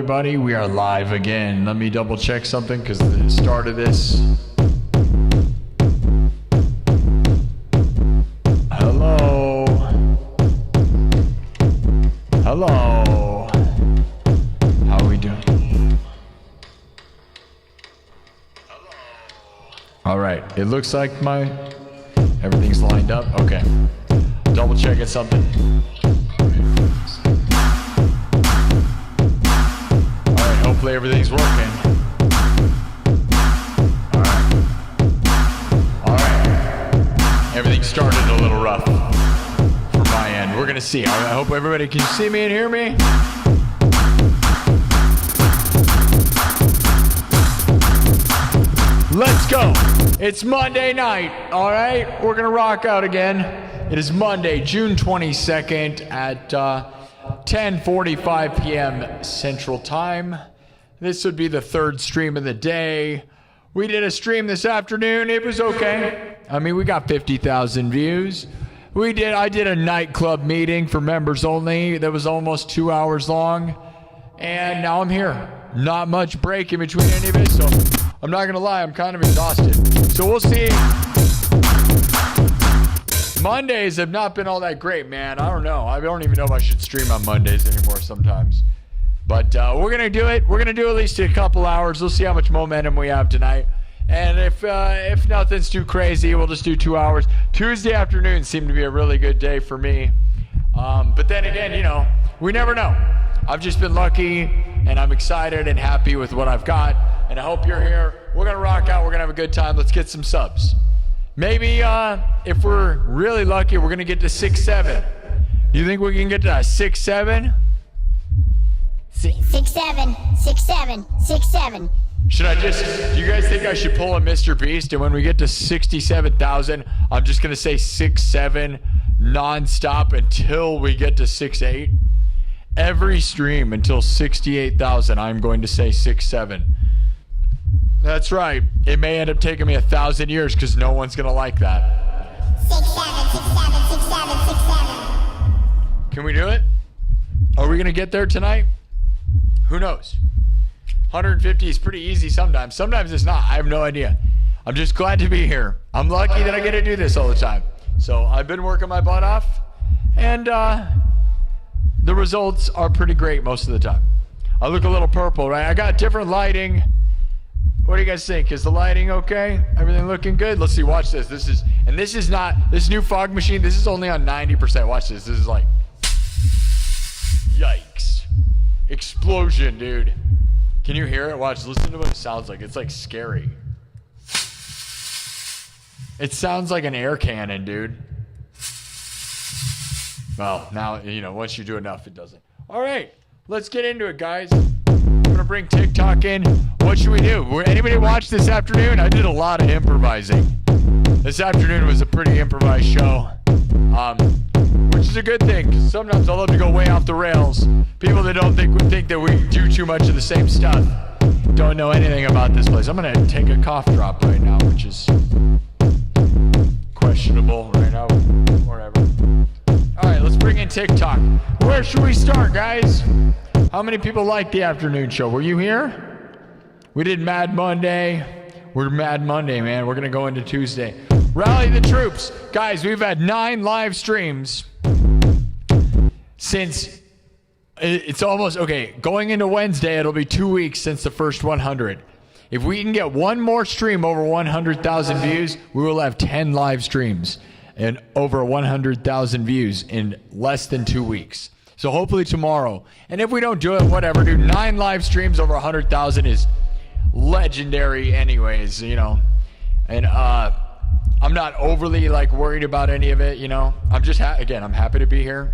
everybody. We are live again. Let me double check something because the start of this. Hello. Hello. How are we doing? Hello. All right. It looks like everything's lined up. Okay. Double checking something. Hopefully everything's working. All right. Everything started a little rough from my end. We're gonna see. I hope everybody can see me and hear me. Let's go. It's Monday night. All right. We're gonna rock out again. It is Monday, June 22nd at 10:45 p.m. Central Time. This would be the third stream of the day. We did a stream this afternoon. It was okay. I mean, we got 50,000 views. I did a nightclub meeting for members only that was almost 2 hours long. And now I'm here. Not much break in between any of it, so I'm not gonna lie, I'm kind of exhausted. So we'll see. Mondays have not been all that great, man. I don't know. I don't even know if I should stream on Mondays anymore sometimes. But we're going to do it. We're going to do at least a couple hours. We'll see how much momentum we have tonight. And if nothing's too crazy, we'll just do 2 hours. Tuesday afternoons seem to be a really good day for me. But then again, you know, we never know. I've just been lucky, and I'm excited and happy with what I've got. And I hope you're here. We're going to rock out. We're going to have a good time. Let's get some subs. Maybe if we're really lucky, we're going to get to 6-7. You think we can get to 6-7? 6-7, 6-7, 6-7. Should I do you guys think I should pull a Mr. Beast and when we get to 67,000, I'm just going to say 6-7 nonstop until we get to 6-8? Every stream until 68,000, I'm going to say 6-7. That's right. It may end up taking me 1,000 years because no one's going to like that. 6-7, 6-7, 6-7, 6-7. Can we do it? Are we going to get there tonight? Who knows? 150 is pretty easy sometimes. Sometimes it's not. I have no idea. I'm just glad to be here. I'm lucky that I get to do this all the time. So I've been working my butt off, and the results are pretty great most of the time. I look a little purple, right? I got different lighting. What do you guys think? Is the lighting okay? Everything looking good? Let's see. Watch this. This is not this new fog machine. This is only on 90%. Watch this. This is like, yikes. Explosion, dude. Can you hear it? Watch, listen to what it sounds like. It's like scary. It sounds like an air cannon, dude. Well, now, you know, once you do enough, it doesn't. All right, let's get into it, guys. I'm gonna bring TikTok in. What should we do? Anybody watch this afternoon? I did a lot of improvising. This afternoon was a pretty improvised show. Which is a good thing, because sometimes I love to go way off the rails. People that don't think that we do too much of the same stuff don't know anything about this place. I'm gonna take a cough drop right now, which is questionable right now, whatever. All right, let's bring in TikTok. Where should we start, guys? How many people liked the afternoon show? Were you here? We did Mad Monday. We're Mad Monday, man. We're gonna go into Tuesday. Rally the troops. Guys, we've had 9 live streams since it's almost, okay, going into Wednesday, it'll be 2 weeks since the first 100. If we can get one more stream over 100,000 views, we will have 10 live streams and over 100,000 views in less than 2 weeks. So hopefully tomorrow. And if we don't do it, whatever, dude, 9 live streams over 100,000 is legendary anyways, you know. And I'm not overly like worried about any of it, you know. I'm just again, I'm happy to be here.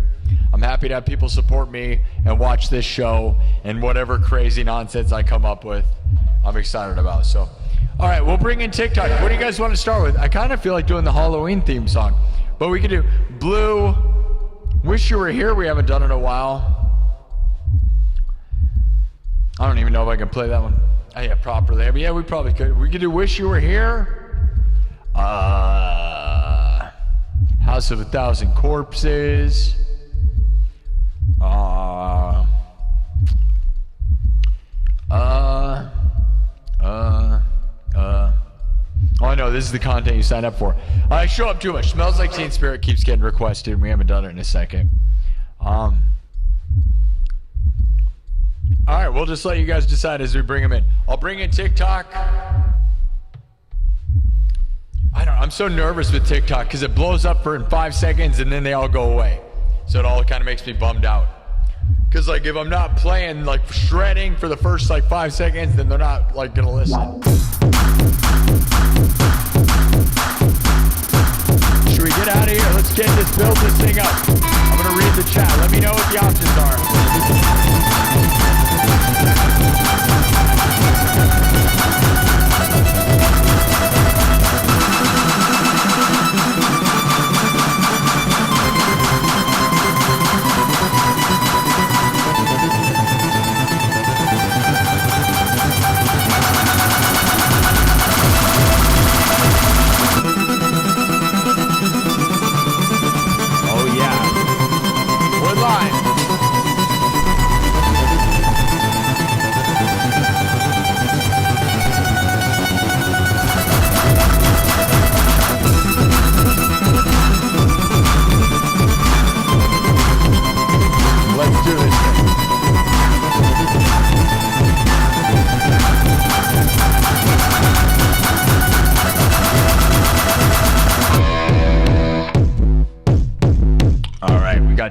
I'm happy to have people support me and watch this show and whatever crazy nonsense I come up with, I'm excited about. So, all right, we'll bring in TikTok. What do you guys want to start with? I kind of feel like doing the Halloween theme song, but we could do Blue, Wish You Were Here. We haven't done it in a while. I don't even know if I can play that one. Yeah, properly. But yeah, we probably could. We could do Wish You Were Here. House of a Thousand Corpses. this is the content you signed up for. I show up too much. Smells Like Teen Spirit keeps getting requested. We haven't done it in a second. All right, we'll just let you guys decide as we bring them in. I'll bring in TikTok. I'm so nervous with TikTok because it blows up for in 5 seconds and then they all go away. So it all kind of makes me bummed out. Because like if I'm not playing like shredding for the first like 5 seconds, then they're not like gonna listen. Should we get out of here? Let's build this thing up. I'm gonna read the chat. Let me know what the options are.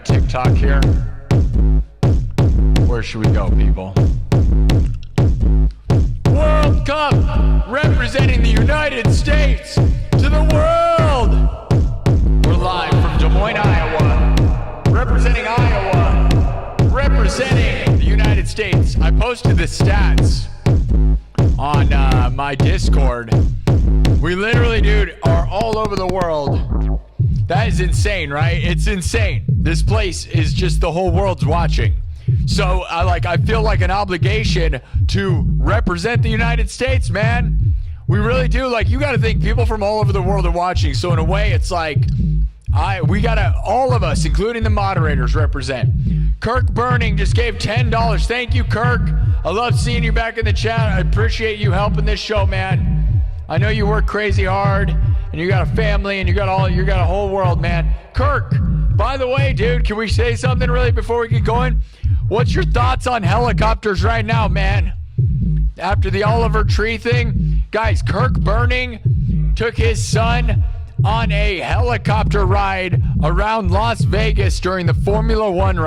TikTok here. Where should we go, people? World Cup representing the United States to the world. We're live from Des Moines, Iowa. Representing Iowa. Representing the United States. I posted the stats on my Discord. We literally, dude, are all over the world. That is insane, right? It's insane. This place is just the whole world's watching. So I feel like an obligation to represent the United States, man. We really do. Like, you got to think people from all over the world are watching. So in a way, it's like we gotta, all of us, including the moderators, represent. Kirk Burning just gave $10. Thank you, Kirk. I love seeing you back in the chat. I appreciate you helping this show, man. I know you work crazy hard, and you got a family, and you got a whole world, man. Kirk, by the way, dude, can we say something really before we get going? What's your thoughts on helicopters right now, man? After the Oliver Tree thing, guys, Kirk Burning took his son on a helicopter ride around Las Vegas during the Formula One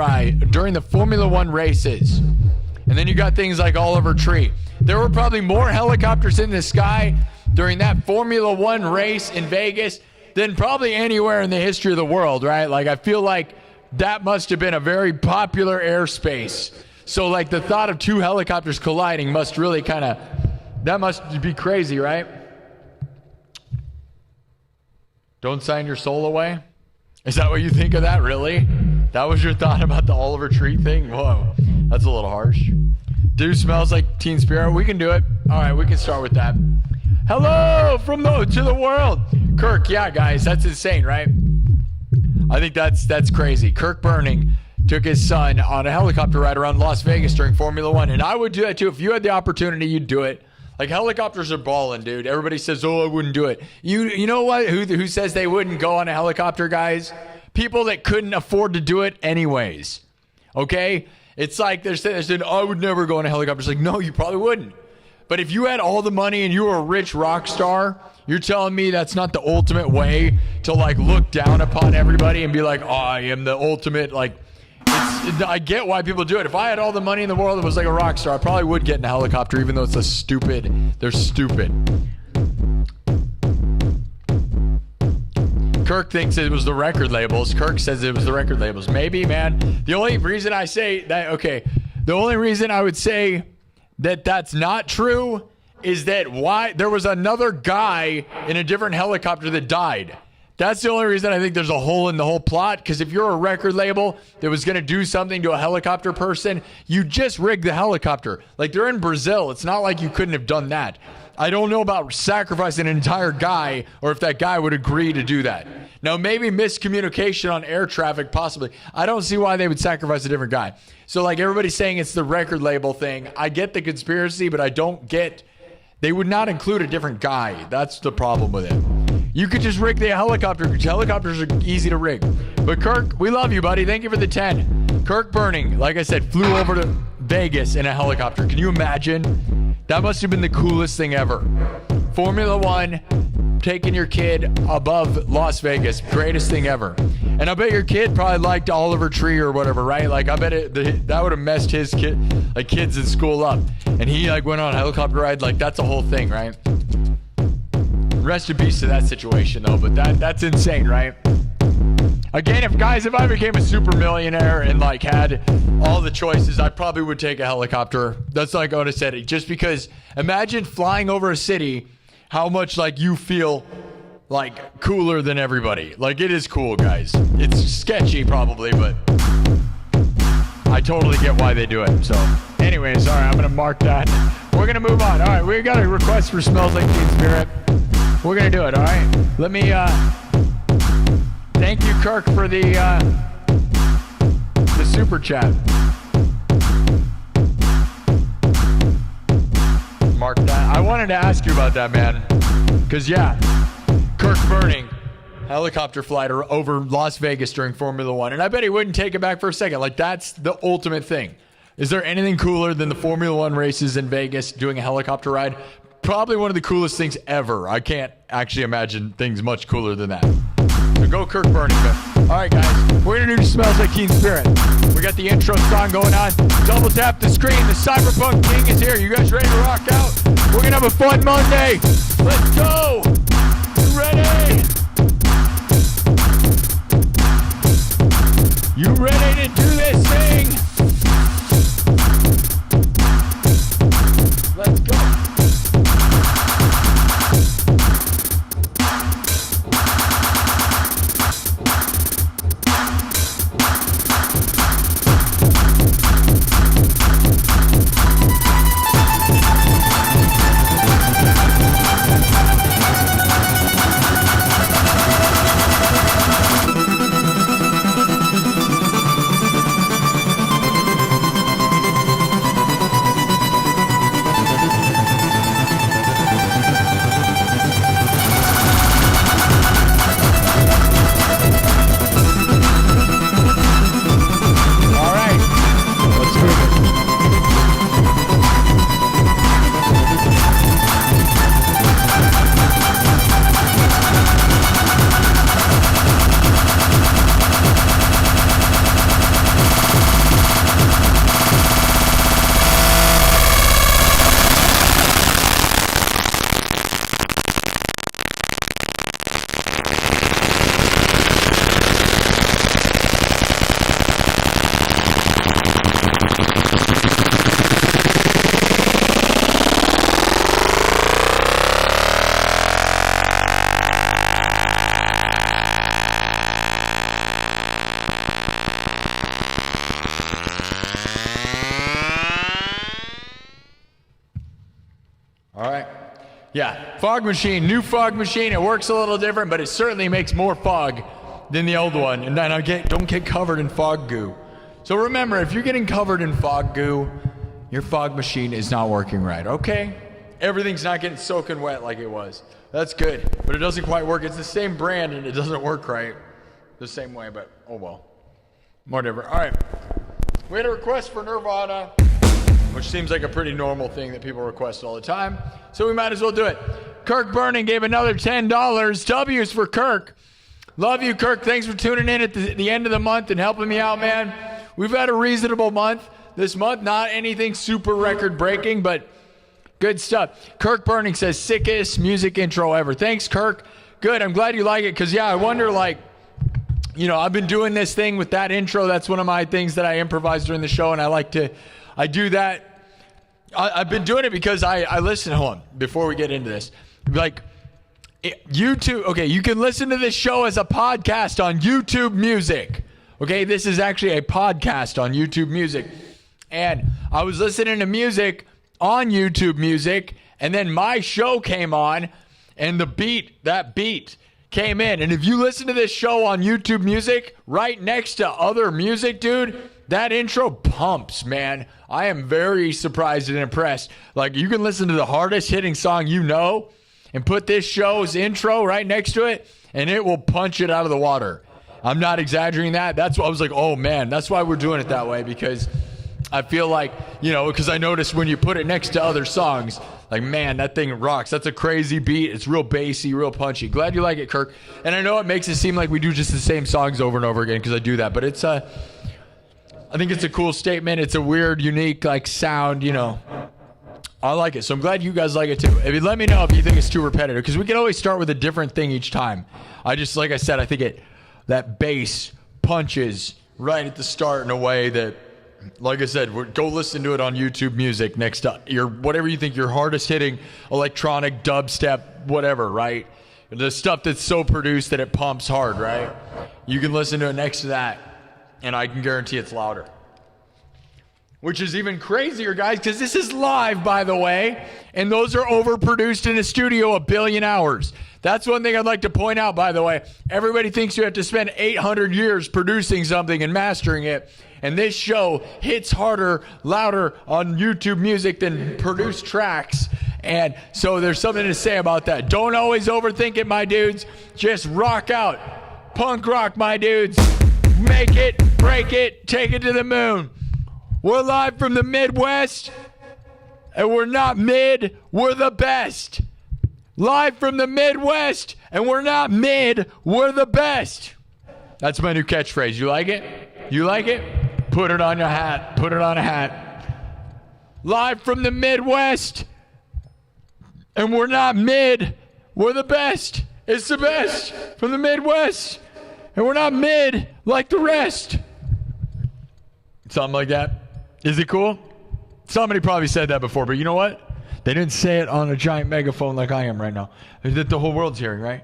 races. And then you got things like Oliver Tree. There were probably more helicopters in the sky during that Formula One race in Vegas than probably anywhere in the history of the world, right? Like, I feel like that must have been a very popular airspace. So, like, the thought of two helicopters colliding must really that must be crazy, right? Don't sign your soul away? Is that what you think of that, really? That was your thought about the Oliver Tree thing? Whoa, that's a little harsh. Dude smells like Teen Spirit. We can do it. All right, we can start with that. Hello to the world. Kirk, yeah, guys, that's insane, right? I think that's crazy. Kirk Burning took his son on a helicopter ride around Las Vegas during Formula One, and I would do that too. If you had the opportunity, you'd do it. Like, helicopters are balling, dude. Everybody says, oh, I wouldn't do it. You know what? Who says they wouldn't go on a helicopter, guys? People that couldn't afford to do it anyways. Okay? It's like they're saying, I would never go on a helicopter. It's like, no, you probably wouldn't. But if you had all the money and you were a rich rock star, you're telling me that's not the ultimate way to, like, look down upon everybody and be like, oh, I am the ultimate, like, I get why people do it. If I had all the money in the world and was like a rock star, I probably would get in a helicopter, even though they're stupid. Kirk thinks it was the record labels. Kirk says it was the record labels. Maybe, man. The only reason I say that, the only reason I would say that that's not true is that there was another guy in a different helicopter that died. That's the only reason I think there's a hole in the whole plot, because if you're a record label that was going to do something to a helicopter person, you just rigged the helicopter. Like, they're in Brazil. It's not like you couldn't have done that. I don't know about sacrificing an entire guy or if that guy would agree to do that. Now, maybe miscommunication on air traffic, possibly. I don't see why they would sacrifice a different guy. So, like, everybody's saying it's the record label thing. I get the conspiracy, but I don't get they would not include a different guy. That's the problem with it. You could just rig the helicopter, because helicopters are easy to rig. But Kirk, we love you, buddy. Thank you for the 10. Kirk Burning, like I said, flew over to Vegas in a helicopter. Can you imagine? That must have been the coolest thing ever. Formula One, taking your kid above Las Vegas, greatest thing ever. And I bet your kid probably liked Oliver Tree or whatever, right? Like, I bet that would have messed his kids in school up. And he like went on a helicopter ride. Like, that's a whole thing, right? Rest in peace to that situation, though. But that's insane, right? Again, if I became a super millionaire and like had all the choices, I probably would take a helicopter. That's like I would have said it. Just because, imagine flying over a city, how much like you feel like cooler than everybody. Like, it is cool, guys. It's sketchy probably, but I totally get why they do it. So anyways, all right, I'm gonna mark that. We're gonna move on. All right, we got a request for Smells Like Teen Spirit. We're gonna do it. All right, let me thank you, Kirk, for the super chat. Mark that. I wanted to ask you about that, man, because yeah, Kirk Burning, helicopter flight over Las Vegas during Formula One, and I bet he wouldn't take it back for a second. Like, that's the ultimate thing. Is there anything cooler than the Formula One races in Vegas doing a helicopter ride? Probably one of the coolest things ever. I can't actually imagine things much cooler than that. So go Kirk Burning, man. All right, guys, we're gonna do Smells Like Teen Spirit. We got the intro song going on. Double tap the screen. The Cyberpunk King is here. You guys ready to rock out? We're gonna have a fun Monday. Let's go. You ready? You ready to do this thing? Let's go. Yeah, fog machine, new fog machine. It works a little different, but it certainly makes more fog than the old one. And then don't get covered in fog goo. So remember, if you're getting covered in fog goo, your fog machine is not working right, okay? Everything's not getting soaking wet like it was. That's good, but it doesn't quite work. It's the same brand and it doesn't work right the same way, but oh well. Whatever. All right. We had a request for Nirvana, which seems like a pretty normal thing that people request all the time. So we might as well do it. Kirk Burning gave another $10. W's for Kirk. Love you, Kirk. Thanks for tuning in at the end of the month and helping me out, man. We've had a reasonable month this month. Not anything super record-breaking, but good stuff. Kirk Burning says, sickest music intro ever. Thanks, Kirk. Good. I'm glad you like it because, yeah, I wonder, like, you know, I've been doing this thing with that intro. That's one of my things that I improvise during the show, and I do that. I've been doing it because I listen. Hold on, before we get into this, like YouTube. Okay, you can listen to this show as a podcast on YouTube Music. Okay, this is actually a podcast on YouTube Music, and I was listening to music on YouTube Music, and then my show came on, and that beat came in. And if you listen to this show on YouTube Music, right next to other music, dude, That intro pumps, man. I am very surprised and impressed. Like, you can listen to the hardest hitting song you know and put this show's intro right next to it, and it will punch it out of the water. I'm not exaggerating that. That's why I was like, oh, man, that's why we're doing it that way, because I feel like, because I noticed when you put it next to other songs, like, man, that thing rocks. That's a crazy beat. It's real bassy, real punchy. Glad you like it, Kirk. And I know it makes it seem like we do just the same songs over and over again, because I do that. But I think it's a cool statement. It's a weird, unique, like, sound, I like it. So I'm glad you guys like it, too. I mean, let me know if you think it's too repetitive, because we can always start with a different thing each time. Like I said, I think that bass punches right at the start in a way that, like I said, go listen to it on YouTube Music next up. Whatever you think your hardest hitting electronic, dubstep, whatever, right? The stuff that's so produced that it pumps hard, right? You can listen to it next to that, and I can guarantee it's louder. Which is even crazier, guys, because this is live, by the way, and those are overproduced in a studio 1 billion hours. That's one thing I'd like to point out, by the way. Everybody thinks you have to spend 800 years producing something and mastering it. And this show hits harder, louder on YouTube Music than produced tracks. And so there's something to say about that. Don't always overthink it, my dudes. Just rock out. Punk rock, my dudes. Make it, break it, take it to the moon. We're live from the Midwest, and we're not mid, we're the best. Live from the Midwest, and we're not mid, we're the best. That's my new catchphrase. You like it? You like it? Put it on your hat. Put it on a hat. Live from the Midwest, and we're not mid, we're the best. It's the best from the Midwest, and we're not mid like the rest. Something like that. Is it cool? Somebody probably said that before, but you know what? They didn't say it on a giant megaphone like I am right now. That the whole world's hearing, right?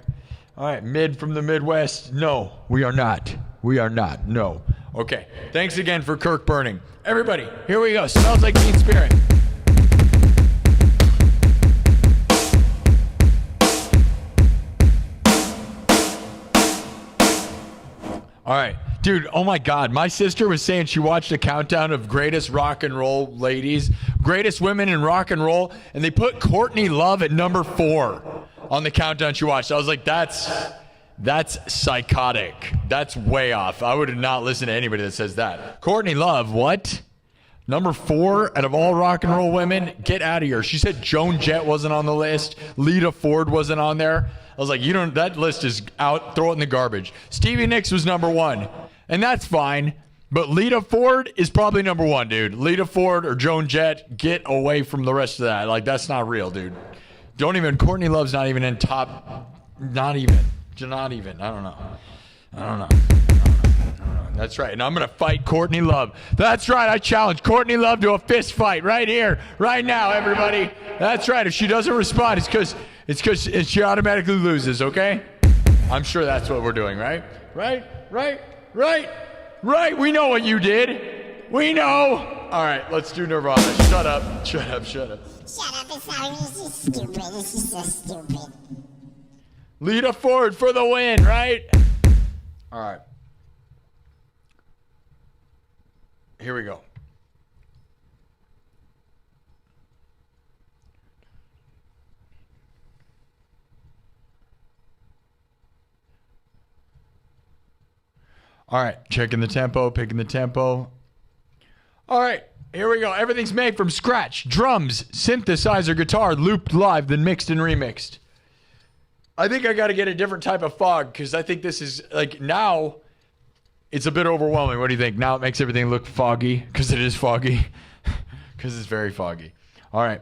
All right, mid from the Midwest. No, we are not. We are not. No. Okay. Thanks again for Kirk Burning. Everybody, here we go. Smells like Teen Spirit. All right. Dude, oh my God. My sister was saying she watched a countdown of greatest rock and roll ladies, greatest women in rock and roll, and they put Courtney Love at number 4 on the countdown she watched. I was like, that's psychotic. That's way off. I would not listen to anybody that says that. Courtney Love, what? Number 4 out of all rock and roll women? Get out of here. She said Joan Jett wasn't on the list. Lita Ford wasn't on there. I was like, that list is out. Throw it in the garbage. Stevie Nicks was number 1. And that's fine, but Lita Ford is probably number 1, dude. Lita Ford or Joan Jett, get away from the rest of that. Like, that's not real, dude. Courtney Love's not even in top, not even. I don't know. That's right, and I'm going to fight Courtney Love. That's right, I challenge Courtney Love to a fist fight right here, right now, everybody. That's right, if she doesn't respond, it's because she automatically loses, okay? I'm sure that's what we're doing, right? Right, we know what you did. We know. All right, let's do Nirvana. Shut up. Shut up, it's not, this is stupid. This is so stupid. Lita Ford for the win, right? All right. Here we go. All right, checking the tempo, picking the tempo. All right, here we go. Everything's made from scratch. Drums, synthesizer, guitar, looped live, then mixed and remixed. I think I got to get a different type of fog because I think this is, like, now it's a bit overwhelming. What do you think? Now it makes everything look foggy because it is foggy. Because it's very foggy. All right.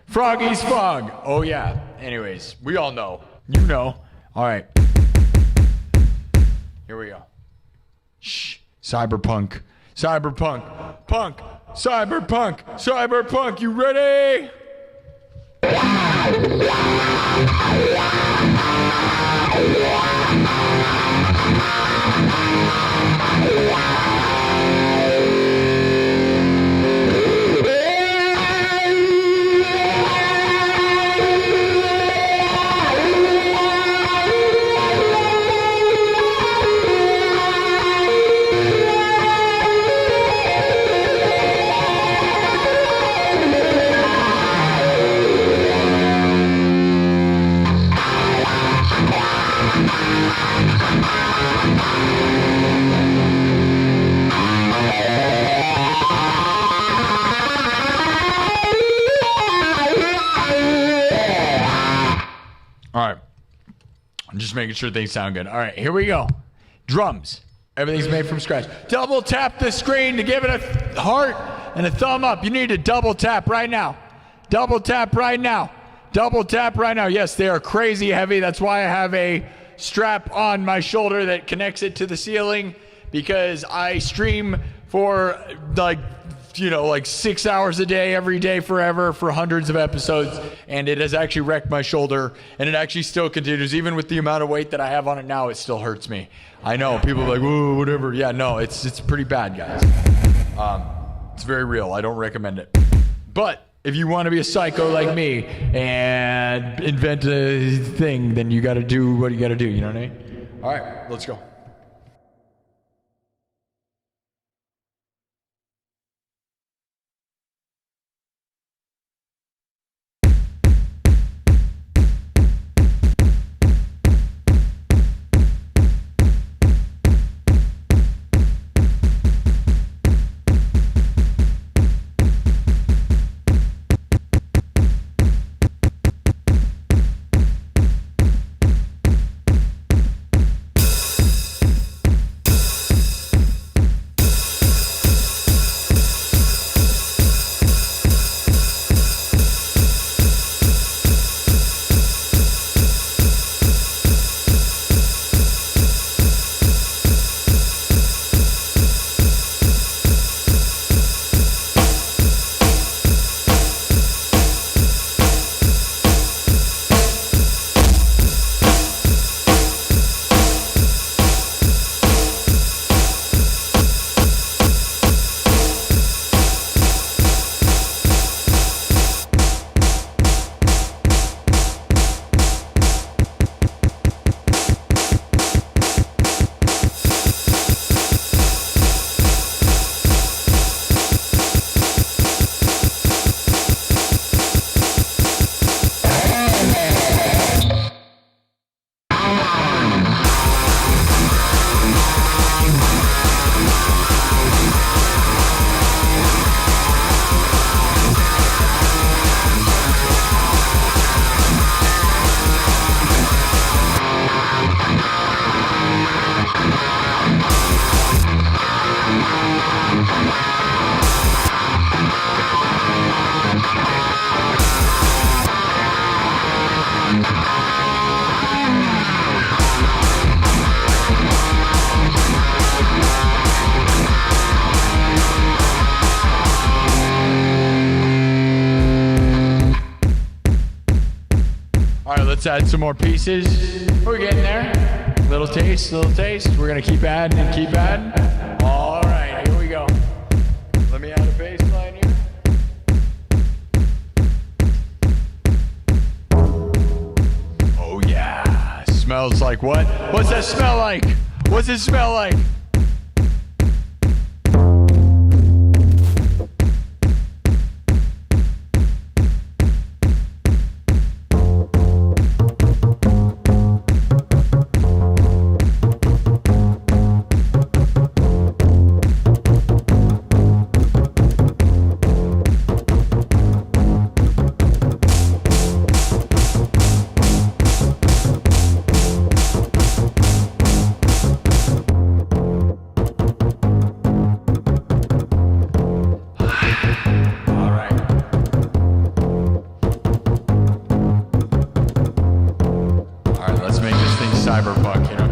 Froggy's Fog. Oh, yeah. Anyways, we all know. You know. All right. Here we go. Shh. Cyberpunk. Punk. Cyberpunk. You ready? All right. I'm just making sure things sound good. All right, here we go. Drums. Everything's made from scratch. Double tap the screen to give it a heart and a thumb up. You need to double tap right now. Double tap right now. Double tap right now. Yes, they are crazy heavy. That's why I have a strap on my shoulder that connects it to the ceiling, because I stream for like 6 hours a day, every day, forever, for hundreds of episodes, and it has actually wrecked my shoulder, and it actually still continues. Even with the amount of weight that I have on it now, it still hurts me. I know, people are like, whoa, whatever. Yeah, no, it's pretty bad, guys. It's very real. I don't recommend it. But if you want to be a psycho like me and invent a thing, then you got to do what you got to do, you know what I mean? All right, let's go. Let's add some more pieces. We're getting there. Little taste, little taste. We're going to keep adding and keep adding. All right, here we go. Let me add a bass line here. Oh, yeah. Smells like what? What's that smell like? What's it smell like? Cyberpunk, you know.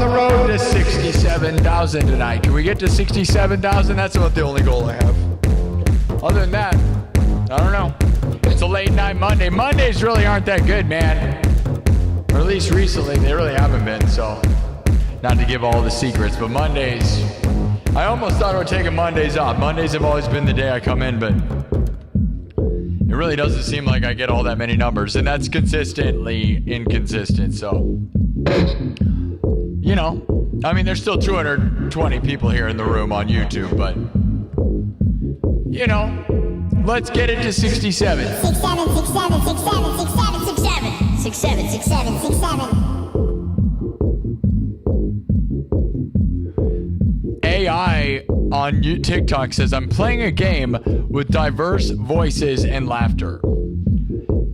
the road to 67,000 tonight. Can we get to 67,000? That's about the only goal I have. Other than that, I don't know. It's a late night Monday. Mondays really aren't that good, man. Or at least recently, they really haven't been, so. Not to give all the secrets, but Mondays, I almost thought I would take Mondays off. Mondays have always been the day I come in, but it really doesn't seem like I get all that many numbers, and that's consistently inconsistent, so. You know, I mean, there's still 220 people here in the room on YouTube, but, you know, let's get it to 67. 67, 67, 67, 67, 67, 67, 67, 67. AI on TikTok says, I'm playing a game with diverse voices and laughter.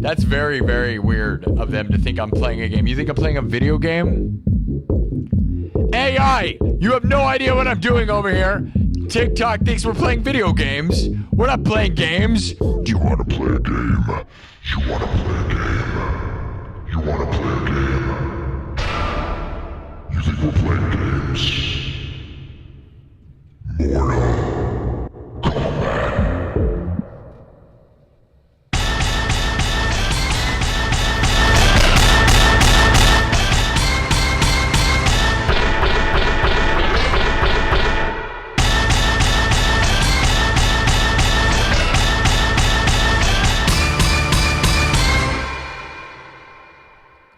That's very, very weird of them to think I'm playing a game. You think I'm playing a video game? AI, you have no idea what I'm doing over here. TikTok thinks we're playing video games. We're not playing games. Do you want to play a game? You want to play a game? You want to play a game? You think we're playing games? Mortal Kombat.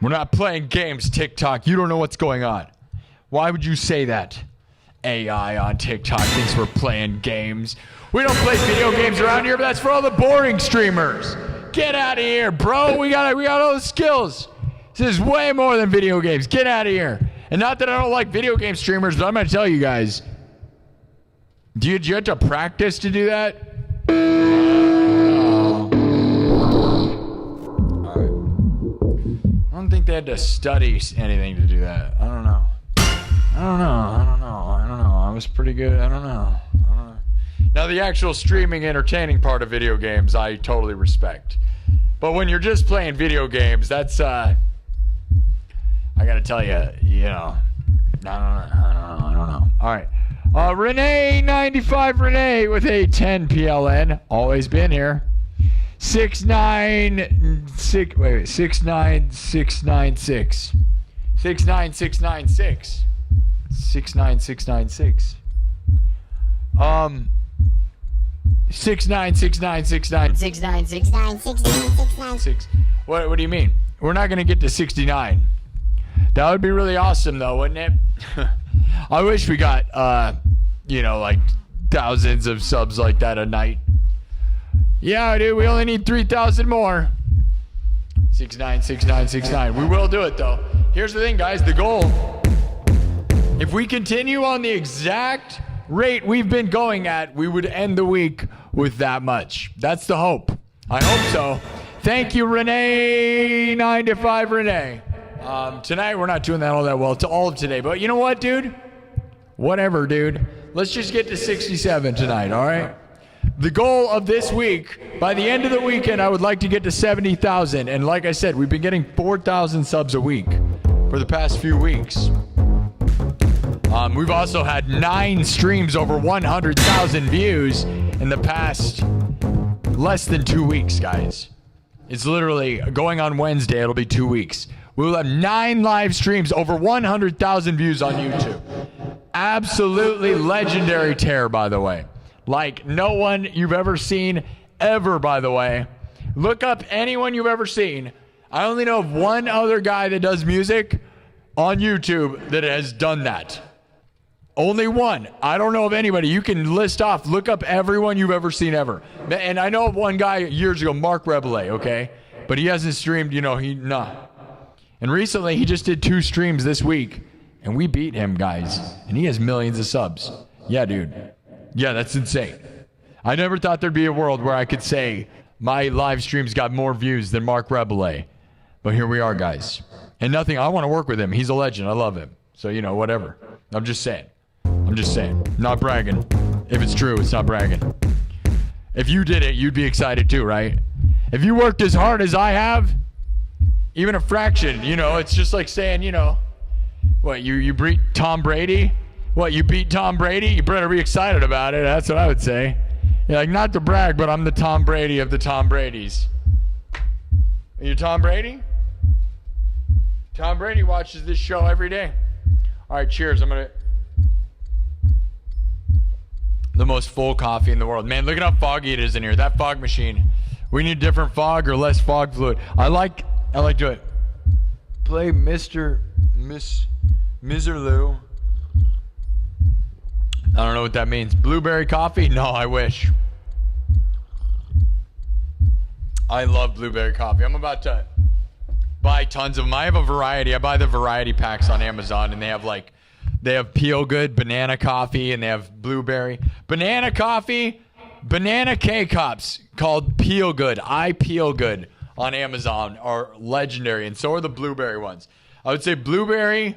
We're not playing games, TikTok. You don't know what's going on. Why would you say that? AI on TikTok thinks we're playing games. We don't play video games around here, but that's for all the boring streamers. Get out of here, bro. We got all the skills. This is way more than video games. Get out of here. And not that I don't like video game streamers, but I'm going to tell you guys. Do you have to practice to do that? All right. I don't think they had to study anything to do that. I don't know. I was pretty good. I don't know. Now, the actual streaming, entertaining part of video games, I totally respect. But when you're just playing video games, that's, I gotta tell you, you know, I don't know. All right. Renee95 Renee with a 10 PLN. Always been here. 69696. 69696. 69696. 69696. 696969. 696969. What do you mean? We're not gonna get to 69. That would be really awesome, though, wouldn't it? I wish we got, like thousands of subs like that a night. Yeah, dude, we only need 3,000 more. 696969. We will do it, though. Here's the thing, guys. The goal, if we continue on the exact rate we've been going at, we would end the week with that much. That's the hope. I hope so. Thank you, Renee. 9 to 5, Renee. Tonight, we're not doing that all that well to all of today. But you know what, dude? Whatever, dude. Let's just get to 67 tonight, all right? The goal of this week, by the end of the weekend, I would like to get to 70,000. And like I said, we've been getting 4,000 subs a week for the past few weeks. We've also had 9 streams over 100,000 views in the past less than 2 weeks, guys. It's literally going on Wednesday. It'll be 2 weeks. We will have 9 live streams over 100,000 views on YouTube. Absolutely legendary tear, by the way. Like no one you've ever seen ever, by the way. Look up anyone you've ever seen. I only know of one other guy that does music on YouTube that has done that. Only one. I don't know of anybody. You can list off, look up everyone you've ever seen ever. And I know of one guy years ago, Mark Rebele, okay? But he hasn't streamed, And recently, he just did 2 streams this week, and we beat him, guys. And he has millions of subs. Yeah, dude. Yeah, that's insane. I never thought there'd be a world where I could say my live streams got more views than Mark Rebele. But here we are, guys. And nothing, I want to work with him. He's a legend. I love him. So, whatever. I'm just saying. Not bragging. If it's true, it's not bragging. If you did it, you'd be excited too, right? If you worked as hard as I have, even a fraction, it's just like saying, What, you beat Tom Brady? What, you beat Tom Brady? You better be excited about it. That's what I would say. Yeah, like, not to brag, but I'm the Tom Brady of the Tom Bradys. Are you Tom Brady? Tom Brady watches this show every day. All right, cheers. I'm going to... The most full coffee in the world. Man, look at how foggy it is in here. That fog machine. We need different fog or less fog fluid. I like to it. Play Miss Miserloo. I don't know what that means. Blueberry coffee? No, I wish. I love blueberry coffee. I'm about to buy tons of them. I have a variety. I buy the variety packs on Amazon, and they have Peel Good banana coffee, and they have blueberry banana coffee, banana K-Cups called Peel Good. I Peel Good on Amazon are legendary, and so are the blueberry ones. I would say blueberry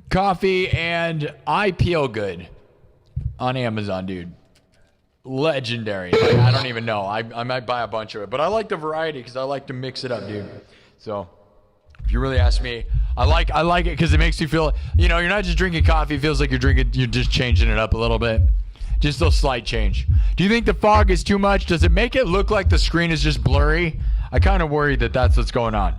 coffee, and I Peel Good on Amazon, dude. Legendary. Like, I don't even know. I might buy a bunch of it, but I like the variety because I like to mix it up, dude. So if you really ask me, I like it because it makes you feel, you're not just drinking coffee. It feels like you're just changing it up a little bit. Just a slight change. Do you think the fog is too much? Does it make it look like the screen is just blurry? I kind of worry that that's what's going on.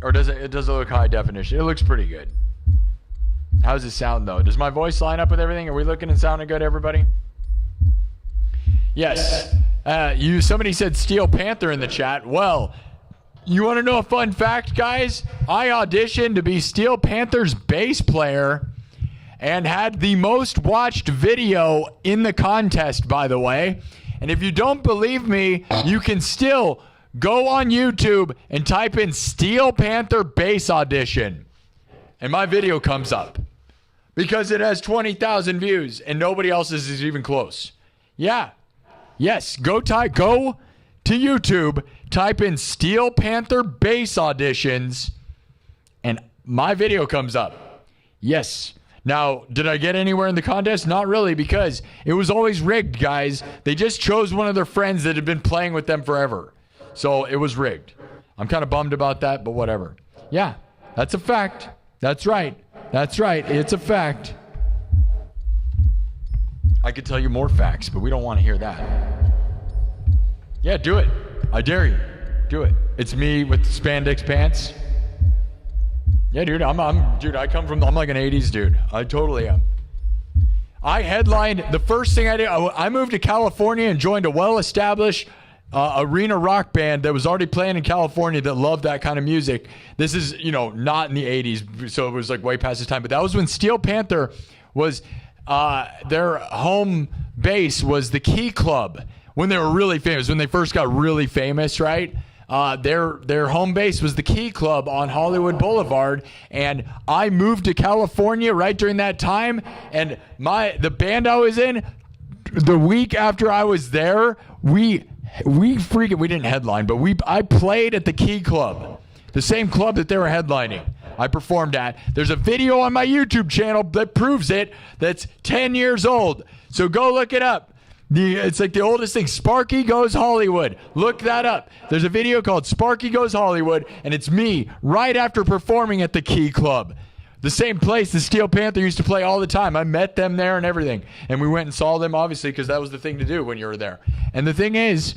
Or does it look high definition? It looks pretty good. How's it sound, though? Does my voice line up with everything? Are we looking and sounding good, everybody? Yes. Somebody said Steel Panther in the chat. Well, you want to know a fun fact, guys? I auditioned to be Steel Panther's bass player and had the most watched video in the contest, by the way. And if you don't believe me, you can still go on YouTube and type in Steel Panther bass audition. And my video comes up. Because it has 20,000 views and nobody else's is even close. Yeah. Yes. Go to YouTube, type in Steel Panther bass auditions, and my video comes up. Yes. Now, did I get anywhere in the contest? Not really, because it was always rigged, guys. They just chose one of their friends that had been playing with them forever. So it was rigged. I'm kind of bummed about that, but whatever. Yeah, that's a fact. That's right. That's right. It's a fact. I could tell you more facts, but we don't want to hear that. Yeah, do it. I dare you. Do it. It's me with spandex pants. Yeah, dude. I'm like an 80s dude. I totally am. I headlined, the first thing I did, I moved to California and joined a well-established arena rock band that was already playing in California that loved that kind of music. This is, not in the 80s, so it was like way past the time. But that was when Steel Panther was, their home base was the Key Club. When they were really famous, when they first got really famous, right? Their home base was the Key Club on Hollywood Boulevard, and I moved to California right during that time. And the band I was in, the week after I was there, we didn't headline, but I played at the Key Club, the same club that they were headlining. I performed at. There's a video on my YouTube channel that proves it. That's 10 years old. So go look it up. It's like the oldest thing. Sparky Goes Hollywood. Look that up. There's a video called Sparky Goes Hollywood, and it's me right after performing at the Key Club. The same place the Steel Panther used to play all the time. I met them there and everything. And we went and saw them, obviously, because that was the thing to do when you were there. And the thing is,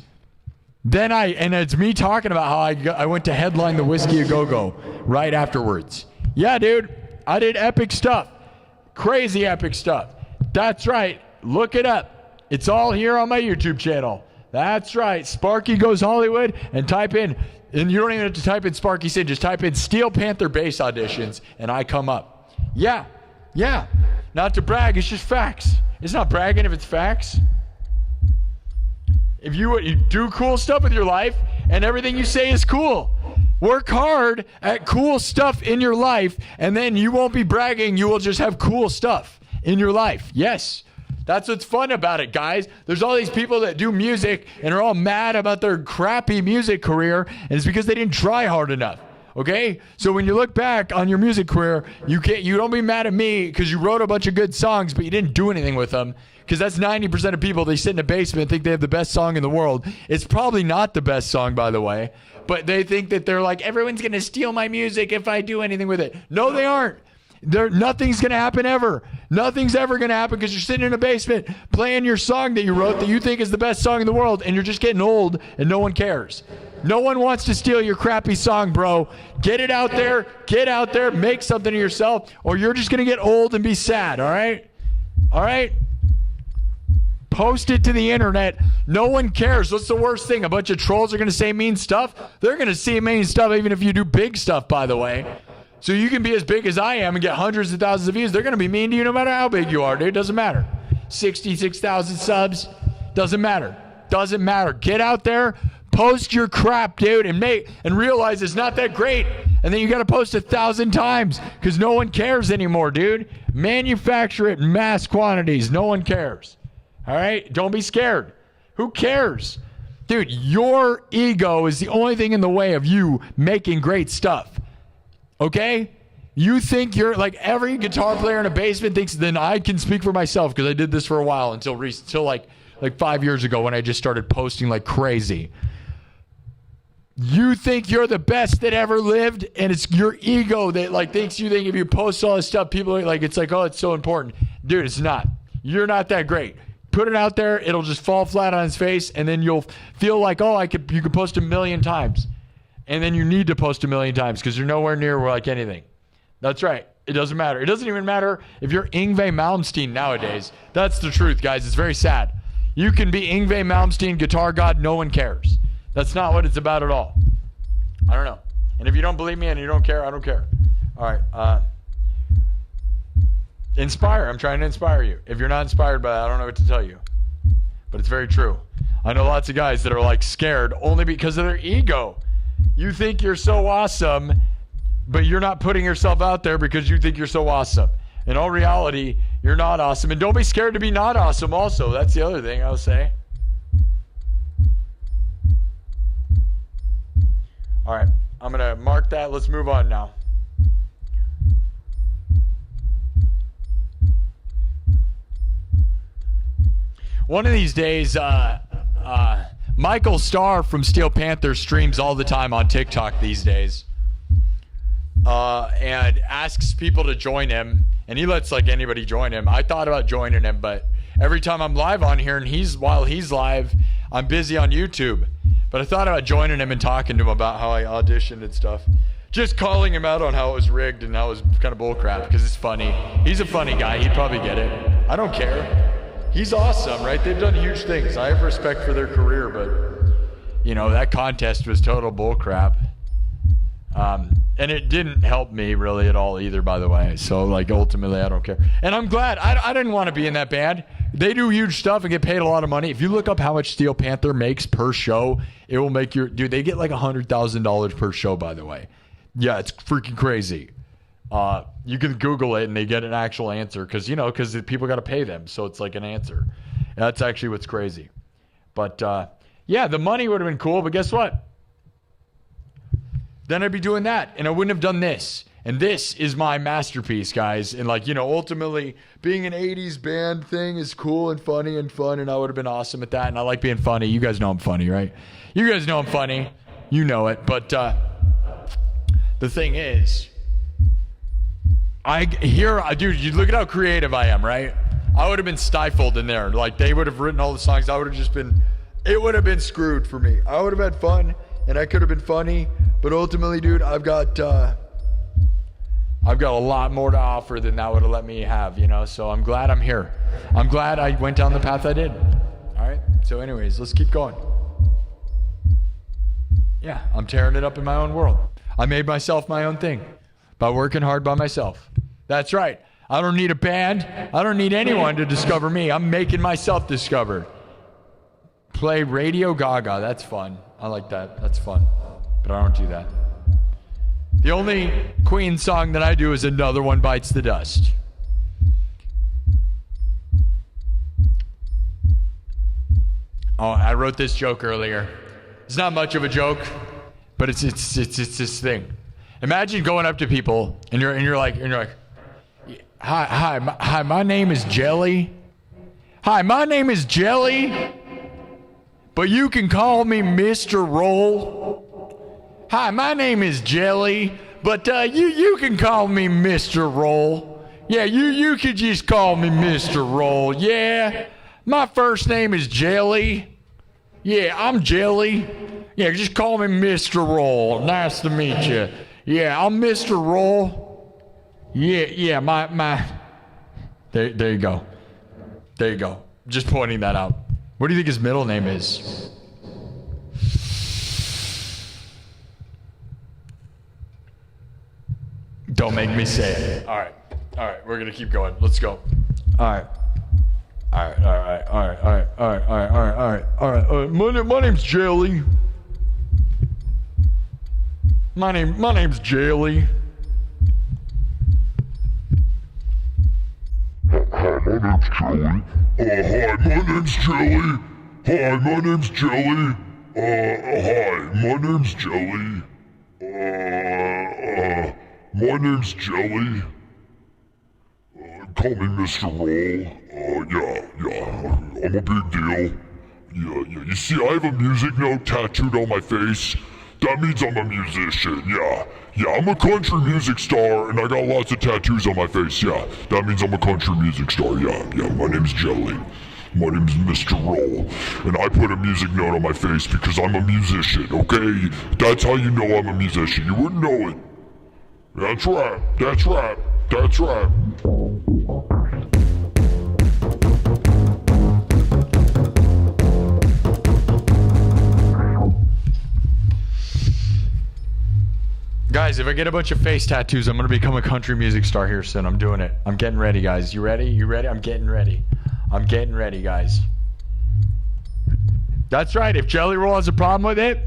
and it's me talking about how I went to headline the Whiskey A Go-Go right afterwards. Yeah, dude. I did epic stuff. Crazy epic stuff. That's right. Look it up. It's all here on my YouTube channel. That's right. Sparky Goes Hollywood, and type in, and you don't even have to type in Sparky SINN, just type in Steel Panther bass auditions, and I come up. Yeah. Not to brag, it's just facts. It's not bragging if it's facts. If you do cool stuff with your life, and everything you say is cool. Work hard at cool stuff in your life, and then you won't be bragging. You will just have cool stuff in your life. Yes. That's what's fun about it, guys. There's all these people that do music and are all mad about their crappy music career, and it's because they didn't try hard enough. Okay? So when you look back on your music career, you don't be mad at me because you wrote a bunch of good songs, but you didn't do anything with them. Because that's 90% of people. They sit in a basement and think they have the best song in the world. It's probably not the best song, by the way. But they think that they're like, everyone's going to steal my music if I do anything with it. No, they aren't. Nothing's going to happen ever. Nothing's ever going to happen because you're sitting in a basement playing your song that you wrote that you think is the best song in the world, and you're just getting old and no one cares. No one wants to steal your crappy song, bro. Get it out there. Get out there. Make something of yourself, or you're just going to get old and be sad, all right? All right? Post it to the internet. No one cares. What's the worst thing? A bunch of trolls are going to say mean stuff? They're going to say mean stuff even if you do big stuff, by the way. So you can be as big as I am and get hundreds of thousands of views. They're going to be mean to you no matter how big you are, dude. Doesn't matter. 66,000 subs. Doesn't matter. Doesn't matter. Get out there. Post your crap, dude, and realize it's not that great. And then you got to post 1,000 times because no one cares anymore, dude. Manufacture it in mass quantities. No one cares. All right? Don't be scared. Who cares? Dude, your ego is the only thing in the way of you making great stuff. Okay? You think you're like every guitar player in a basement thinks then I can speak for myself because I did this for a while until like 5 years ago when I just started posting like crazy. You think you're the best that ever lived, and it's your ego that like thinks you think if you post all this stuff, people are like, it's like, oh, it's so important. Dude, it's not. You're not that great. Put it out there, it'll just fall flat on its face, and then you'll feel like, oh, you could post 1,000,000 times. And then you need to post 1,000,000 times because you're nowhere near like anything. That's right. It doesn't matter. It doesn't even matter if you're Yngwie Malmsteen nowadays. That's the truth, guys. It's very sad. You can be Yngwie Malmsteen, guitar god, no one cares. That's not what it's about at all. I don't know. And if you don't believe me and you don't care, I don't care. All right. Inspire. I'm trying to inspire you. If you're not inspired by that, I don't know what to tell you. But it's very true. I know lots of guys that are like scared only because of their ego. You think you're so awesome, but you're not putting yourself out there because you think you're so awesome. In all reality, you're not awesome. And don't be scared to be not awesome also. That's the other thing I would say. All right. I'm going to mark that. Let's move on now. One of these days, Michael Starr from Steel Panther streams all the time on TikTok these days, and asks people to join him, and he lets like anybody join him. I thought about joining him, but every time I'm live on here and while he's live, I'm busy on YouTube. But I thought about joining him and talking to him about how I auditioned and stuff. Just calling him out on how it was rigged and how it was kind of bullcrap because it's funny. He's a funny guy. He'd probably get it. I don't care. He's awesome, right? They've done huge things. I have respect for their career, but, you know, that contest was total bullcrap. And it didn't help me really at all either, by the way. So, like, ultimately, I don't care. And I'm glad. I didn't want to be in that band. They do huge stuff and get paid a lot of money. If you look up how much Steel Panther makes per show, it will make your... Dude, they get like $100,000 per show, by the way. Yeah, it's freaking crazy. You can Google it and they get an actual answer because people got to pay them. So it's like an answer. That's actually what's crazy. But yeah, the money would have been cool. But guess what? Then I'd be doing that and I wouldn't have done this. And this is my masterpiece, guys. And like, ultimately being an 80s band thing is cool and funny and fun. And I would have been awesome at that. And I like being funny. You guys know I'm funny, right? You guys know I'm funny. You know it. But the thing is... dude, you look at how creative I am, right? I would have been stifled in there. Like, they would have written all the songs. It would have been screwed for me. I would have had fun, and I could have been funny. But ultimately, dude, I've got a lot more to offer than that would have let me have, So I'm glad I'm here. I'm glad I went down the path I did. All right? So anyways, let's keep going. Yeah, I'm tearing it up in my own world. I made myself my own thing. By working hard by myself. That's right. I don't need a band. I don't need anyone to discover me. I'm making myself discovered. Play Radio Gaga. That's fun. I like that. That's fun. But I don't do that. The only Queen song that I do is Another One Bites the Dust. Oh, I wrote this joke earlier. It's not much of a joke, but it's this thing. Imagine going up to people and you're like, hi, my name is Jelly. Hi, my name is Jelly, but you can call me Mr. Roll. Hi, my name is Jelly, but you can call me Mr. Roll. Yeah, you could just call me Mr. Roll. Yeah, my first name is Jelly. Yeah, I'm Jelly. Yeah, just call me Mr. Roll. Nice to meet you. Yeah, I'm Mr. Roll. Yeah, my. There you go. There you go. Just pointing that out. What do you think his middle name is? Don't make me say it. All right, we're gonna keep going. Let's go. All right. My name's Jelly. My name's Jelly. Hi, my name's Jelly. Hi, my name's Jelly. Hi, my name's Jelly. Hi, my name's Jelly. My name's Jelly. Call me Mr. Roll. Yeah, I'm a big deal. Yeah. You see, I have a music note tattooed on my face. That means I'm a musician, yeah. I'm a country music star, and I got lots of tattoos on my face, yeah. That means I'm a country music star, yeah. My name's Jelly. My name's Mr. Roll, and I put a music note on my face because I'm a musician, okay? That's how you know I'm a musician. You wouldn't know it. That's right. Guys, if I get a bunch of face tattoos, I'm gonna become a country music star here soon. I'm doing it. I'm getting ready, guys. You ready? I'm getting ready, guys. That's right. If Jelly Roll has a problem with it,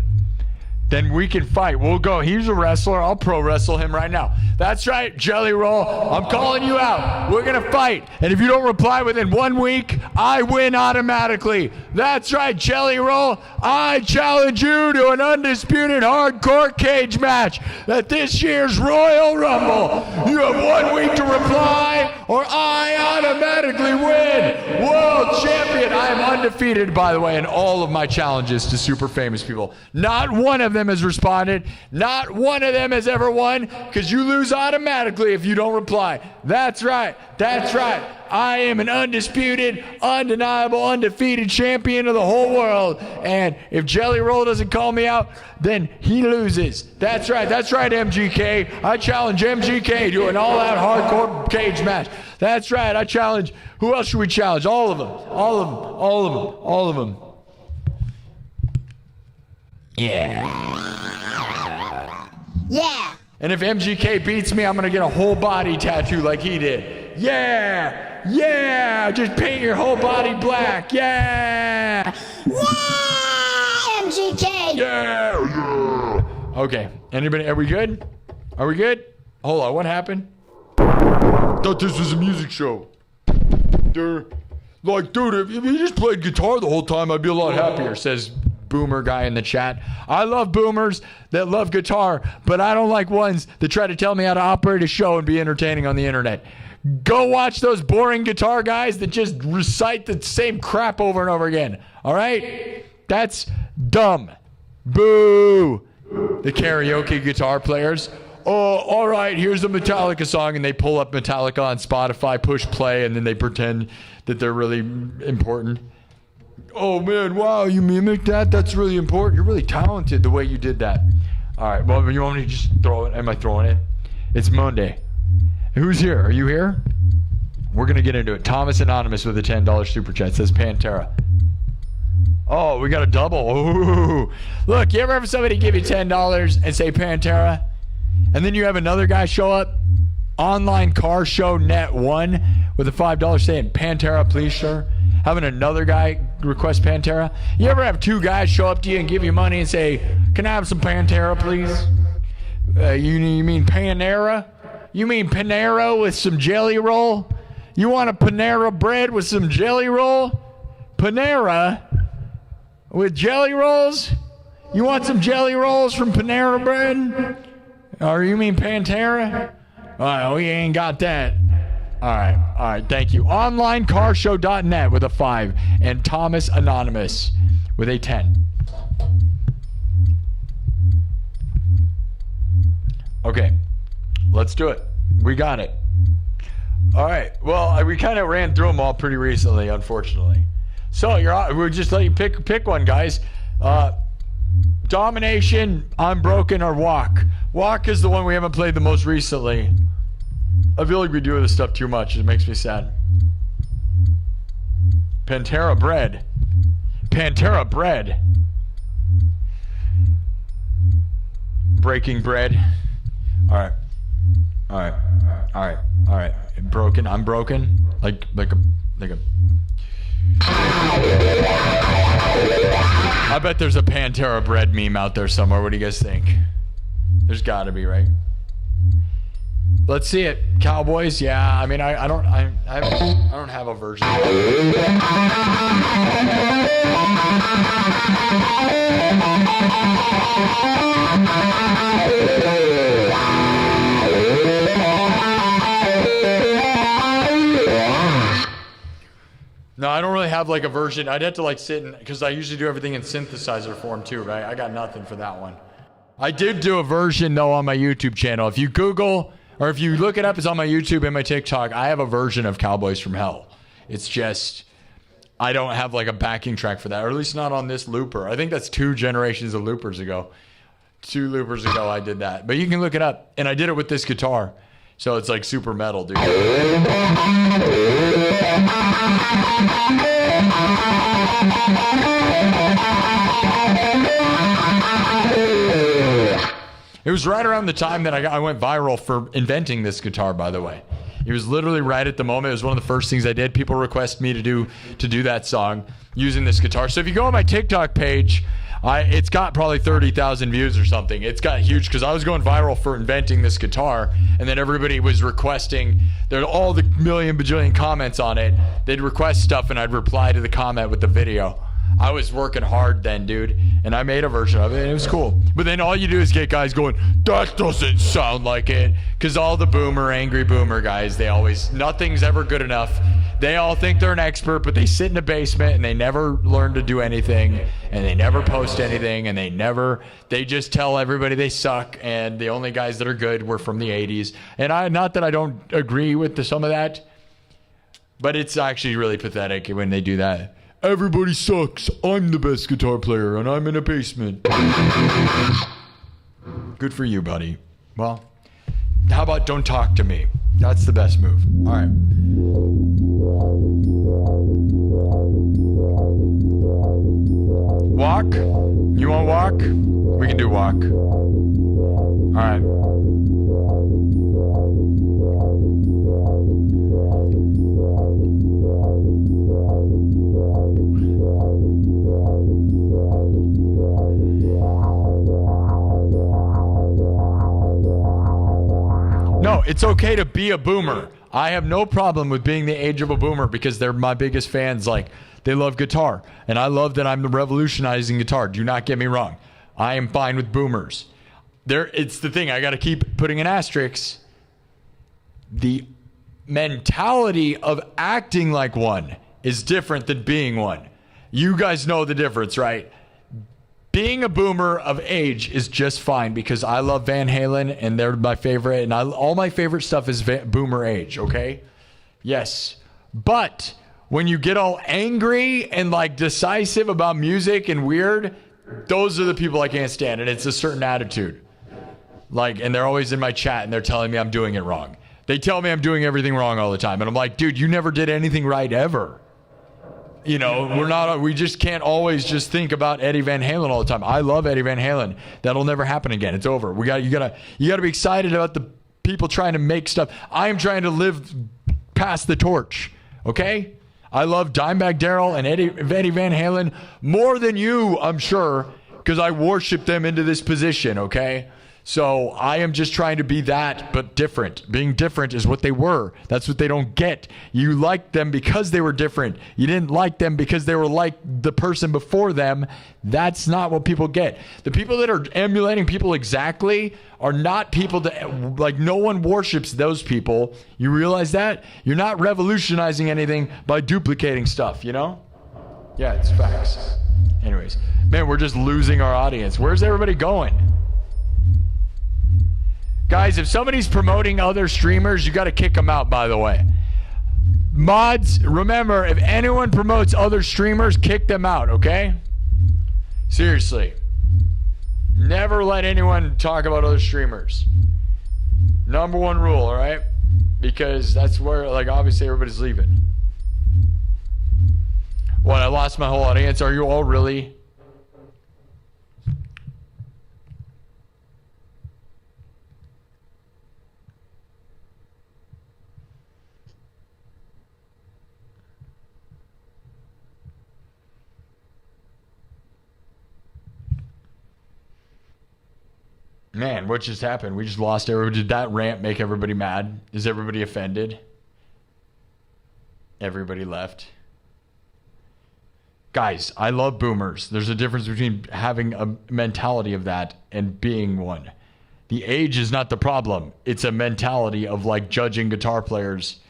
then we can fight. We'll go. He's a wrestler. I'll pro wrestle him right now. That's right, Jelly Roll. I'm calling you out. We're going to fight. And if you don't reply within 1 week, I win automatically. That's right, Jelly Roll. I challenge you to an undisputed hardcore cage match at this year's Royal Rumble. You have 1 week to reply, or I automatically win. World champion. I am undefeated, by the way, in all of my challenges to super famous people. Not one of them has responded. Not one of them has ever won, because you lose automatically if you don't reply. That's right. I am an undisputed, undeniable, undefeated champion of the whole world. And if Jelly Roll doesn't call me out, then he loses. That's right, MGK. I challenge MGK to an all-out hardcore cage match. That's right, I challenge. Who else should we challenge? All of them. Yeah. And if MGK beats me, I'm going to get a whole body tattoo like he did. Yeah, just paint your whole body black. Yeah, MGK. Yeah. Okay, anybody, are we good? Hold on, what happened? Thought this was a music show. Dude, if you just played guitar the whole time, I'd be a lot happier, says boomer guy in the chat. I love boomers that love guitar, but I don't like ones that try to tell me how to operate a show and be entertaining on the internet. Go watch those boring guitar guys that just recite the same crap over and over again. All right? That's dumb. Boo. The karaoke guitar players. Oh, all right, here's a Metallica song, and they pull up Metallica on Spotify, push play, and then they pretend that they're really important. Oh, man, wow, you mimicked that? That's really important. You're really talented the way you did that. All right, well, you want me to just throw it? Am I throwing it? It's Monday. Who's here? Are you here? We're going to get into it. Thomas Anonymous with a $10 super chat says Pantera. Oh, we got a double. Ooh. Look, you ever have somebody give you $10 and say Pantera? And then you have another guy show up, online car show net 1 with a $5 saying Pantera, please, sir. Having another guy request Pantera. You ever have two guys show up to you and give you money and say, can I have some Pantera, please? You mean Panera? You mean Panera with some jelly roll? You want a Panera bread with some jelly roll? Panera with jelly rolls? You want some jelly rolls from Panera bread? Or you mean Pantera? Oh, we ain't got that. All right, thank you. OnlineCarshow.net with a 5 and Thomas Anonymous with a 10. Okay, let's do it. We got it. All right. Well, we kind of ran through them all pretty recently, unfortunately. So we'll just let you pick one, guys. Domination, I'm Broken, or Walk. Walk is the one we haven't played the most recently. I feel like we do this stuff too much. It makes me sad. Panther bread. Panther bread. Breaking bread. All right. All right. All right. All right. Broken. I'm broken. Like a. I bet there's a Panther bread meme out there somewhere. What do you guys think? There's got to be, right? Let's see it, Cowboys. Yeah, I mean, I don't have a version. No, I don't really have like a version. I'd have to like sit in, because I usually do everything in synthesizer form too, right? I got nothing for that one. I did do a version though on my YouTube channel. If you Google, or if you look it up, it's on my YouTube and my TikTok. I have a version of Cowboys from Hell. It's just, I don't have like a backing track for that, or at least not on this looper. I think that's 2 generations of loopers ago. 2 loopers ago I did that. But you can look it up. And I did it with this guitar. So it's like super metal, dude. It was right around the time that I went viral for inventing this guitar, by the way. It was literally right at the moment. It was one of the first things I did. People request me to do that song using this guitar. So if you go on my TikTok page, it's got probably 30,000 views or something. It's got huge because I was going viral for inventing this guitar, and then everybody was requesting. There all the million bajillion comments on it. They'd request stuff, and I'd reply to the comment with the video. I was working hard then, dude, and I made a version of it, and it was cool. But then all you do is get guys going, that doesn't sound like it, because all the angry boomer guys, nothing's ever good enough. They all think they're an expert, but they sit in a basement, and they never learn to do anything, and they never post anything, and they just tell everybody they suck, and the only guys that are good were from the 80s. And not that I don't agree with some of that, but it's actually really pathetic when they do that. Everybody sucks. I'm the best guitar player, and I'm in a basement. Good for you, buddy. Well, how about don't talk to me? That's the best move. All right. Walk? You want walk? We can do walk. All right. No, it's okay to be a boomer. I have no problem with being the age of a boomer because they're my biggest fans. Like, they love guitar, and I love that I'm revolutionizing guitar. Do not get me wrong. I am fine with boomers. It's the thing. I got to keep putting an asterisk. The mentality of acting like one is different than being one. You guys know the difference, right? Being a boomer of age is just fine because I love Van Halen and they're my favorite, and all my favorite stuff is boomer age, okay? Yes. But when you get all angry and like decisive about music and weird, those are the people I can't stand, and it's a certain attitude. Like, and they're always in my chat and they're telling me I'm doing it wrong. They tell me I'm doing everything wrong all the time, and I'm like, dude, you never did anything right ever. You know, we just can't always just think about Eddie Van Halen all the time. I love Eddie Van Halen. That'll never happen again. It's over. You gotta be excited about the people trying to make stuff. I am trying to live past the torch. Okay? I love Dimebag Darrell and Eddie Van Halen more than you, I'm sure, because I worship them into this position, okay? So I am just trying to be that, but different. Being different is what they were. That's what they don't get. You liked them because they were different. You didn't like them because they were like the person before them. That's not what people get. The people that are emulating people exactly are not people that, like, no one worships those people. You realize that? You're not revolutionizing anything by duplicating stuff, you know? Yeah, it's facts. Anyways, man, we're just losing our audience. Where's everybody going? Guys, if somebody's promoting other streamers, you got to kick them out, by the way. Mods, remember, if anyone promotes other streamers, kick them out, okay? Seriously. Never let anyone talk about other streamers. Number one rule, all right? Because that's where, like, obviously everybody's leaving. What, I lost my whole audience? Are you all really? Man, what just happened? We just lost everybody. Did that rant make everybody mad? Is everybody offended? Everybody left. Guys, I love boomers. There's a difference between having a mentality of that and being one. The age is not the problem. It's a mentality of like judging guitar players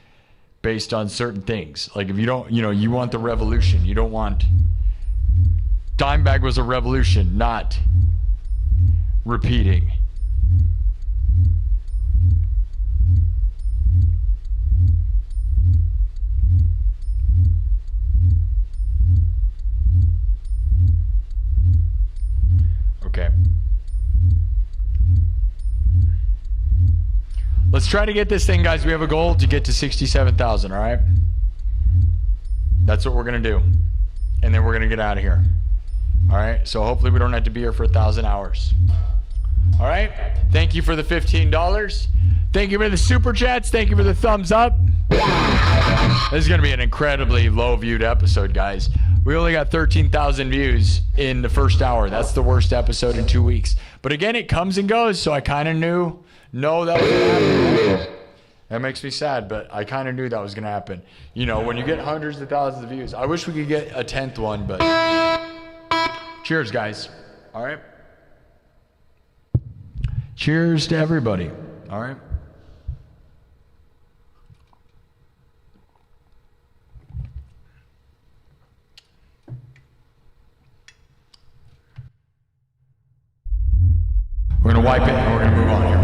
based on certain things. Like if you don't, you want the revolution. You don't want... Dimebag was a revolution, not repeating. Okay. Let's try to get this thing, guys. We have a goal to get to 67,000, all right? That's what we're going to do. And then we're going to get out of here. All right? So hopefully we don't have to be here for 1,000 hours. All right? Thank you for the $15. Thank you for the super chats. Thank you for the thumbs up. This is going to be an incredibly low viewed episode, guys. We only got 13,000 views in the first hour. That's the worst episode in 2 weeks. But again, it comes and goes, so I kind of know that was going to happen. That makes me sad, but I kind of knew that was going to happen. When you get hundreds of thousands of views, I wish we could get a 10th one, but cheers, guys. All right? Cheers to everybody. All right? We're going to wipe it and we're going to move on here.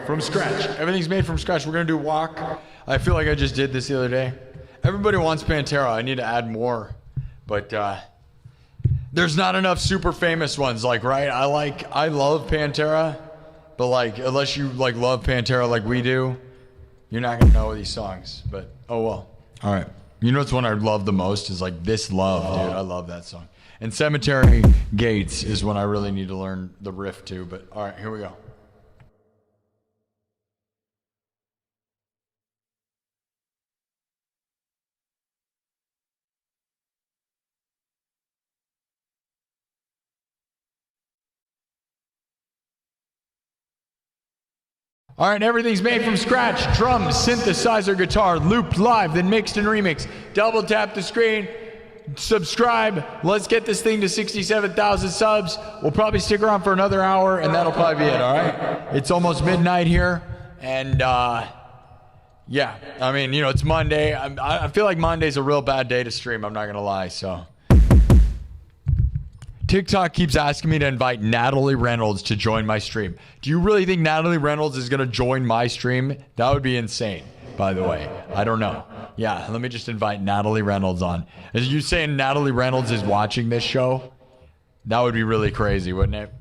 From scratch. Everything's made from scratch. We're going to do walk. I feel like I just did this the other day. Everybody wants Pantera. I need to add more. But there's not enough super famous ones. Like, right? I love Pantera. But like, unless you like love Pantera like we do, you're not going to know these songs. But oh well. All right. You know what's one I love the most is like This Love, dude. I love that song. And Cemetery Gates is one I really need to learn the riff to. But all right, here we go. All right, everything's made from scratch. Drums, synthesizer, guitar, looped live, then mixed and remixed. Double tap the screen, subscribe. Let's get this thing to 67,000 subs. We'll probably stick around for another hour, and that'll probably be it, all right? It's almost midnight here, and yeah. I mean, it's Monday. I feel like Monday's a real bad day to stream, I'm not going to lie, so. TikTok keeps asking me to invite Natalie Reynolds to join my stream. Do you really think Natalie Reynolds is going to join my stream? That would be insane, by the way. I don't know. Yeah, let me just invite Natalie Reynolds on. Is you saying Natalie Reynolds is watching this show? That would be really crazy, wouldn't it?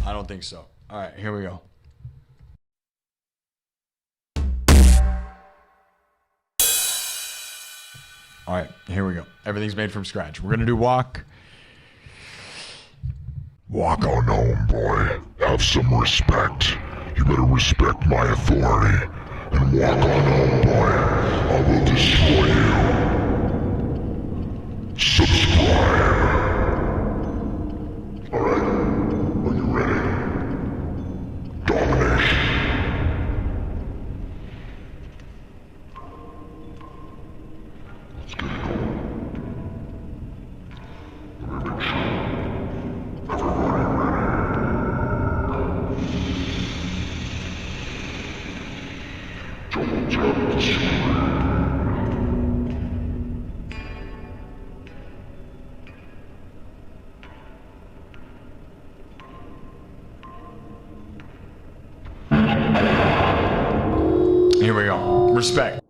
I don't think so. All right, here we go. All right, here we go. Everything's made from scratch. We're going to do walk. Walk on home, boy. Have some respect. You better respect my authority. and walk on home, boy. I will destroy you. Subscribe. Alright, are you ready? Domination. Let's get it going. Let me make sure everybody ready. Double tap the screen. Here we go. Respect.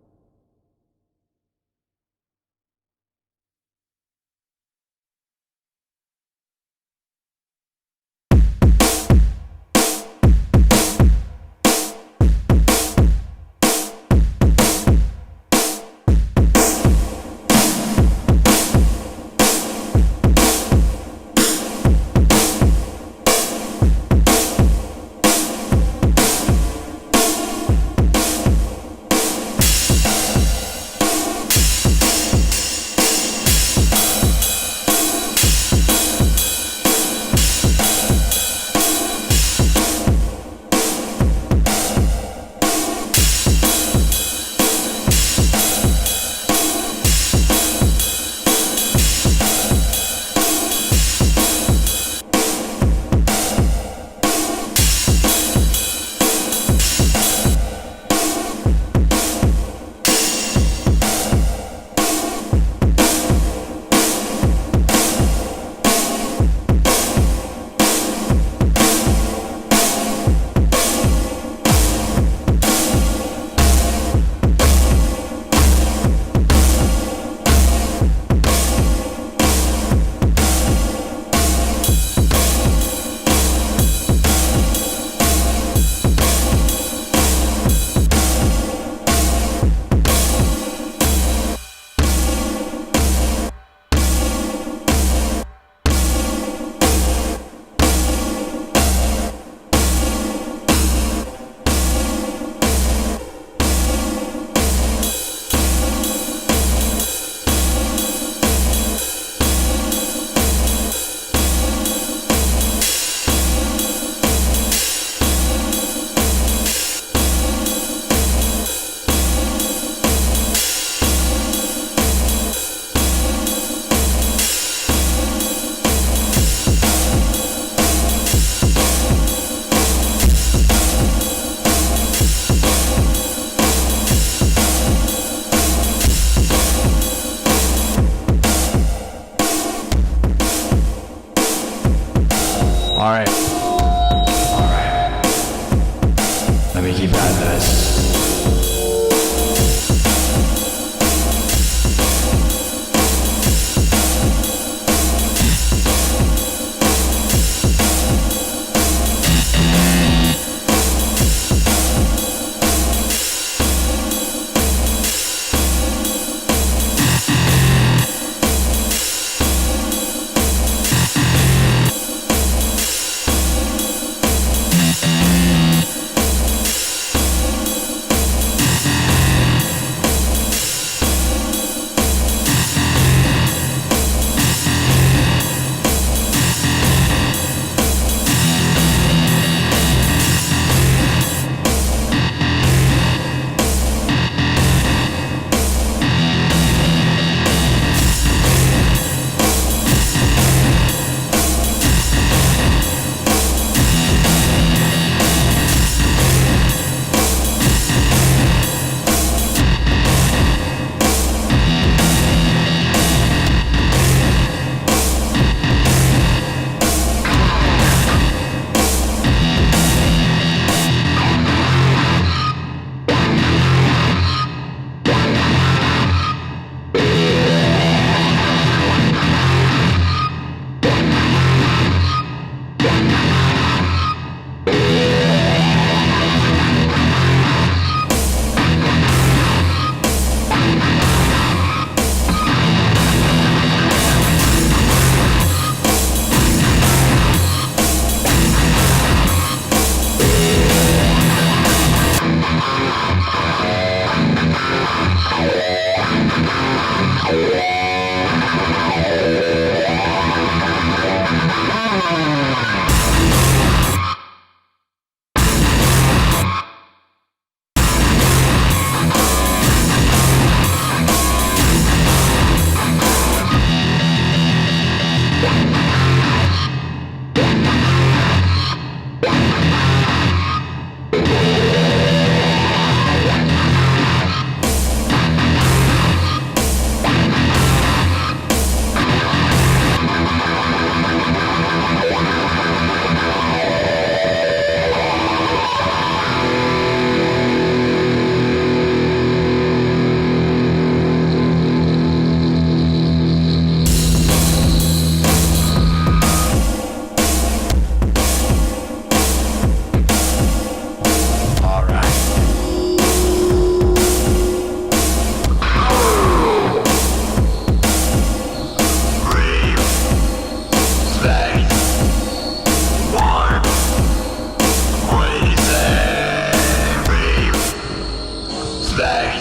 say?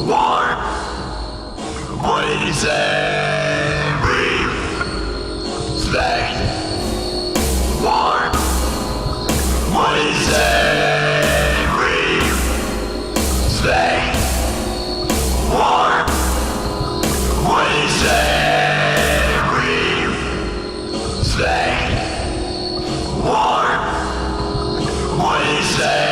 Warm. What did he say? Reef. Say. Warm. What did he say? Reef. Say. Warm. What did he say? Reef. Say. Warm. What did he say?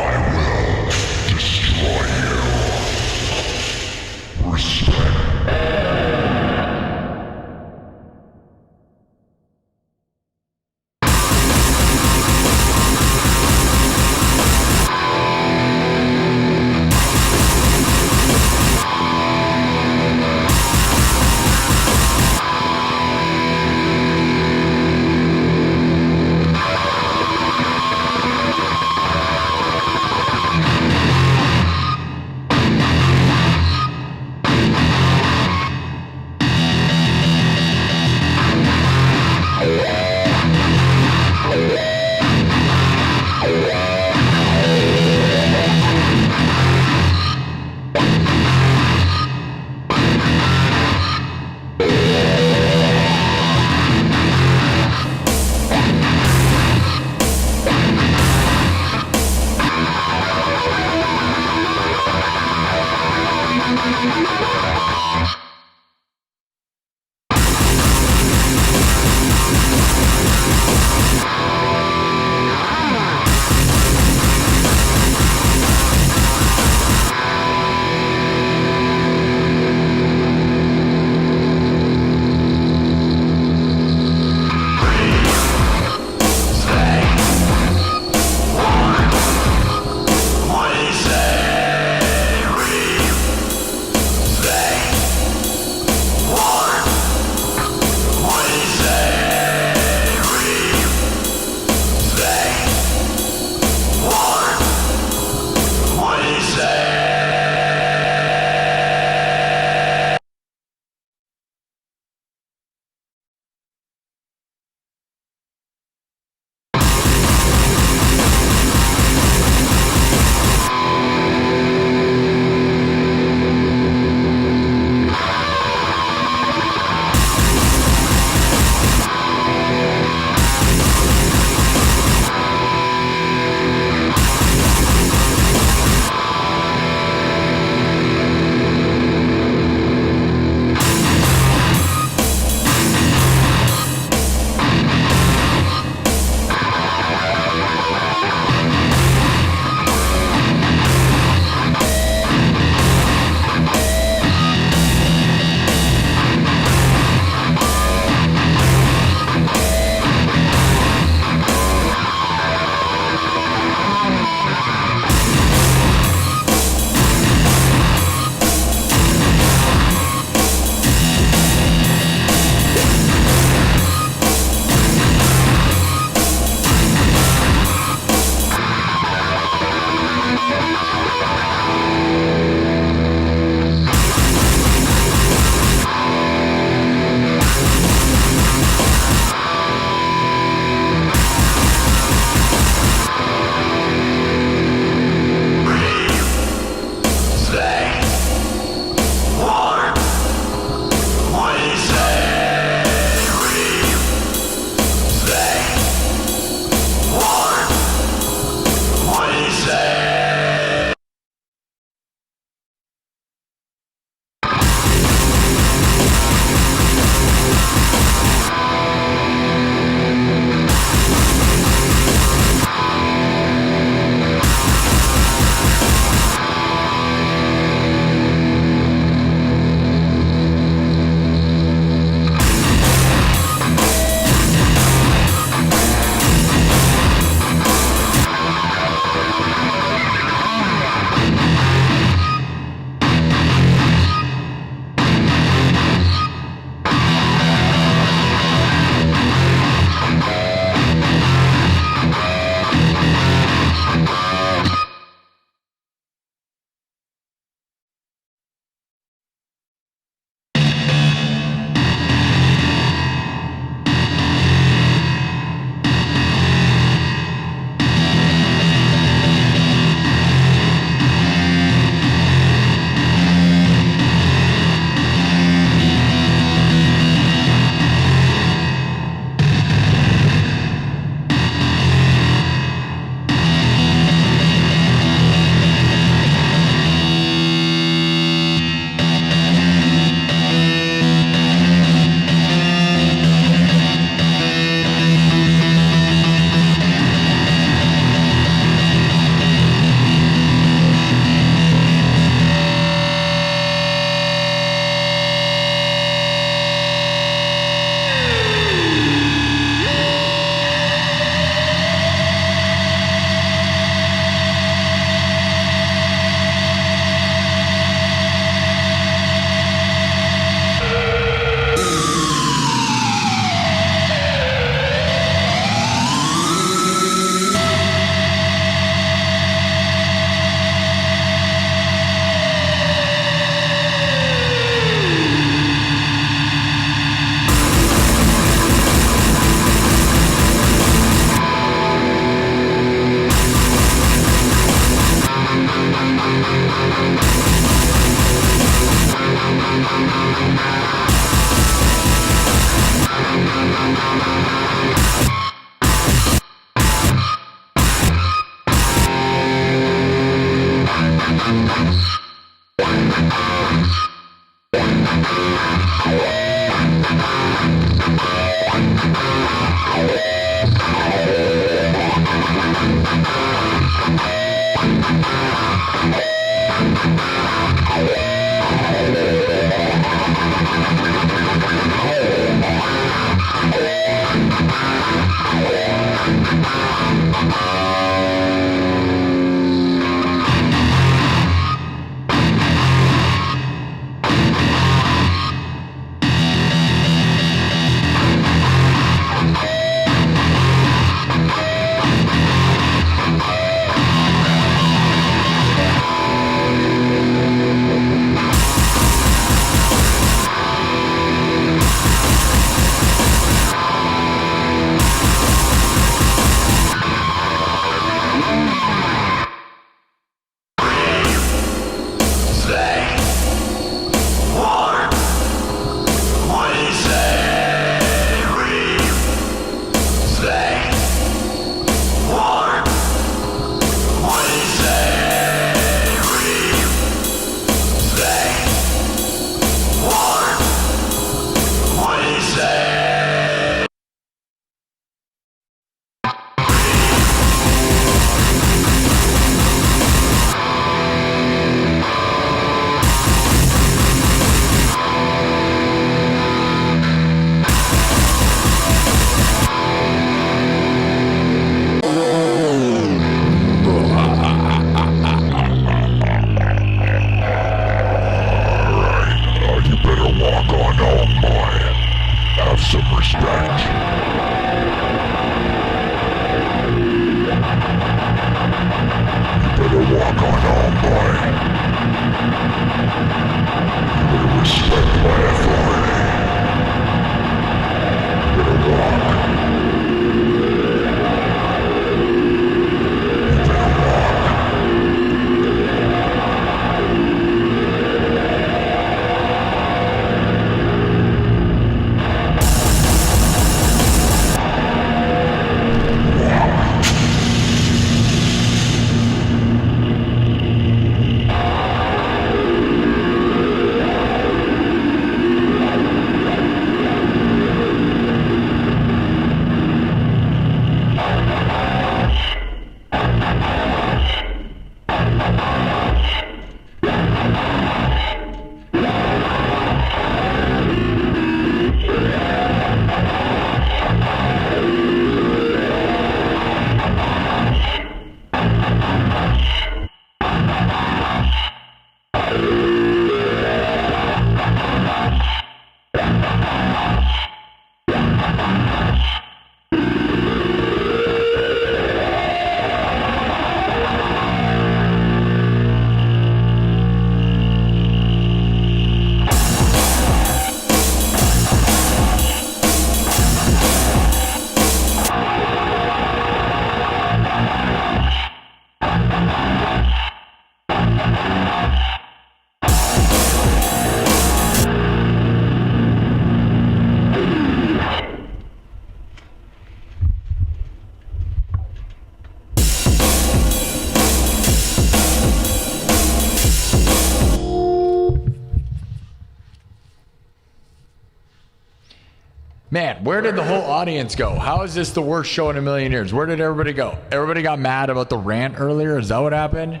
Man, where did the whole audience go? How is this the worst show in a million years? Where did everybody go? Everybody got mad about the rant earlier? Is that what happened?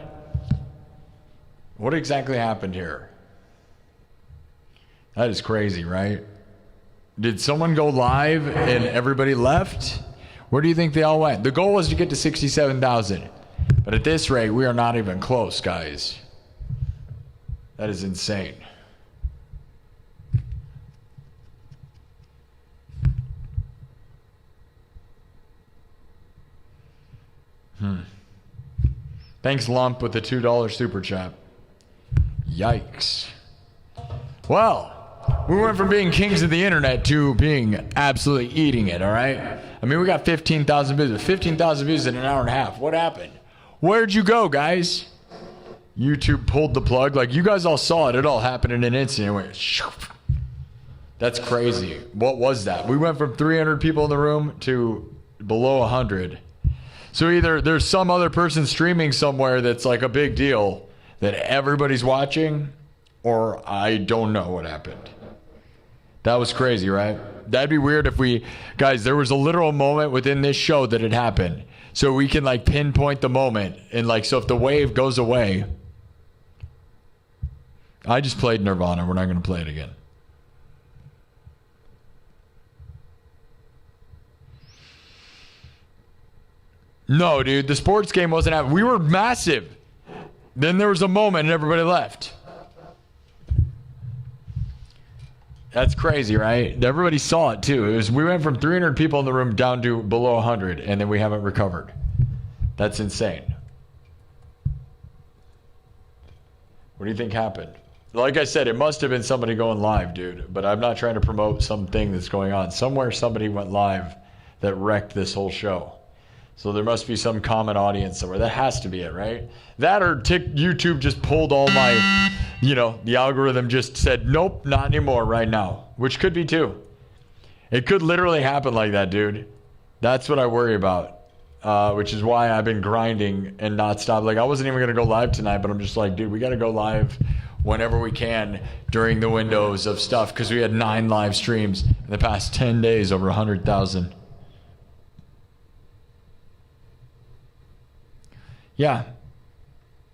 What exactly happened here? That is crazy, right? Did someone go live and everybody left? Where do you think they all went? The goal was to get to 67,000. But at this rate, we are not even close, guys. That is insane. Thanks, Lump, with the $2 super chat. Yikes. Well, we went from being kings of the internet to being absolutely eating it, all right? I mean, we got 15,000 views. 15,000 views in an hour and a half. What happened? Where'd you go, guys? YouTube pulled the plug. Like, you guys all saw it. It all happened in an instant. It went, shoof. That's crazy. What was that? We went from 300 people in the room to below 100. So either there's some other person streaming somewhere that's like a big deal that everybody's watching, or I don't know what happened. That was crazy, right? That'd be weird if guys, there was a literal moment within this show that it happened. So we can like pinpoint the moment. And like, so if the wave goes away, I just played Nirvana. We're not going to play it again. No, dude, the sports game wasn't happening. We were massive. Then there was a moment and everybody left. That's crazy, right? Everybody saw it too. We went from 300 people in the room down to below 100, and then we haven't recovered. That's insane. What do you think happened? Like I said, it must have been somebody going live, dude. But I'm not trying to promote something that's going on. Somewhere somebody went live that wrecked this whole show. So there must be some common audience somewhere. That has to be it, right? That or YouTube just pulled all my, the algorithm just said, nope, not anymore right now. Which could be too. It could literally happen like that, dude. That's what I worry about. Which is why I've been grinding and not stop. Like, I wasn't even going to go live tonight, but I'm just like, dude, we got to go live whenever we can during the windows of stuff. Because we had 9 live streams in the past 10 days, over 100,000. Yeah.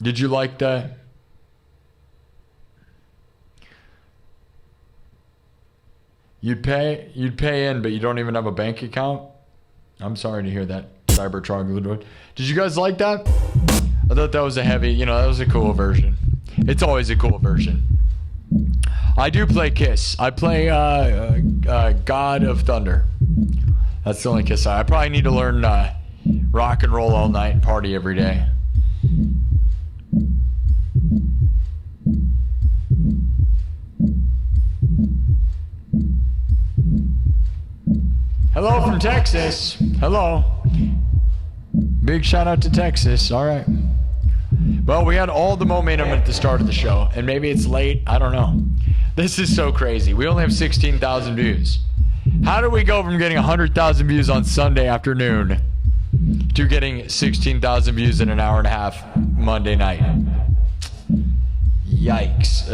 Did you like that? You'd pay in, but you don't even have a bank account? I'm sorry to hear that, Cybertrog. Did you guys like that? I thought that was a heavy, that was a cool version. It's always a cool version. I do play Kiss. I play God of Thunder. That's the only Kiss I probably need to learn Rock and Roll All Night and Party Every Day. Hello from Texas. Hello. Big shout out to Texas. All right. Well, we had all the momentum at the start of the show, and maybe it's late. I don't know. This is so crazy. We only have 16,000 views. How do we go from getting 100,000 views on Sunday afternoon to getting 16,000 views in an hour and a half Monday night? Yikes.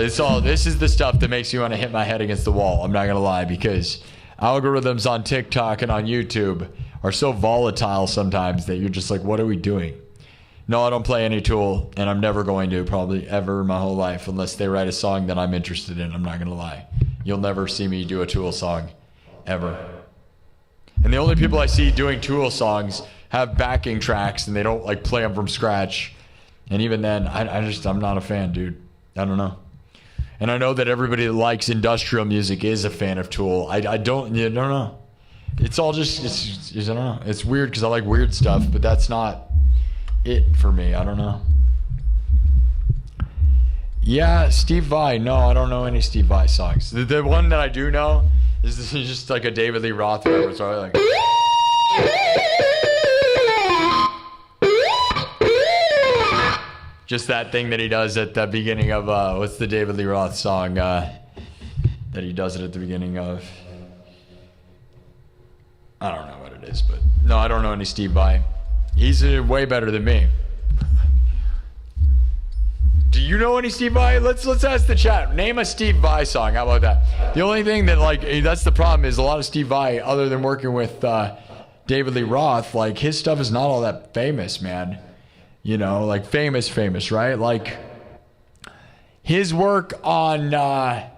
This is the stuff that makes me want to hit my head against the wall. I'm not going to lie, because algorithms on TikTok and on YouTube are so volatile sometimes that you're just like, what are we doing? No, I don't play any Tool, and I'm never going to, probably ever in my whole life, unless they write a song that I'm interested in. I'm not going to lie. You'll never see me do a Tool song, ever. And the only people I see doing Tool songs have backing tracks, and they don't like play them from scratch. And even then, I'm not a fan, dude. I don't know. And I know that everybody that likes industrial music is a fan of Tool. I don't know. It's all just, I don't know. It's weird because I like weird stuff, but that's not it for me. I don't know. Yeah, Steve Vai. No, I don't know any Steve Vai songs. The one that I do know is just like a David Lee Roth. It's always like... Just that thing that he does at the beginning of, what's the David Lee Roth song that he does it at the beginning of? I don't know what it is, but no, I don't know any Steve Vai. He's way better than me. Do you know any Steve Vai? Let's ask the chat. Name a Steve Vai song. How about that? The only thing that, like, that's the problem is a lot of Steve Vai, other than working with David Lee Roth, like, his stuff is not all that famous, man. Like famous, right? Like his work on, I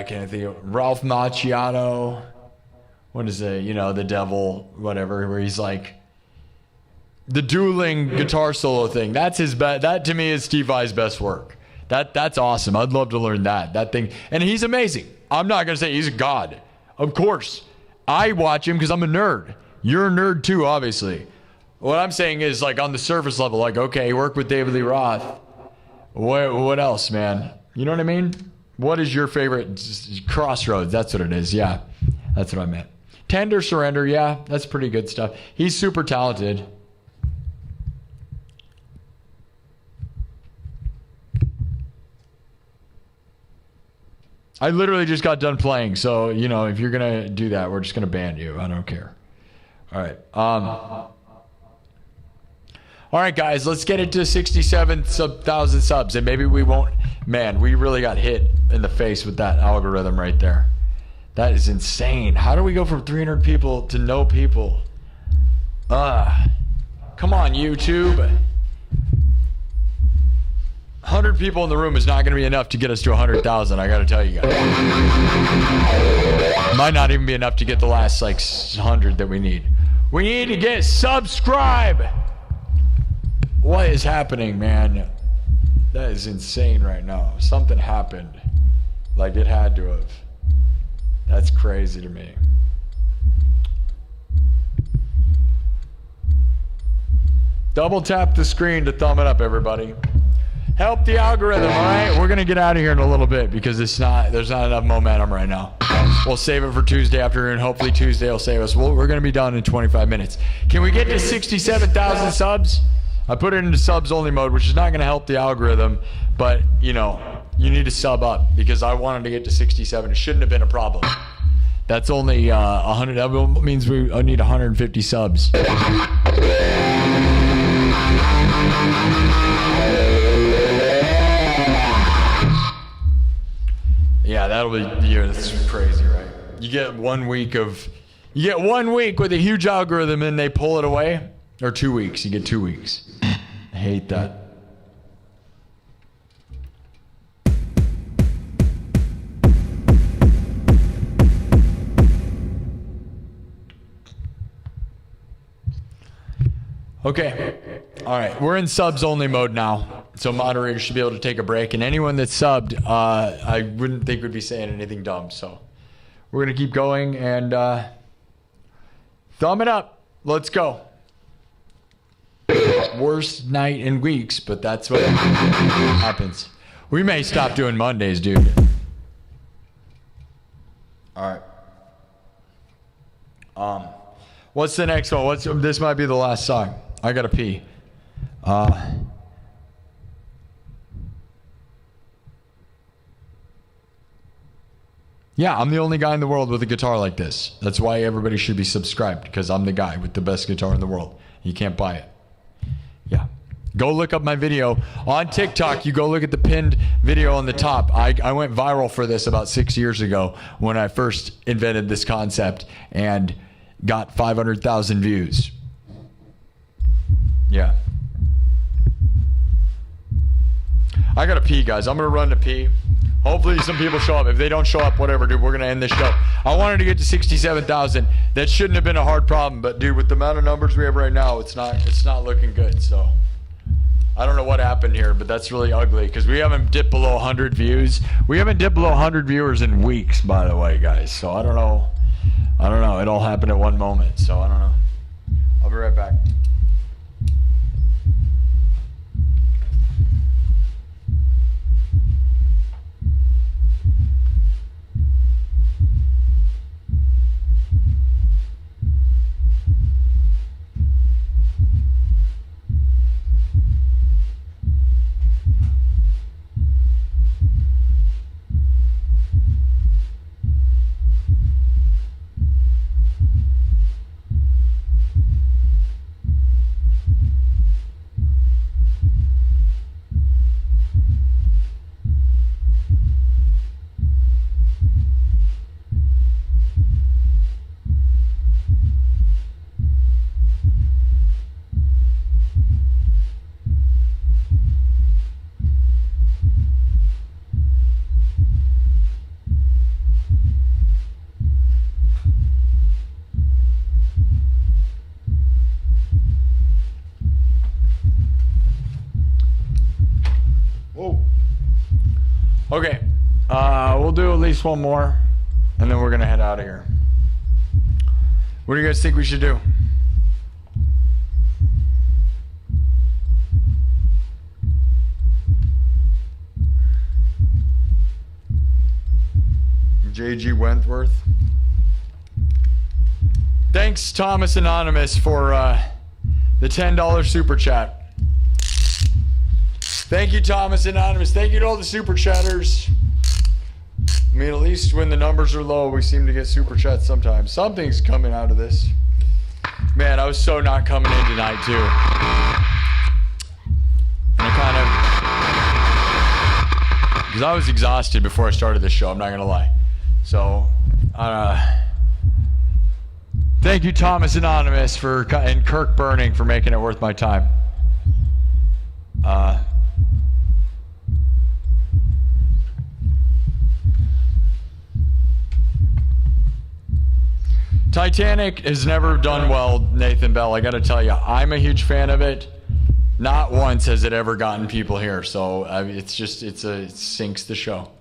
can't think of Ralph Macchiato. What is it? The Devil, whatever, where he's like the dueling guitar solo thing. That's his best. That to me is Steve Vai's best work. That's awesome. I'd love to learn that thing. And he's amazing. I'm not going to say he's a god. Of course. I watch him because I'm a nerd. You're a nerd too, obviously. What I'm saying is, like, on the surface level, like, okay, work with David Lee Roth. What else, man? You know what I mean? What is your favorite? Crossroads, that's what it is. Yeah, that's what I meant. Tender Surrender, yeah, that's pretty good stuff. He's super talented. I literally just got done playing, so you know if you're gonna do that, we're just gonna ban you. I don't care. All right. All right, guys, let's get it to 67,000 subs, and maybe we won't. Man, we really got hit in the face with that algorithm right there. That is insane. How do we go from 300 people to no people? Come on, YouTube. 100 people in the room is not going to be enough to get us to 100,000. I got to tell you guys. Might not even be enough to get the last like 100 that we need. We need to get subscribe. What is happening, man? That is insane right now. Something happened. Like it had to have. That's crazy to me. Double tap the screen to thumb it up, everybody. Help the algorithm, all right? We're gonna get out of here in a little bit because there's not enough momentum right now. We'll save it for Tuesday afternoon. Hopefully Tuesday will save us. We're gonna be done in 25 minutes. Can we get to 67,000 subs? I put it into subs only mode, which is not gonna help the algorithm, but you know, you need to sub up because I wanted to get to 67. It shouldn't have been a problem. That's only 100. That means we need 150 subs. Yeah, that'll be the year. That's crazy, right? You get 1 week with a huge algorithm and they pull it away, or 2 weeks. You get 2 weeks. I hate that. Okay. All right. We're in subs only mode now. So moderators should be able to take a break. And anyone that's subbed, I wouldn't think would be saying anything dumb. So we're going to keep going and thumb it up. Let's go. Worst night in weeks, but that's what happens. We may stop doing Mondays, dude. All right. What's the next one? This might be the last song. I gotta pee. Yeah, I'm the only guy in the world with a guitar like this. That's why everybody should be subscribed, because I'm the guy with the best guitar in the world. You can't buy it. Yeah. Go look up my video on TikTok. You go look at the pinned video on the top. I went viral for this about 6 years ago when I first invented this concept and got 500,000 views. Yeah. I gotta pee, guys. I'm gonna run to pee. Hopefully some people show up. If they don't show up, whatever, dude, we're gonna end this show. I wanted to get to 67,000. That shouldn't have been a hard problem, but dude, with the amount of numbers we have right now, it's not looking good. So I don't know what happened here, but that's really ugly because we haven't dipped below 100 views. We haven't dipped below 100 viewers in weeks, by the way, guys. So I don't know. It all happened at one moment, so I don't know. I'll be right back. Okay, we'll do at least one more, and then we're gonna head out of here. What do you guys think we should do? JG Wentworth. Thanks, Thomas Anonymous, for the $10 super chat. Thank you, Thomas Anonymous. Thank you to all the super chatters. Let mean, at least when the numbers are low, we seem to get super chats sometimes. Something's coming out of this. Man, I was so not coming in tonight, too. And I kind of... Because I was exhausted before I started this show, I'm not going to lie. So, thank you, Thomas Anonymous, and Kirk Burning for making it worth my time. Titanic has never done well, Nathan Bell. I got to tell you, I'm a huge fan of it. Not once has it ever gotten people here, so it's just it sinks the show.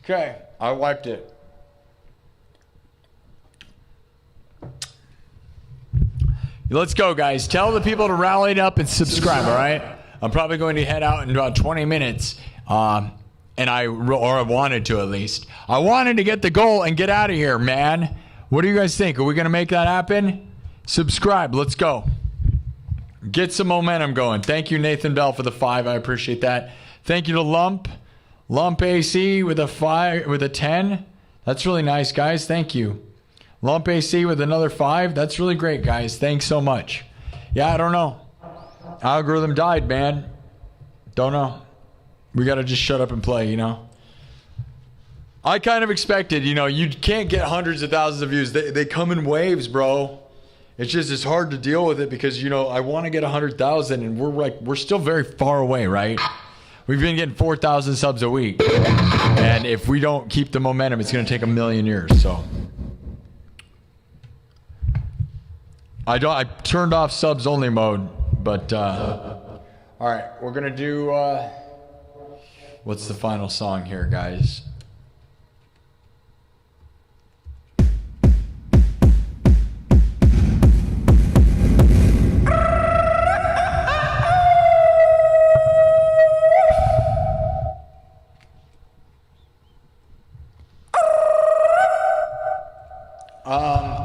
Okay, I wiped it. Let's go, guys. Tell the people to rally up and subscribe, all right? I'm probably going to head out in about 20 minutes, or I wanted to at least. I wanted to get the goal and get out of here, man. What do you guys think? Are we going to make that happen? Subscribe. Let's go. Get some momentum going. Thank you, Nathan Bell, for the 5. I appreciate that. Thank you to Lump AC with a 5 with a 10. That's really nice, guys. Thank you. Lump AC with another 5. That's really great, guys. Thanks so much. Yeah, I don't know. Algorithm died, man. Don't know. We got to just shut up and play, you know. I kind of expected, you know, you can't get hundreds of thousands of views. They come in waves, bro. It's hard to deal with it because, you know, I want to get 100,000 and we're still very far away, right? We've been getting 4,000 subs a week. And if we don't keep the momentum, it's going to take a million years. So I turned off subs only mode, but all right, we're going to do what's the final song here, guys?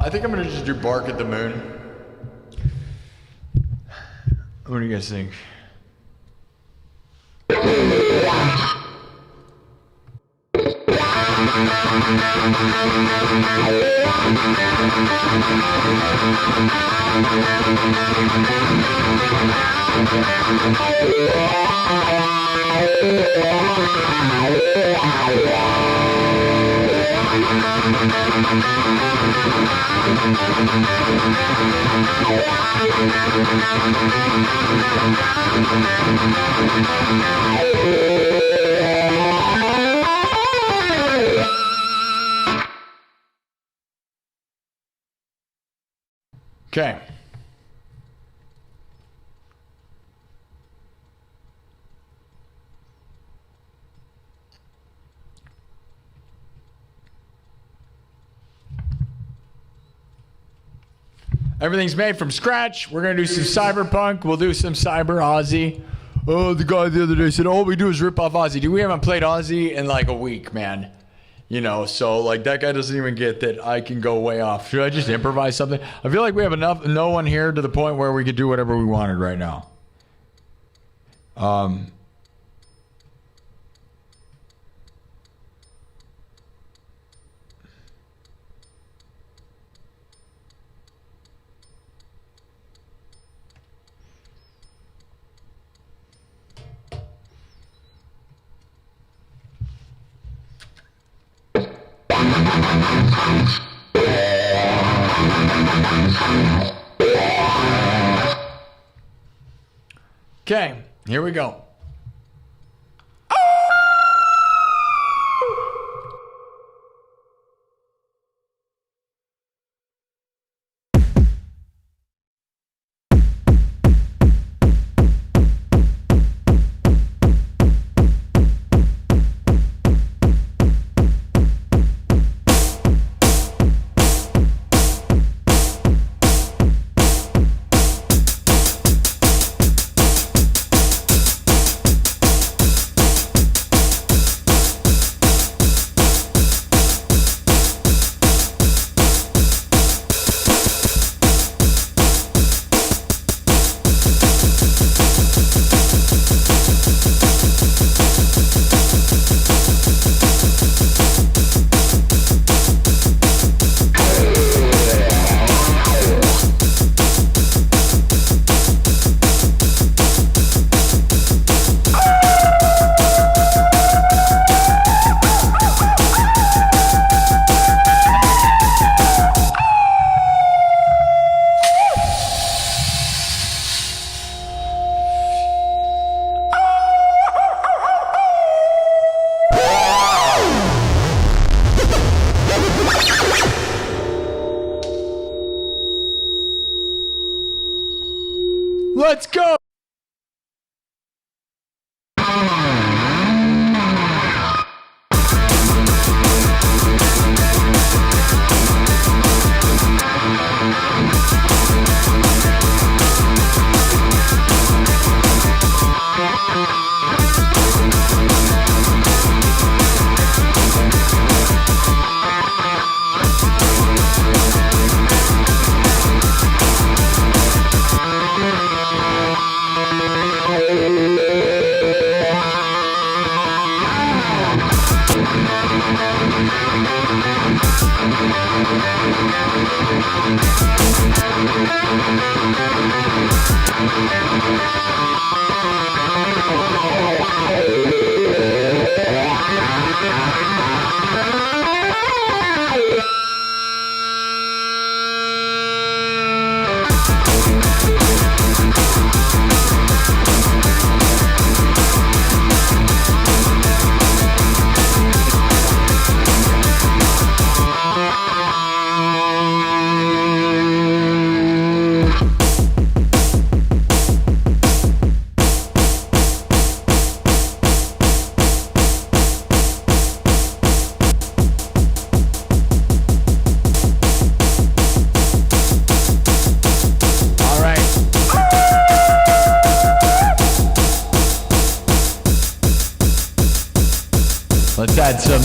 I think I'm going to just do Bark at the Moon. What do you guys think? Okay. Everything's made from scratch. We're going to do some cyberpunk. We'll do some cyber Aussie. Oh, the guy the other day said, all we do is rip off Aussie. Dude, we haven't played Aussie in like a week, man. You know, so like that guy doesn't even get that I can go way off. Should I just improvise something? I feel like we have no one here to the point where we could do whatever we wanted right now. Okay, here we go. Let's go!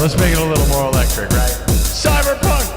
Let's make it a little more electric, right? Cyberpunk!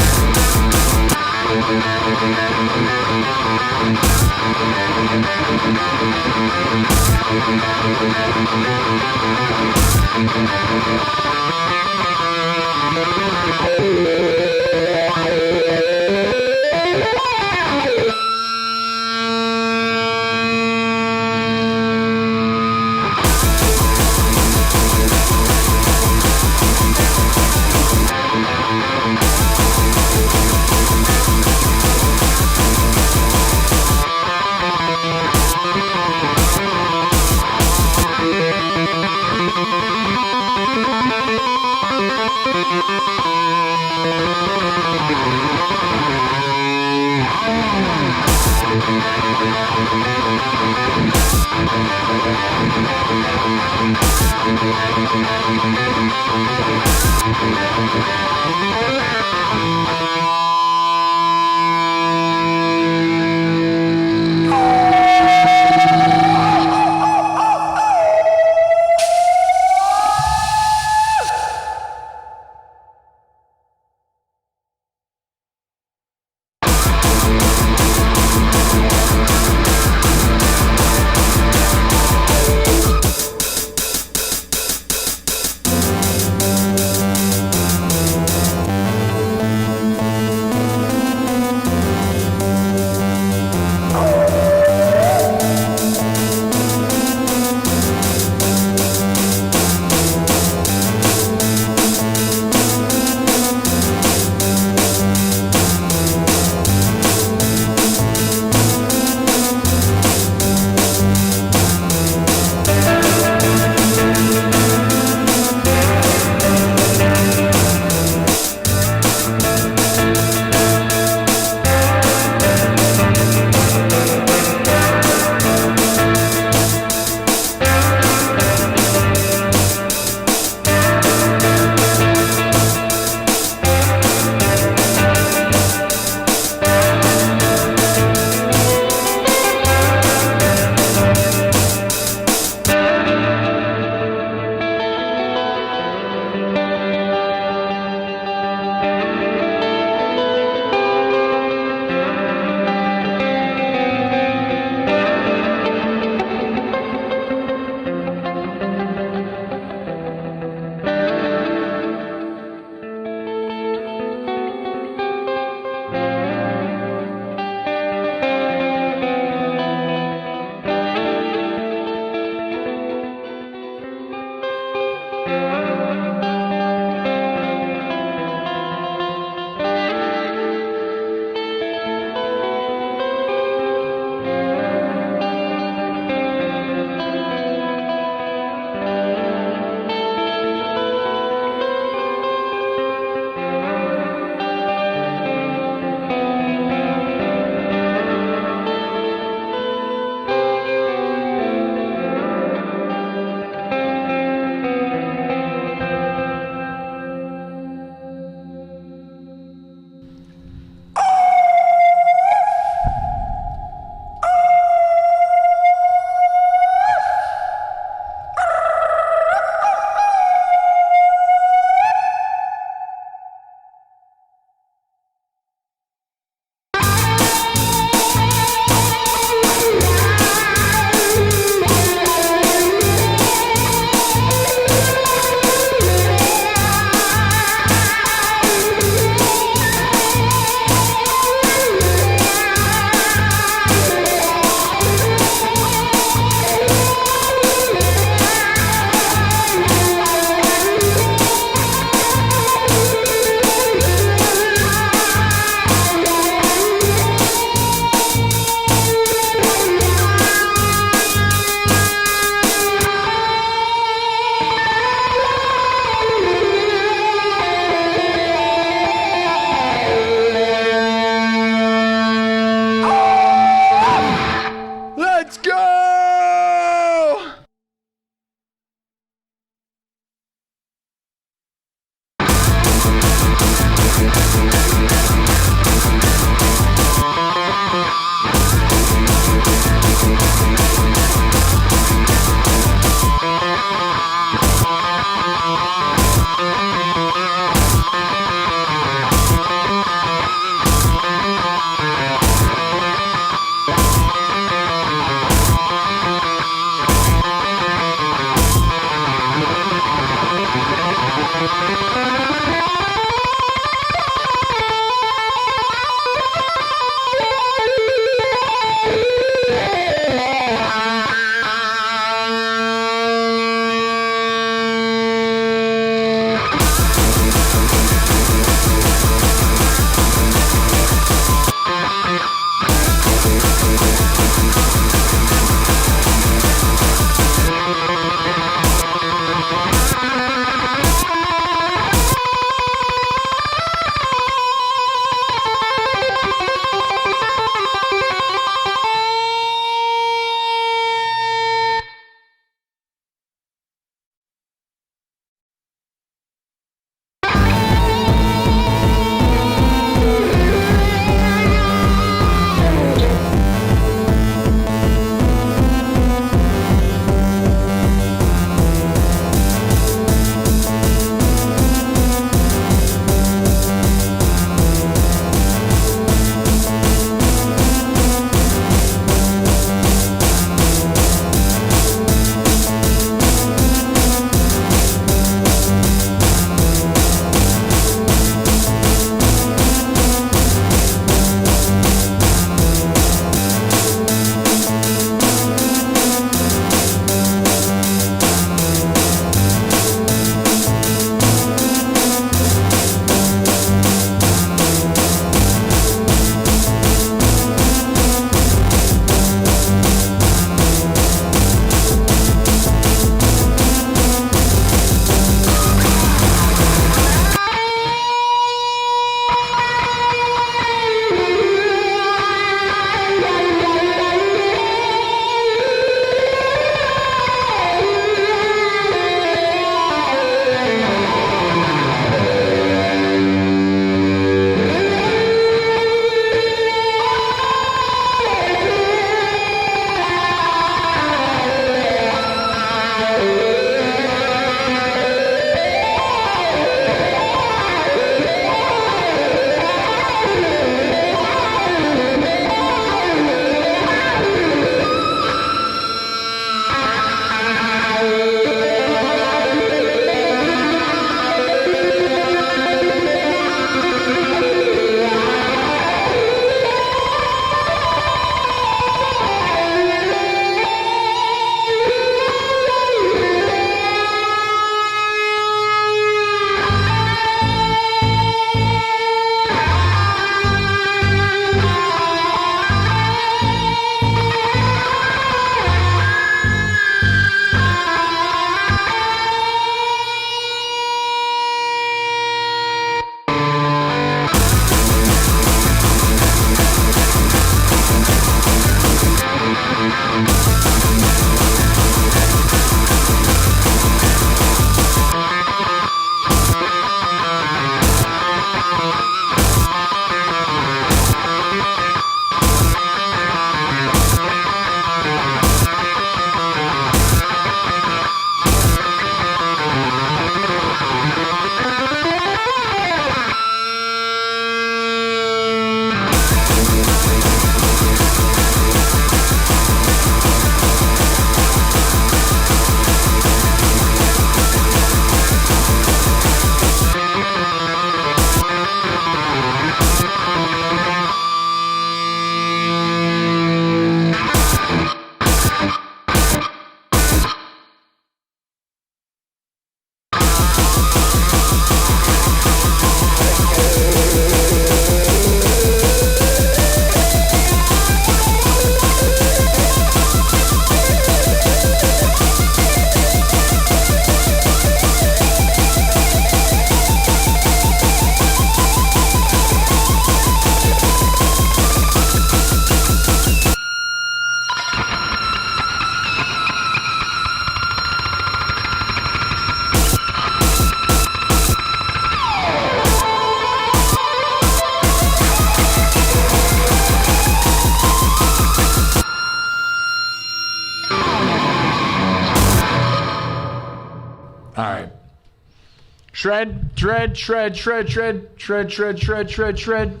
Shred, shred, shred, shred, shred, shred, shred, shred, shred, shred.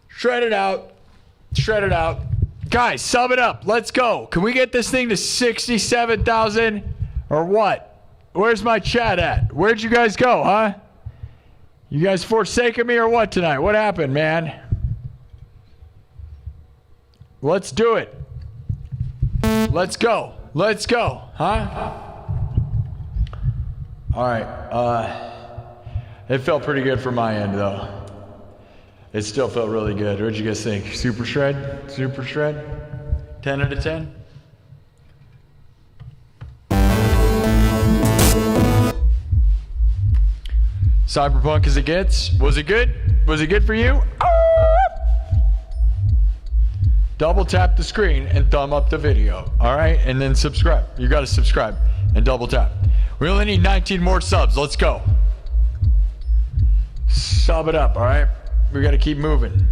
Shred it out. Shred it out. Guys, sum it up. Let's go. Can we get this thing to 67,000 or what? Where's my chat at? Where'd you guys go, huh? You guys forsaken me or what tonight? What happened, man? Let's do it. Let's go. Let's go, huh? All right. It felt pretty good from my end, though. It still felt really good. What'd you guys think? Super shred? Super shred? 10 out of 10? Cyberpunk as it gets. Was it good? Was it good for you? Double tap the screen and thumb up the video. All right? And then subscribe. You got to subscribe and double tap. We only need 19 more subs. Let's go. Sub it up, all right? We got to keep moving.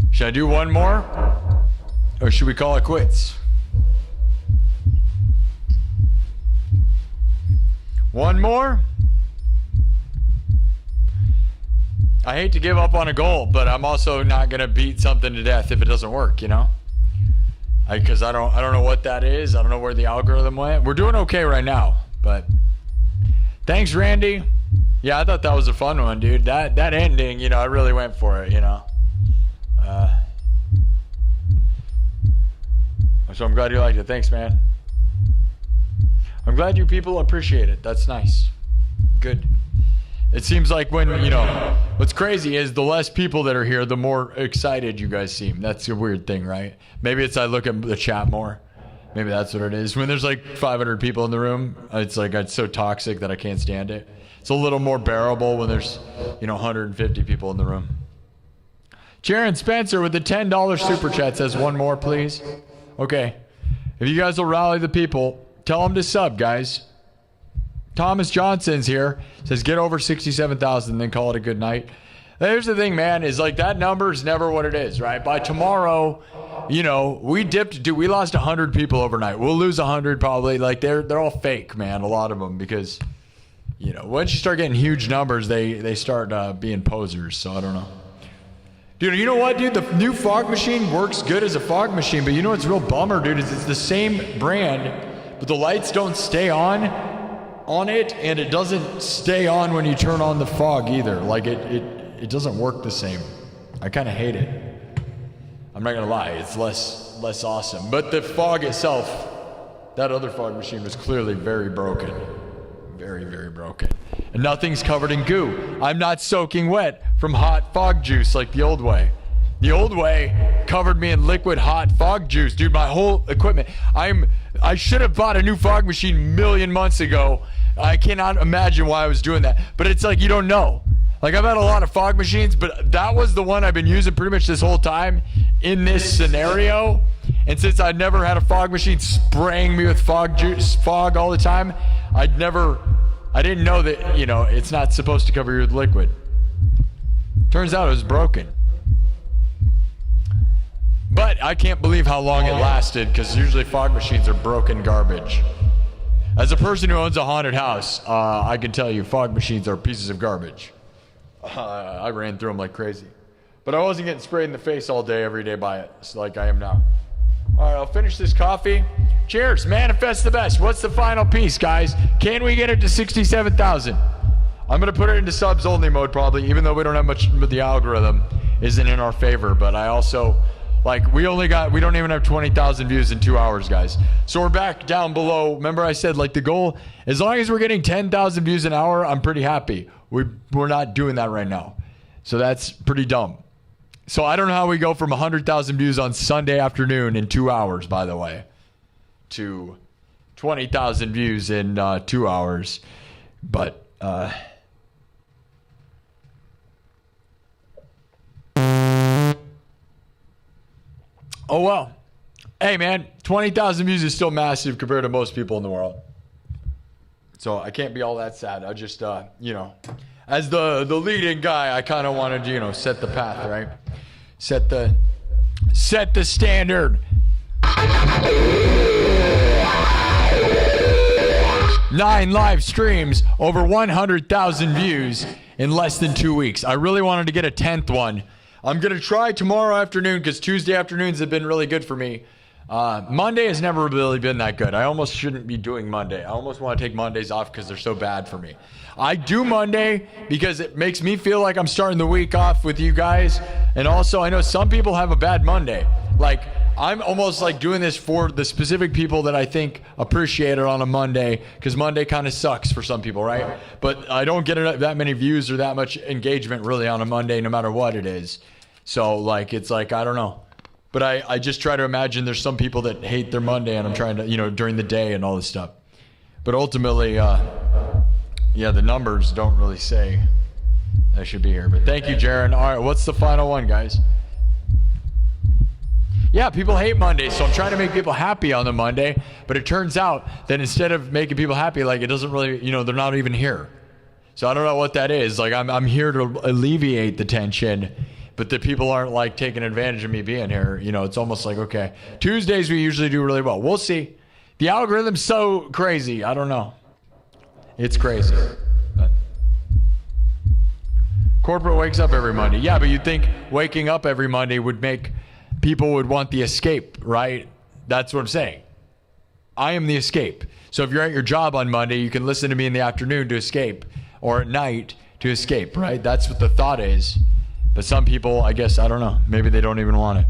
Should I do one more? Or should we call it quits? One more? I hate to give up on a goal, but I'm also not gonna beat something to death if it doesn't work, you know? Because I don't know what that is. I don't know where the algorithm went. We're doing okay right now, but thanks, Randy. Yeah, I thought that was a fun one, dude. That ending, you know, I really went for it, you know. So I'm glad you liked it. Thanks, man. I'm glad you people appreciate it. That's nice. Good. It seems like when, you know, what's crazy is the less people that are here, the more excited you guys seem. That's a weird thing, right? Maybe it's I look at the chat more. Maybe that's what it is. When there's like 500 people in the room, it's like it's so toxic that I can't stand it. It's a little more bearable when there's, you know, 150 people in the room. Jaron Spencer with the $10 super chat says one more, please. Okay. If you guys will rally the people, tell them to sub, guys. Thomas Johnston's here. Says get over 67,000, then call it a good night. Here's the thing, man, is like that number is never what it is, right? By tomorrow, you know, we lost 100 people overnight. We'll lose 100 probably. Like they're all fake, man, a lot of them, because, you know, once you start getting huge numbers, they start being posers. So I don't know. Dude, you know what, dude? The new fog machine works good as a fog machine, but you know what's a real bummer, dude, is it's the same brand, but the lights don't stay on it, and it doesn't stay on when you turn on the fog either. Like it doesn't work the same. I kind of hate it. I'm not gonna lie, it's less awesome. But the fog itself, that other fog machine was clearly very broken. Very, very broken. And nothing's covered in goo. I'm not soaking wet from hot fog juice like the old way. The old way covered me in liquid hot fog juice. Dude, my whole equipment. I should have bought a new fog machine a million months ago. I cannot imagine why I was doing that. But it's like, you don't know. Like, I've had a lot of fog machines, but that was the one I've been using pretty much this whole time in this scenario. And since I'd never had a fog machine spraying me with fog all the time, I didn't know that, you know, it's not supposed to cover you with liquid. Turns out it was broken. But I can't believe how long it lasted, because usually fog machines are broken garbage. As a person who owns a haunted house, I can tell you fog machines are pieces of garbage. I ran through them like crazy. But I wasn't getting sprayed in the face all day, every day by it, like I am now. All right, I'll finish this coffee. Cheers, manifest the best. What's the final piece, guys? Can we get it to 67,000? I'm going to put it into subs only mode probably, even though we don't have much, but the algorithm isn't in our favor. But I also, like, we don't even have 20,000 views in 2 hours, guys. So we're back down below. Remember I said, like, the goal, as long as we're getting 10,000 views an hour, I'm pretty happy. We're not doing that right now. So that's pretty dumb. So I don't know how we go from 100,000 views on Sunday afternoon in 2 hours, by the way, to 20,000 views in 2 hours. But oh well. Hey man, 20,000 views is still massive compared to most people in the world. So I can't be all that sad. I just you know, as the leading guy, I kind of wanted to, you know, set the path, right? Set the standard. 9 live streams, over 100,000 views in less than 2 weeks. I really wanted to get a 10th one. I'm going to try tomorrow afternoon because Tuesday afternoons have been really good for me. Monday has never really been that good. I almost shouldn't be doing Monday. I almost want to take Mondays off because they're so bad for me. I do Monday because it makes me feel like I'm starting the week off with you guys. And also, I know some people have a bad Monday. Like, I'm almost like doing this for the specific people that I think appreciate it on a Monday, because Monday kind of sucks for some people, right? But I don't get that many views or that much engagement really on a Monday, no matter what it is. So, like, it's like, I don't know. But I just try to imagine there's some people that hate their Monday, and I'm trying to, during the day and all this stuff. But ultimately, the numbers don't really say I should be here. But thank you, Jaron. All right, what's the final one, guys? Yeah, people hate Mondays, so I'm trying to make people happy on the Monday. But it turns out that instead of making people happy, like, it doesn't really, they're not even here. So I don't know what that is. Like, I'm here to alleviate the tension, but the people aren't like taking advantage of me being here. It's almost like, okay, Tuesdays we usually do really well. We'll see. The algorithm's so crazy. I don't know. It's crazy. But corporate wakes up every Monday. Yeah, but you'd think waking up every Monday would make people would want the escape, right? That's what I'm saying. I am the escape. So if you're at your job on Monday, you can listen to me in the afternoon to escape, or at night to escape, right? That's what the thought is. But some people, I guess, I don't know. Maybe they don't even want it.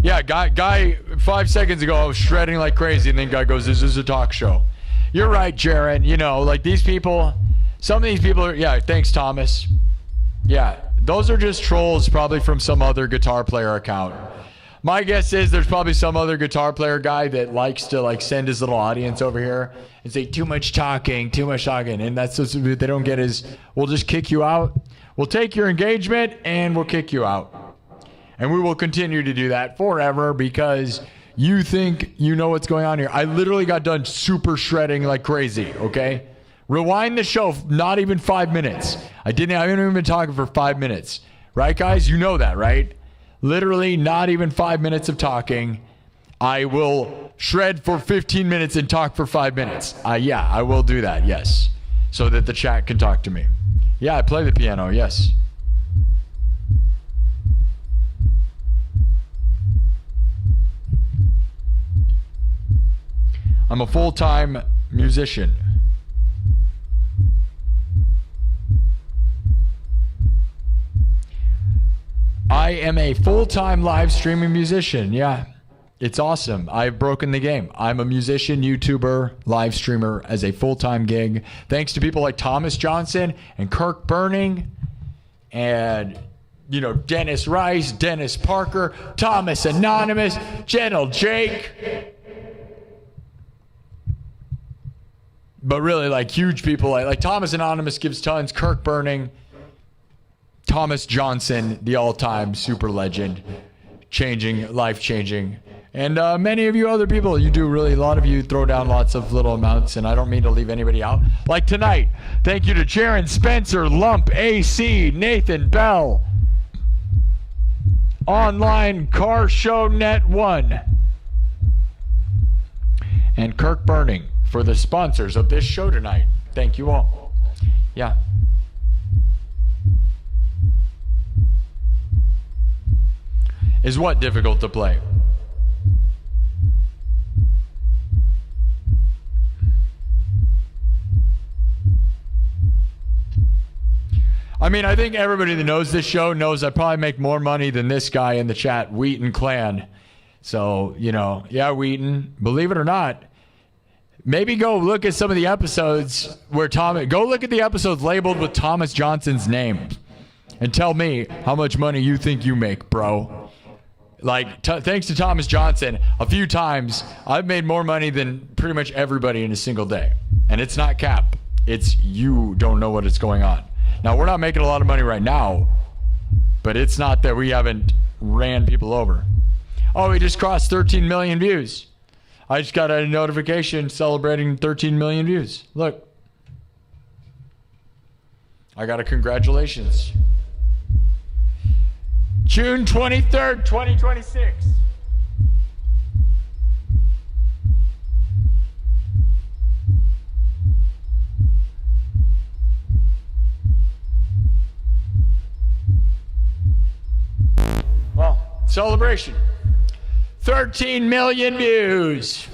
Yeah, guy 5 seconds ago, I was shredding like crazy, and then guy goes, this is a talk show. You're right, Jaron. Like these people, some of these people are, yeah, thanks, Thomas. Yeah, those are just trolls probably from some other guitar player account. My guess is there's probably some other guitar player guy that likes to like send his little audience over here and say too much talking. And that's what they don't get is we'll just kick you out. We'll take your engagement and we'll kick you out. And we will continue to do that forever because you think you know what's going on here. I literally got done super shredding like crazy, okay? Rewind the show, not even 5 minutes. I haven't even been talking for 5 minutes. Right, guys? You know that, right? Literally not even 5 minutes of talking. I will shred for 15 minutes and talk for 5 minutes. Yeah, I will do that, yes. So that the chat can talk to me. Yeah, I play the piano, yes. I'm a full-time musician. I am a full-time live streaming musician. Yeah, it's awesome. I've broken the game. I'm a musician, YouTuber, live streamer as a full-time gig. Thanks to people like Thomas Johnston and Kirk Burning and, Dennis Rice, Dennis Parker, Thomas Anonymous, Gentle Jake. But really, like, huge people like Thomas Anonymous gives tons, Kirk Burning, Thomas Johnston, the all-time super legend, life-changing. And many of you other people, you do really, a lot of you throw down lots of little amounts, and I don't mean to leave anybody out. Like tonight, thank you to Jaron Spencer, Lump AC, Nathan Bell, Online Car Show Net 1, and Kirk Burning for the sponsors of this show tonight. Thank you all. Yeah. Is what difficult to play? I mean, I think everybody that knows this show knows I probably make more money than this guy in the chat, Wheaton Clan. So, yeah, Wheaton, believe it or not, maybe go look at some of the episodes where go look at the episodes labeled with Thomas Johnston's name and tell me how much money you think you make, bro. Like, thanks to Thomas Johnston, a few times I've made more money than pretty much everybody in a single day. And it's not cap. It's you don't know what is going on. Now, we're not making a lot of money right now, but it's not that we haven't ran people over. Oh, we just crossed 13 million views. I just got a notification celebrating 13 million views. Look. I got a congratulations. June 23rd, 2026. Well, celebration. 13 million views.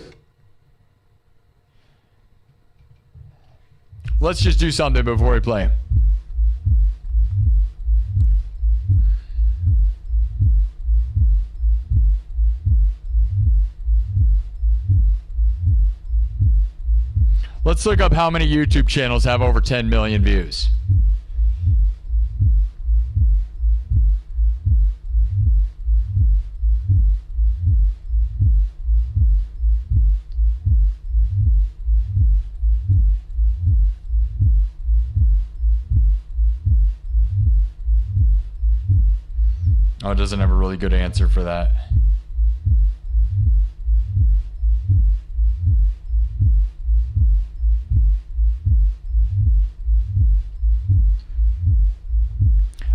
Let's just do something before we play. Let's look up how many YouTube channels have over 10 million views. Oh, it doesn't have a really good answer for that.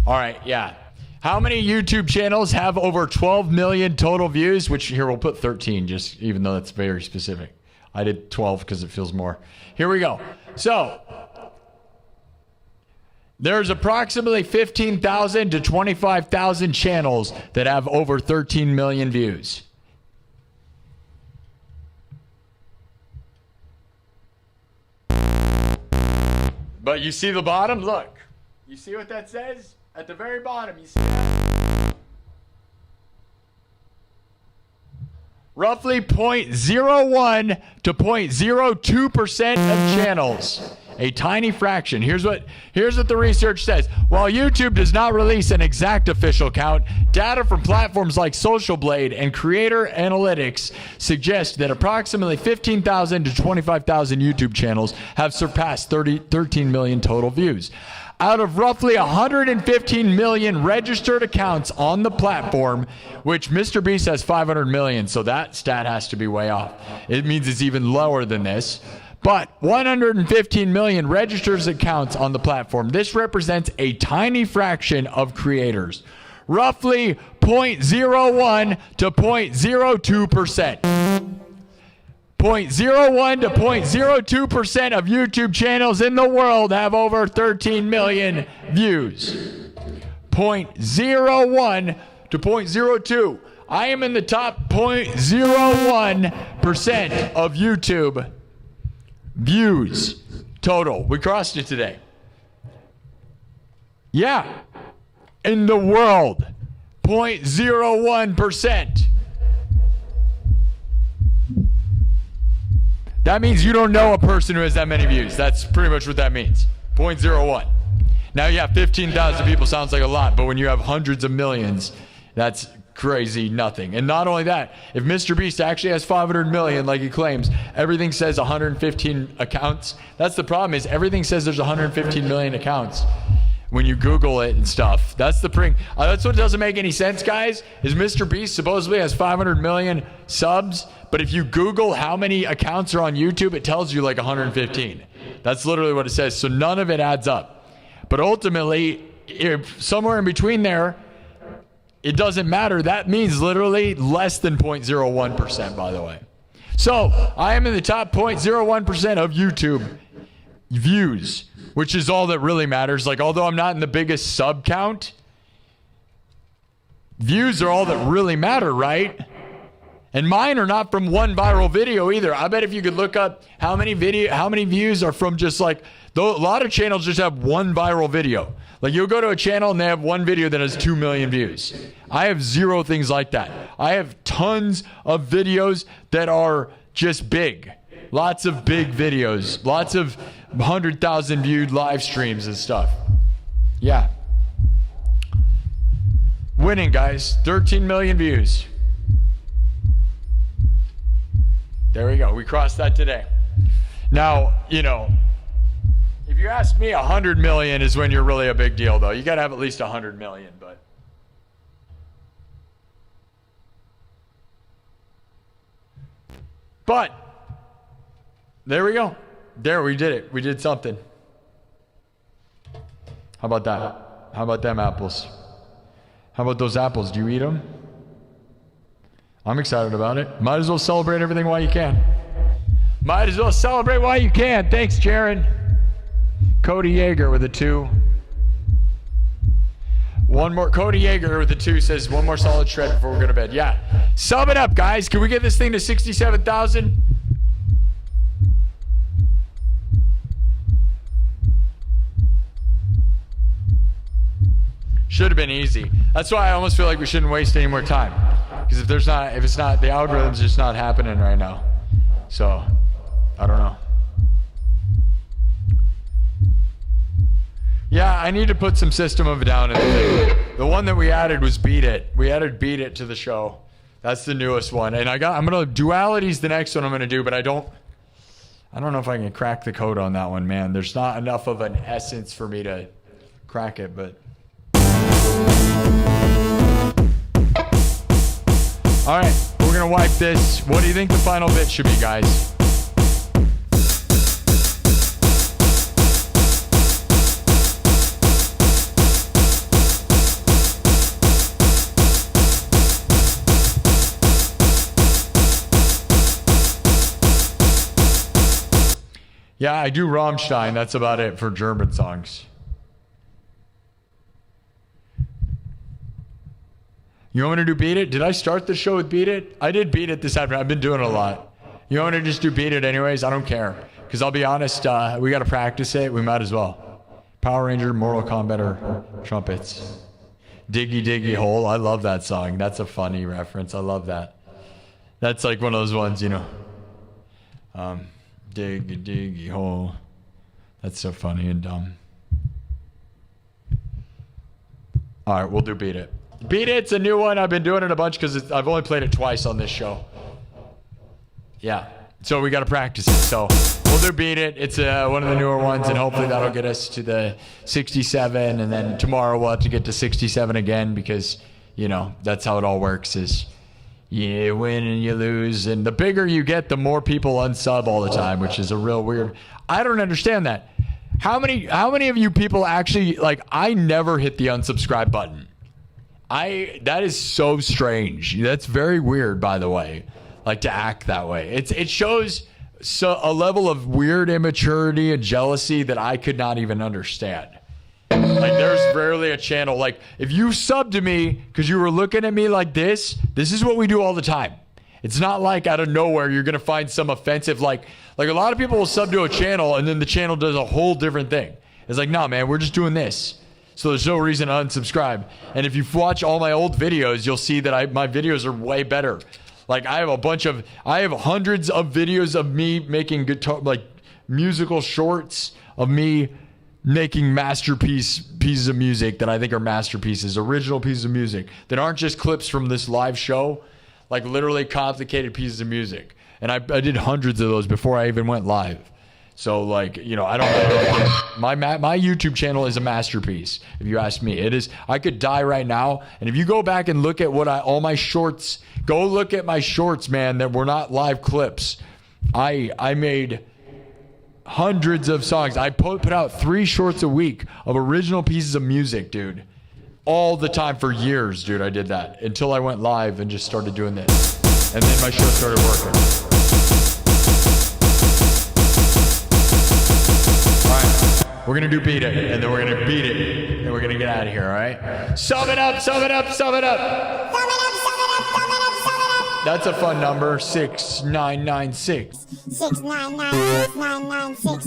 All right, yeah. How many YouTube channels have over 12 million total views? Which here we'll put 13, just even though that's very specific. I did 12 because it feels more. Here we go. So there's approximately 15,000 to 25,000 channels that have over 13 million views. But you see the bottom? Look. You see what that says? At the very bottom, you see that? Roughly 0.01 to 0.02% of channels. A tiny fraction. Here's what the research says. While YouTube does not release an exact official count, data from platforms like Social Blade and Creator Analytics suggest that approximately 15,000 to 25,000 YouTube channels have surpassed 13 million total views. Out of roughly 115 million registered accounts on the platform, which Mr. Beast has 500 million, so that stat has to be way off. It means it's even lower than this. But 115 million registered accounts on the platform. This represents a tiny fraction of creators. Roughly 0.01 to 0.02%. 0.01 to 0.02% of YouTube channels in the world have over 13 million views. 0.01 to 0.02. I am in the top 0.01% of YouTube views total. We crossed it today. Yeah. In the world. 0.01%. That means you don't know a person who has that many views. That's pretty much what that means. 0.01. Now, yeah, 15,000 people sounds like a lot, but when you have hundreds of millions, that's crazy nothing. And not only that, if Mr. Beast actually has 500 million, like he claims, everything says 115 accounts. That's the problem, is everything says there's 115 million accounts when you Google it and stuff. That's the pring. That's what doesn't make any sense, guys, is Mr. Beast supposedly has 500 million subs, but if you Google how many accounts are on YouTube, it tells you like 115. That's literally what it says. So none of it adds up. But ultimately, if somewhere in between there, it doesn't matter. That means literally less than 0.01%, by the way. So I am in the top 0.01% of YouTube views, which is all that really matters. Like, although I'm not in the biggest sub count, views are all that really matter, right? And mine are not from one viral video either. I bet if you could look up how many views are from just like, though a lot of channels just have one viral video. Like, you'll go to a channel and they have one video that has 2 million views. I have 0 things like that. I have tons of videos that are just big. Lots of big videos. Lots of 100,000 viewed live streams and stuff. Yeah. Winning, guys. 13 million views. There we go. We crossed that today. Now, you know, if you ask me, 100 million is when you're really a big deal, though. You got to have at least 100 million, but there we go. There, we did it. We did something. How about that? How about them apples? How about those apples? Do you eat them? I'm excited about it. Might as well celebrate everything while you can. Might as well celebrate while you can. Thanks, Jaron. Cody Yeager with a 2. One more. Cody Yeager with a 2 says one more solid shred before we go to bed. Yeah. Sum it up, guys. Can we get this thing to 67,000? Should have been easy. That's why I almost feel like we shouldn't waste any more time. Because if it's not, the algorithm's just not happening right now. So, I don't know. Yeah, I need to put some System of a Down in the thing. The one that we added was Beat It. We added Beat It to the show. That's the newest one. And Duality's the next one I'm gonna do, but I don't know if I can crack the code on that one, man. There's not enough of an essence for me to crack it, but. All right, we're gonna wipe this. What do you think the final bit should be, guys? Yeah, I do Rammstein. That's about it for German songs. You want me to do Beat It? Did I start the show with Beat It? I did Beat It this afternoon. I've been doing it a lot. You want me to just do Beat It anyways? I don't care. Because I'll be honest, we got to practice it. We might as well. Power Ranger, Mortal Kombat, or trumpets. Diggy Diggy Hole. I love that song. That's a funny reference. I love that. That's like one of those ones, you know. Diggy Diggy Hole. That's so funny and dumb. All right, we'll do Beat It. Beat It's a new one. I've been doing it a bunch because I've only played it twice on this show. Yeah. So we got to practice it. So we'll do Beat It. It's one of the newer ones, and hopefully that'll get us to the 67. And then tomorrow we'll have to get to 67 again because, you know, that's how it all works is you win and you lose. And the bigger you get, the more people unsub all the time, which is a real weird. I don't understand that. How many of you people actually, like, I never hit the unsubscribe button. That is so strange. That's very weird, by the way. Like to act that way. It shows a level of weird immaturity and jealousy that I could not even understand. Like there's rarely a channel like if you sub to me because you were looking at me like this is what we do all the time. It's not like out of nowhere you're gonna find some offensive like a lot of people will sub to a channel and then the channel does a whole different thing. It's like, nah, man, we're just doing this. So there's no reason to unsubscribe. And if you watch all my old videos, you'll see that my videos are way better. Like I have hundreds of videos of me making guitar, like musical shorts of me making pieces of music that I think are masterpieces, original pieces of music that aren't just clips from this live show, like literally complicated pieces of music. And I did hundreds of those before I even went live. So like, you know, I don't know. My YouTube channel is a masterpiece. If you ask me, it is. I could die right now. And if you go back and look at all my shorts, go look at my shorts, man, that were not live clips. I made hundreds of songs. I put out 3 shorts a week of original pieces of music, dude. All the time for years, dude. I did that until I went live and just started doing this. And then my show started working. We're going to do Beat It, and then we're going to beat it, and we're going to get out of here, all right? Sum it up, sum it up, sum it up. Sum it up, sum it up, sum it up, sum it up. That's a fun number, 6996. 6996996.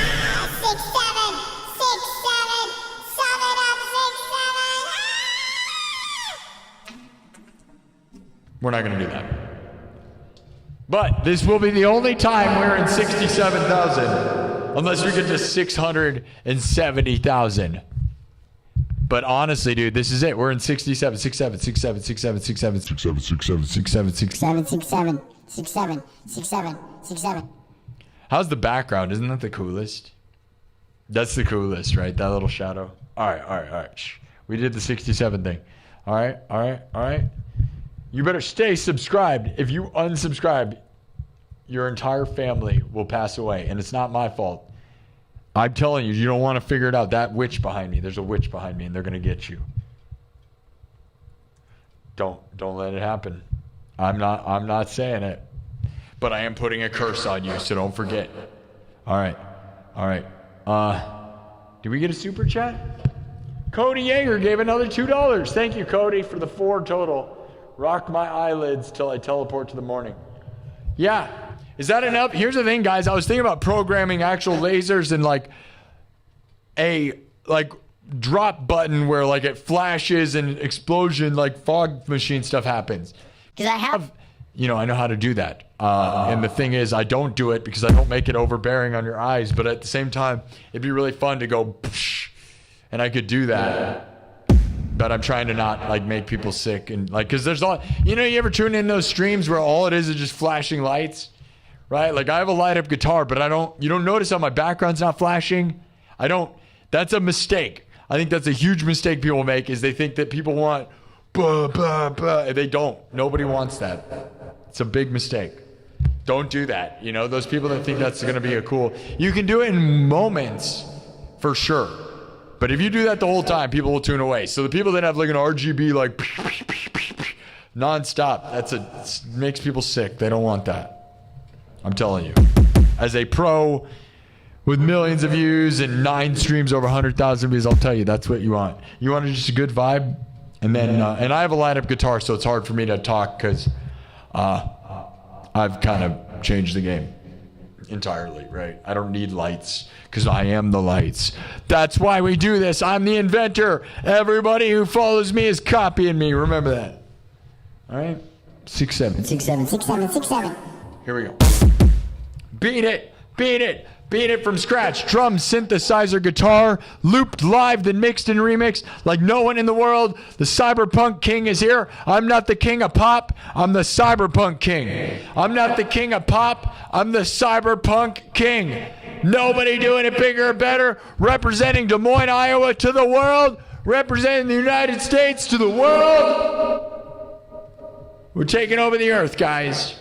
6, 7, 6, 7, sum it up, 6, 7. We're not going to do that. But this will be the only time we're in 67,000, unless we get to 670,000. But honestly, dude, this is it. We're in 67, 67, 67, 67, 67, 67, 67, 67, 67. 7, 6, 7, 6, 7, 6, 7, 6, 7. How's the background? Isn't that the coolest? That's the coolest, right? That little shadow. All right. Shh. We did the 67 thing. All right. You better stay subscribed. If you unsubscribe, your entire family will pass away, and it's not my fault. I'm telling you, you don't want to figure it out. That witch behind me, there's a witch behind me, and they're going to get you. Don't let it happen. I'm not saying it, but I am putting a curse on you, so don't forget. All right. Did we get a super chat? Cody Yeager gave another $2. Thank you, Cody, for the 4 total. Rock my eyelids till I teleport to the morning. Yeah. Is that enough? Here's the thing, guys. I was thinking about programming actual lasers and like a drop button where like it flashes and explosion, like fog machine stuff happens. Because I have... I know how to do that. And the thing is, I don't do it because I don't make it overbearing on your eyes. But at the same time, it'd be really fun to go, and I could do that. But I'm trying to not like make people sick and like, because there's all, you ever tune in those streams where all it is just flashing lights, right? Like I have a light up guitar, but you don't notice how my background's not flashing. That's a mistake. I think that's a huge mistake people make is they think that people want, and they don't. Nobody wants that. It's a big mistake. Don't do that. Those people that think that's going to be you can do it in moments for sure. But if you do that the whole time, people will tune away. So the people that have like an RGB like nonstop, makes people sick. They don't want that. I'm telling you. As a pro with millions of views and 9 streams over 100,000 views, I'll tell you, that's what you want. You want just a good vibe? And then, and I have a light-up guitar, so it's hard for me to talk because I've kind of changed the game entirely, right? I don't need lights because I am the lights. That's why we do this. I'm the inventor. Everybody who follows me is copying me. Remember that. All right? 6, 7. 6, 7, 6, 7, 6, 7. Here we go. Beat it. Beat it. Beat it from scratch. Drum, synthesizer, guitar, looped, live, then mixed and remixed like no one in the world. The cyberpunk king is here. I'm not the king of pop. I'm the cyberpunk king. I'm not the king of pop. I'm the cyberpunk king. Nobody doing it bigger or better. Representing Des Moines, Iowa to the world. Representing the United States to the world. We're taking over the earth, guys.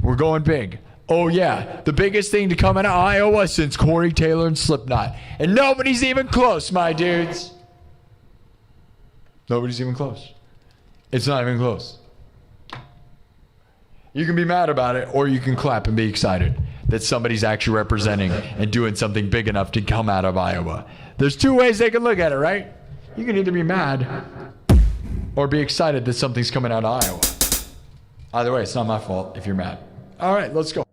We're going big. Oh, yeah. The biggest thing to come out of Iowa since Corey Taylor and Slipknot. And nobody's even close, my dudes. Nobody's even close. It's not even close. You can be mad about it, or you can clap and be excited that somebody's actually representing and doing something big enough to come out of Iowa. There's 2 ways they can look at it, right? You can either be mad or be excited that something's coming out of Iowa. Either way, it's not my fault if you're mad. All right, let's go.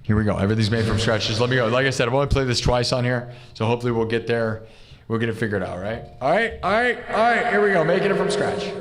Here we go. Everything's made from scratch. Just let me go. Like I said, I've only played this twice on here, so hopefully we'll get there. We'll get it figured out, right? All right. Here we go. Making it from scratch.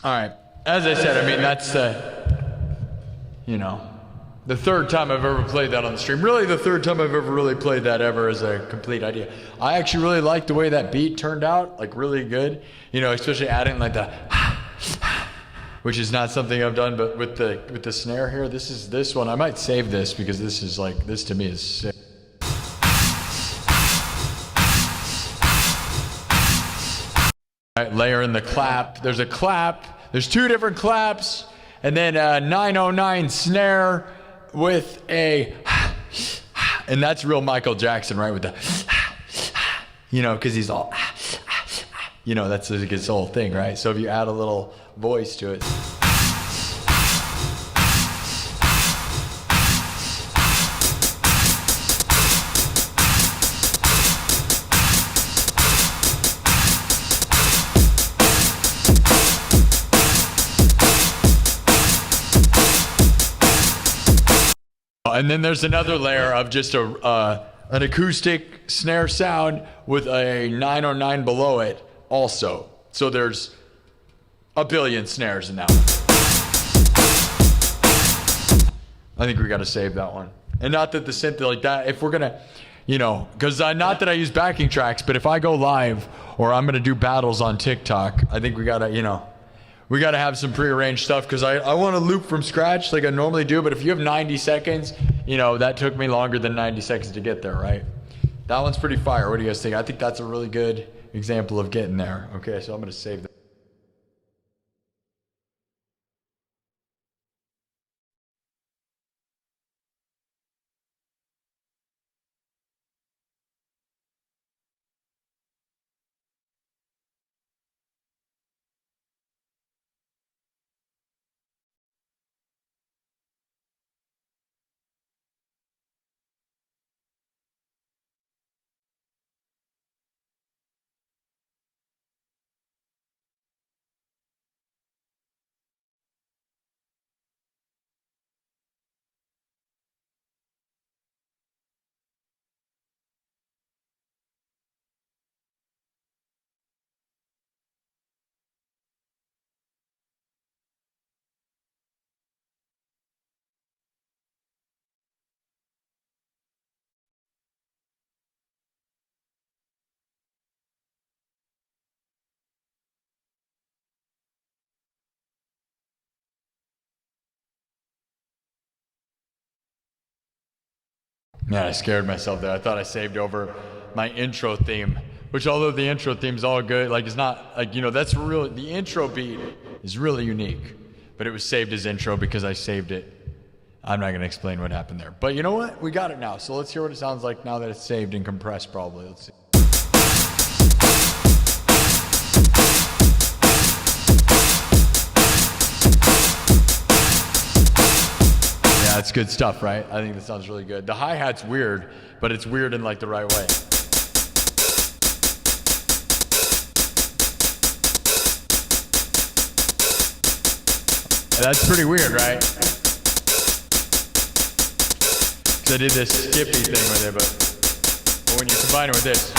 All right. As I said, I mean, that's, you know, the third time I've ever played that on the stream. Really the third time I've ever really played that ever as a complete idea. I actually really like the way that beat turned out, like really good. You know, especially adding like the, which is not something I've done, but with the snare here, this one, I might save this because this is like, this to me is sick. All right, layer in the clap. There's a clap. There's two different claps, and then a 909 snare with a, and that's real Michael Jackson, right? With the, you know, because he's all, you know, that's his whole thing, right? So if you add a little voice to it. And then there's another layer of just an acoustic snare sound with a 909 below it also. So there's a billion snares in that one. I think we got to save that one. And not that the synth like that, if we're going to, you know, because not that I use backing tracks, but if I go live or I'm going to do battles on TikTok, I think we got to, you know, we got to have some prearranged stuff because I want to loop from scratch like I normally do. But if you have 90 seconds, you know, that took me longer than 90 seconds to get there, right? That one's pretty fire. What do you guys think? I think that's a really good example of getting there. Okay, so I'm going to save that. Man, I scared myself there. I thought I saved over my intro theme, which although the intro theme's all good, like it's not, like, you know, that's real, the intro beat is really unique, but it was saved as intro because I saved it. I'm not going to explain what happened there. But you know what? We got it now. So let's hear what it sounds like now that it's saved and compressed probably. Let's see. That's good stuff, right? I think that sounds really good. The hi-hat's weird, but it's weird in like the right way. That's pretty weird, right? Because I did this skippy thing with it, but when you combine it with this.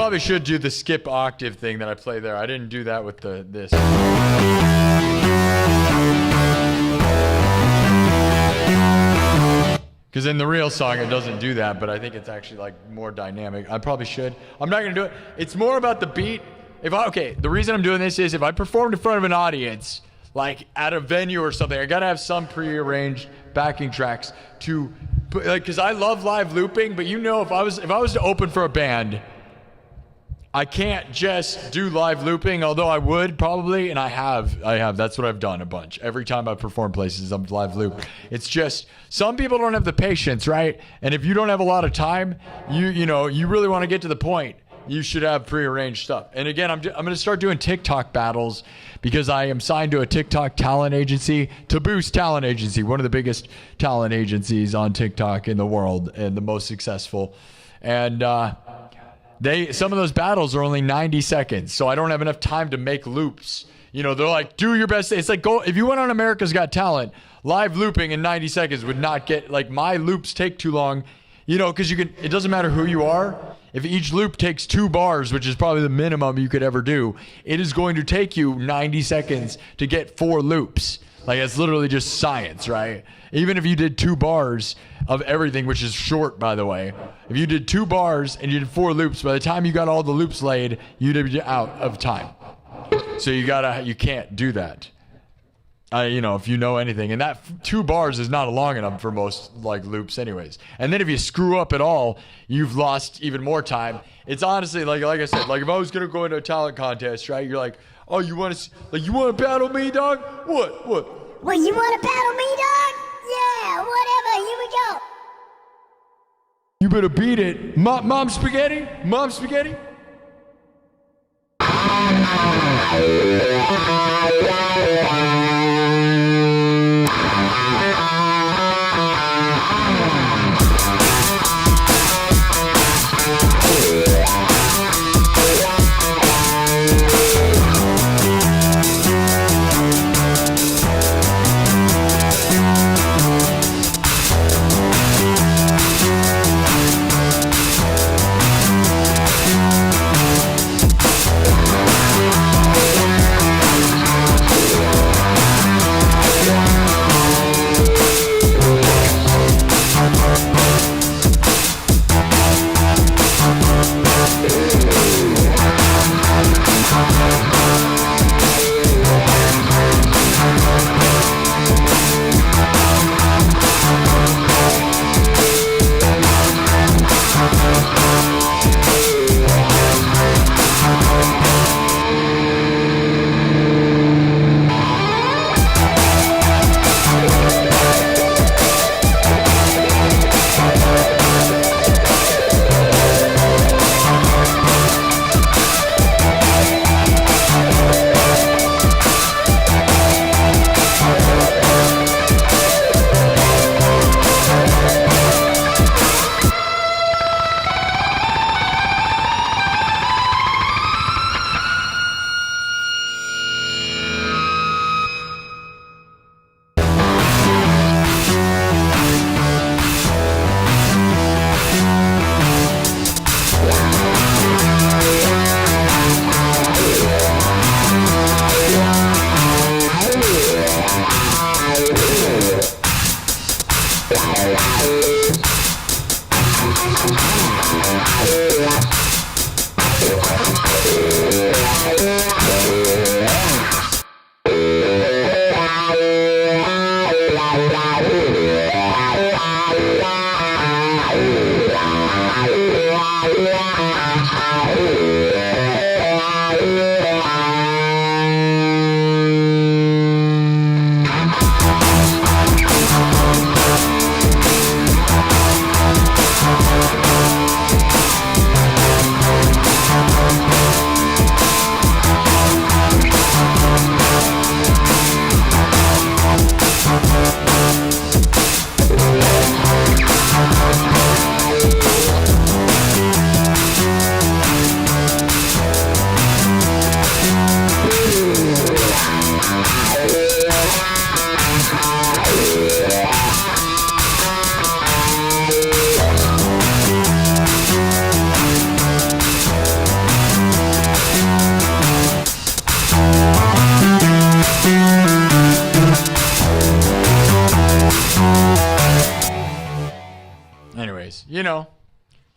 I should do the skip octave thing that I play there. I didn't do that with this. Because in the real song it doesn't do that, but I think it's actually like more dynamic. I probably should. I'm not gonna do it. It's more about the beat. Okay, the reason I'm doing this is if I performed in front of an audience, like at a venue or something, I gotta have some prearranged backing tracks to put, like, because I love live looping, but you know, if I was to open for a band, I can't just do live looping, although I would probably, and I have. That's what I've done a bunch. Every time I perform places, I'm live loop. It's just, some people don't have the patience, right? And if you don't have a lot of time, you know, you really want to get to the point. you should have prearranged stuff. And again, I'm going to start doing TikTok battles because I am signed to a TikTok talent agency, To Boost Talent Agency, one of the biggest talent agencies on TikTok in the world and the most successful. And some of those battles are only 90 seconds, so I don't have enough time to make loops. You know, they're like, do your best. It's like, if you went on America's Got Talent, live looping in 90 seconds would not get, like, my loops take too long, you know, because it doesn't matter who you are. If each loop takes 2 bars, which is probably the minimum you could ever do, it is going to take you 90 seconds to get 4 loops. Like, it's literally just science, right? Even if you did 2 bars of everything, which is short, by the way, if you did 2 bars and you did 4 loops, by the time you got all the loops laid, you'd be out of time. So you can't do that. You know, if you know anything, and that 2 bars is not long enough for most like loops anyways. And then if you screw up at all, you've lost even more time. It's honestly like I said, like if I was going to go into a talent contest, right? You're like, oh, you want to battle me, dog? What? Well, you want to battle me, dog? Yeah, whatever. Here we go. You better beat it. Mom spaghetti? Mom spaghetti?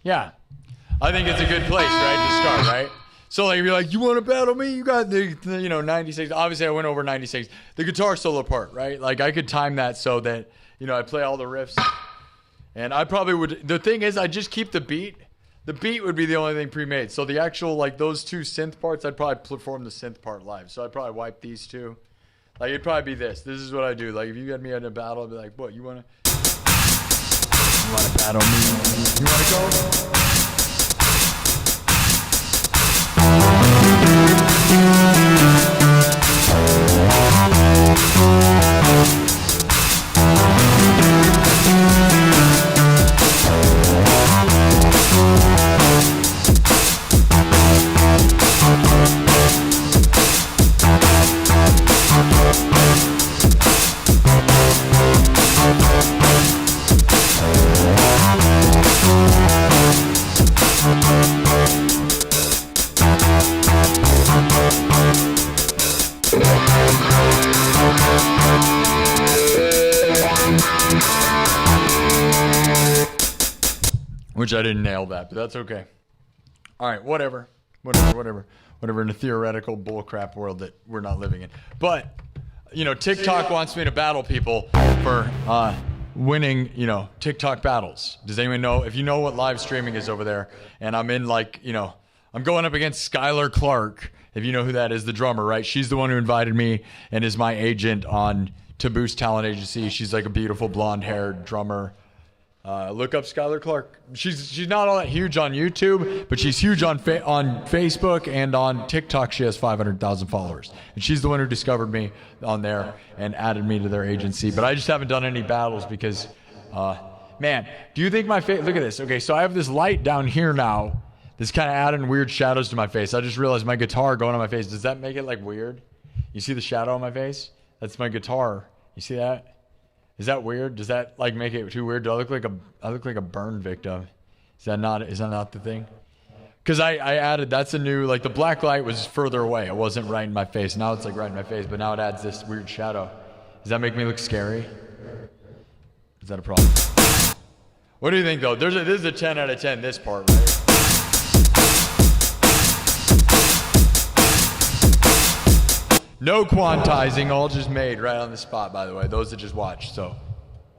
Yeah, I think it's a good place, right, to start, right? So like, if you're like, you want to battle me? You got the 96. Obviously, I went over 96. The guitar solo part, right? Like, I could time that so that, I play all the riffs. And I probably would. The thing is, I just keep the beat. The beat would be the only thing pre-made. So the actual, like, those 2 synth parts, I'd probably perform the synth part live. So I'd probably wipe these 2. Like, it'd probably be this. This is what I do. Like, if you got me in a battle, I'd be like, what, you want to battle me? You want to go? which I didn't nail that, but that's okay. All right, whatever in a theoretical bullcrap world that we're not living in. But, you know, TikTok wants me to battle people for winning, you know, TikTok battles. Does anyone know, if you know what live streaming is over there, and I'm in, like, you know, I'm going up against Skylar Clark, if you know who that is, the drummer, right? She's the one who invited me and is my agent on To Boost Talent Agency. She's like a beautiful blonde-haired drummer. Look up Skylar Clark. She's not all that huge on YouTube, but she's huge on Facebook and on TikTok. She has 500,000 followers, and she's the one who discovered me on there and added me to their agency. But I just haven't done any battles because, man, do you think my face? Look at this. Okay, so I have this light down here now. That's kind of adding weird shadows to my face. I just realized my guitar going on my face. Does that make it like weird? You see the shadow on my face? That's my guitar. You see that? Is that weird? Does that like make it too weird? Do I look like a burn victim? Is that not the thing? Because I added, that's a new, like the black light was further away. It wasn't right in my face. Now it's like right in my face, but now it adds this weird shadow. Does that make me look scary? Is that a problem? What do you think though? This is a 10 out of 10, this part, right? No quantizing, all just made right on the spot, by the way, those that just watched. So,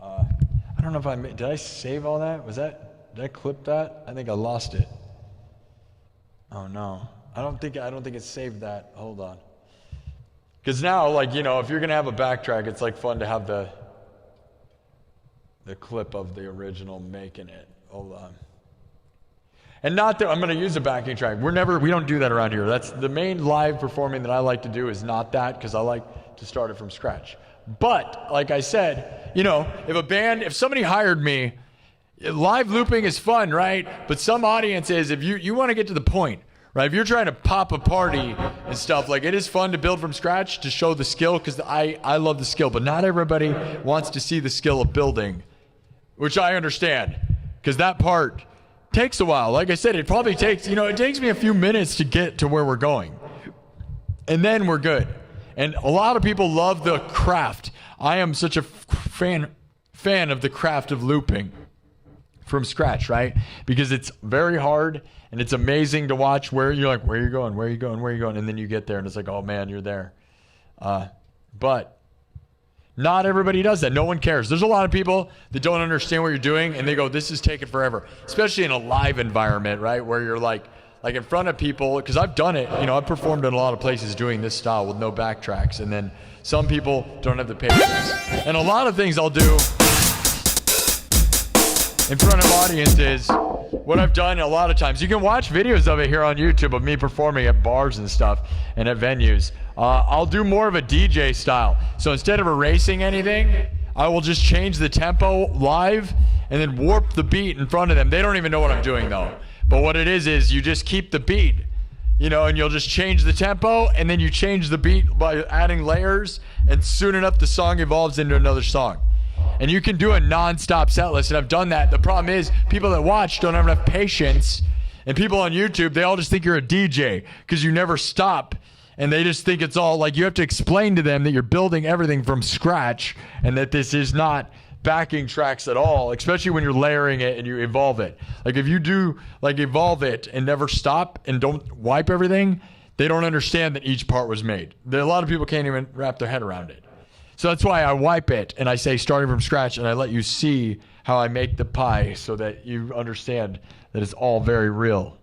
I don't know if did I save all that? Did I clip that? I think I lost it. Oh no, I don't think it saved that. Hold on. Because now, like, you know, if you're gonna have a backtrack, it's like fun to have the clip of the original making it. Hold on. And not that I'm going to use a backing track. We don't do that around here. That's the main live performing that I like to do is not that, because I like to start it from scratch. But like I said, you know, if somebody hired me, live looping is fun, right? But some audiences, if you want to get to the point, right? If you're trying to pop a party and stuff, like it is fun to build from scratch to show the skill, because I love the skill, but not everybody wants to see the skill of building, which I understand, because that part takes a while. Like I said, it probably takes, it takes me a few minutes to get to where we're going. And then we're good. And a lot of people love the craft. I am such a fan of the craft of looping from scratch, right? Because it's very hard and it's amazing to watch where you're like, where are you going? Where are you going? Where are you going? And then you get there and it's like, oh man, you're there. But not everybody does that. No one cares. There's a lot of people that don't understand what you're doing and they go, this is taking forever, especially in a live environment, right? Where you're like in front of people, because I've done it, I've performed in a lot of places doing this style with no backtracks, and then some people don't have the patience. And a lot of things I'll do in front of audiences, what I've done a lot of times, you can watch videos of it here on YouTube of me performing at bars and stuff and at venues. I'll do more of a DJ style. So instead of erasing anything, I will just change the tempo live and then warp the beat in front of them. They don't even know what I'm doing though. But what it is you just keep the beat, and you'll just change the tempo and then you change the beat by adding layers, and soon enough the song evolves into another song. And you can do a non-stop set list, and I've done that. The problem is people that watch don't have enough patience, and people on YouTube, they all just think you're a DJ because you never stop, and they just think it's all like you have to explain to them that you're building everything from scratch and that this is not backing tracks at all, especially when you're layering it and you evolve it. Like if you do evolve it and never stop and don't wipe everything, they don't understand that each part was made. A lot of people can't even wrap their head around it. So that's why I wipe it and I say starting from scratch, and I let you see how I make the pie so that you understand that it's all very real.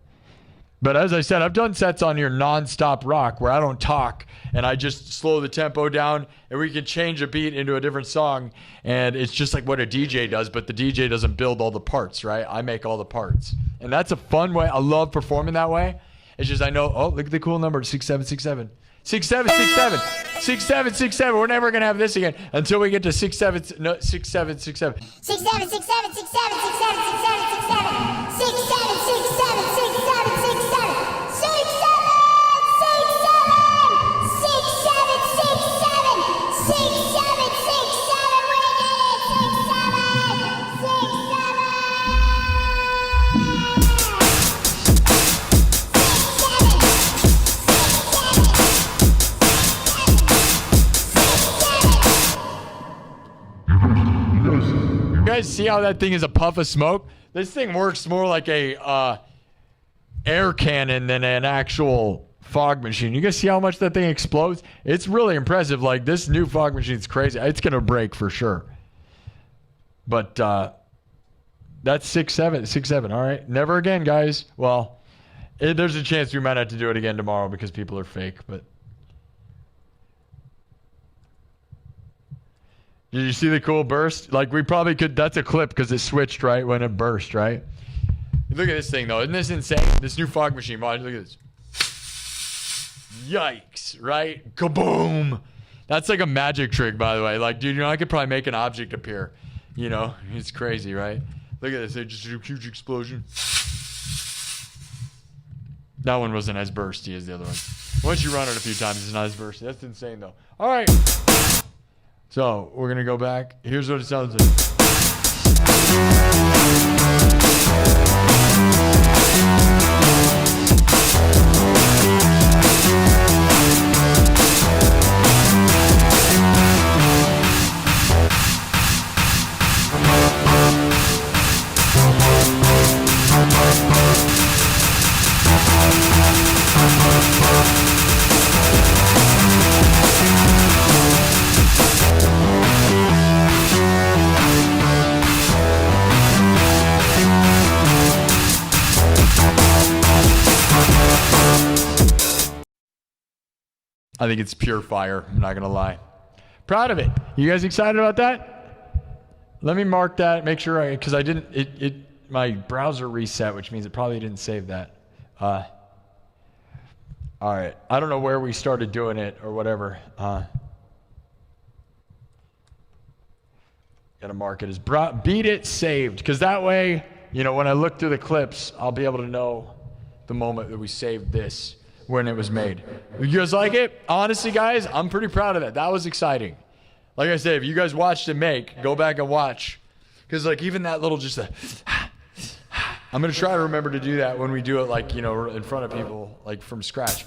But as I said, I've done sets on your non-stop rock where I don't talk and I just slow the tempo down and we can change a beat into a different song, and it's just like what a DJ does, but the DJ doesn't build all the parts, right? I make all the parts. And that's a fun way. I love performing that way. It's just I know, oh, look at the cool number, 6767. 6767. 6767. We're never going to have this again until we get to 6767. No, 6767. 6767 You guys see how that thing is a puff of smoke? This thing works more like a air cannon than an actual fog machine. You guys see how much that thing explodes? It's really impressive. Like, this new fog machine's crazy. It's gonna break for sure. But that's 6.7. All right, never again, guys. Well, there's a chance we might have to do it again tomorrow because people are fake. But did you see the cool burst? Like, we probably could. That's a clip because it switched right when it burst, right? Look at this thing though. Isn't this insane? This new fog machine. Watch, look at this. Yikes! Right? Kaboom! That's like a magic trick, by the way. Like, dude, you know, I could probably make an object appear. You know, it's crazy, right? Look at this. It just a huge explosion. That one wasn't as bursty as the other one. Once you run it a few times, it's not as bursty. That's insane, though. All right. So, we're going to go back. Here's what it sounds like. I think it's pure fire. I'm not going to lie. Proud of it. You guys excited about that? Let me mark that. Make sure because I didn't, my browser reset, which means it probably didn't save that. All right. I don't know where we started doing it or whatever. Got to mark it as beat it saved. Because that way, you know, when I look through the clips, I'll be able to know the moment that we saved this. When it was made. You guys like it? Honestly, guys, I'm pretty proud of that. That was exciting. Like I said, if you guys watched it make, go back and watch. Because, like, even that little just I'm going to try to remember to do that when we do it, like, you know, in front of people, like, from scratch.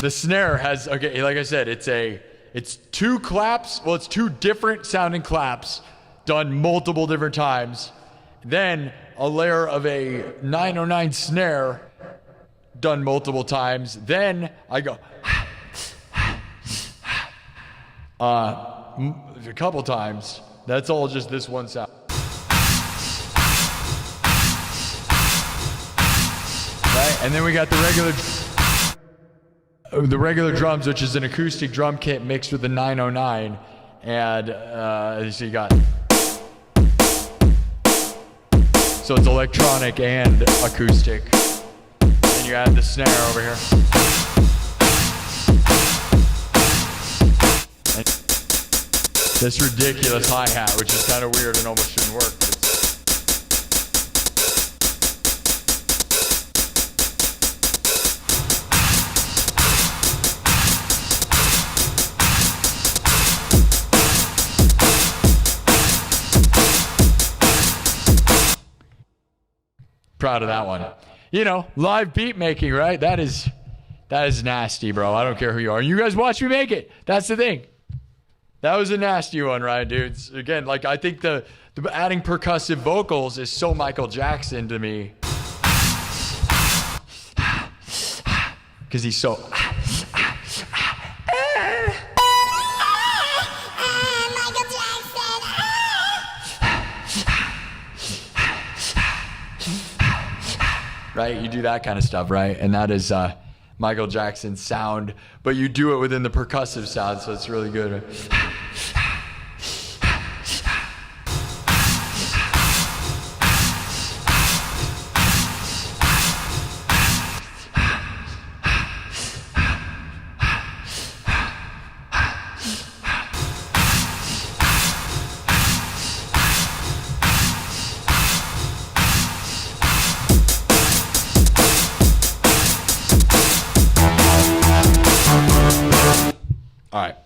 The snare has, okay, like I said, it's two claps. Well, it's two different sounding claps done multiple different times. Then a layer of a 909 snare done multiple times. Then I go a couple times. That's all just this one sound. Right? And then we got the regular drums, which is an acoustic drum kit mixed with the 909. And so you got, so it's electronic and acoustic. And you add the snare over here. And this ridiculous hi-hat, which is kind of weird and almost shouldn't work. But proud of that one. You know, live beat making, right? That is nasty, bro. I don't care who you are. You guys watch me make it. That's the thing. That was a nasty one, right, dudes? Again, like, I think the adding percussive vocals is so Michael Jackson to me. Because he's so... Right? You do that kind of stuff, right? And that is Michael Jackson's sound, but you do it within the percussive sound, so it's really good.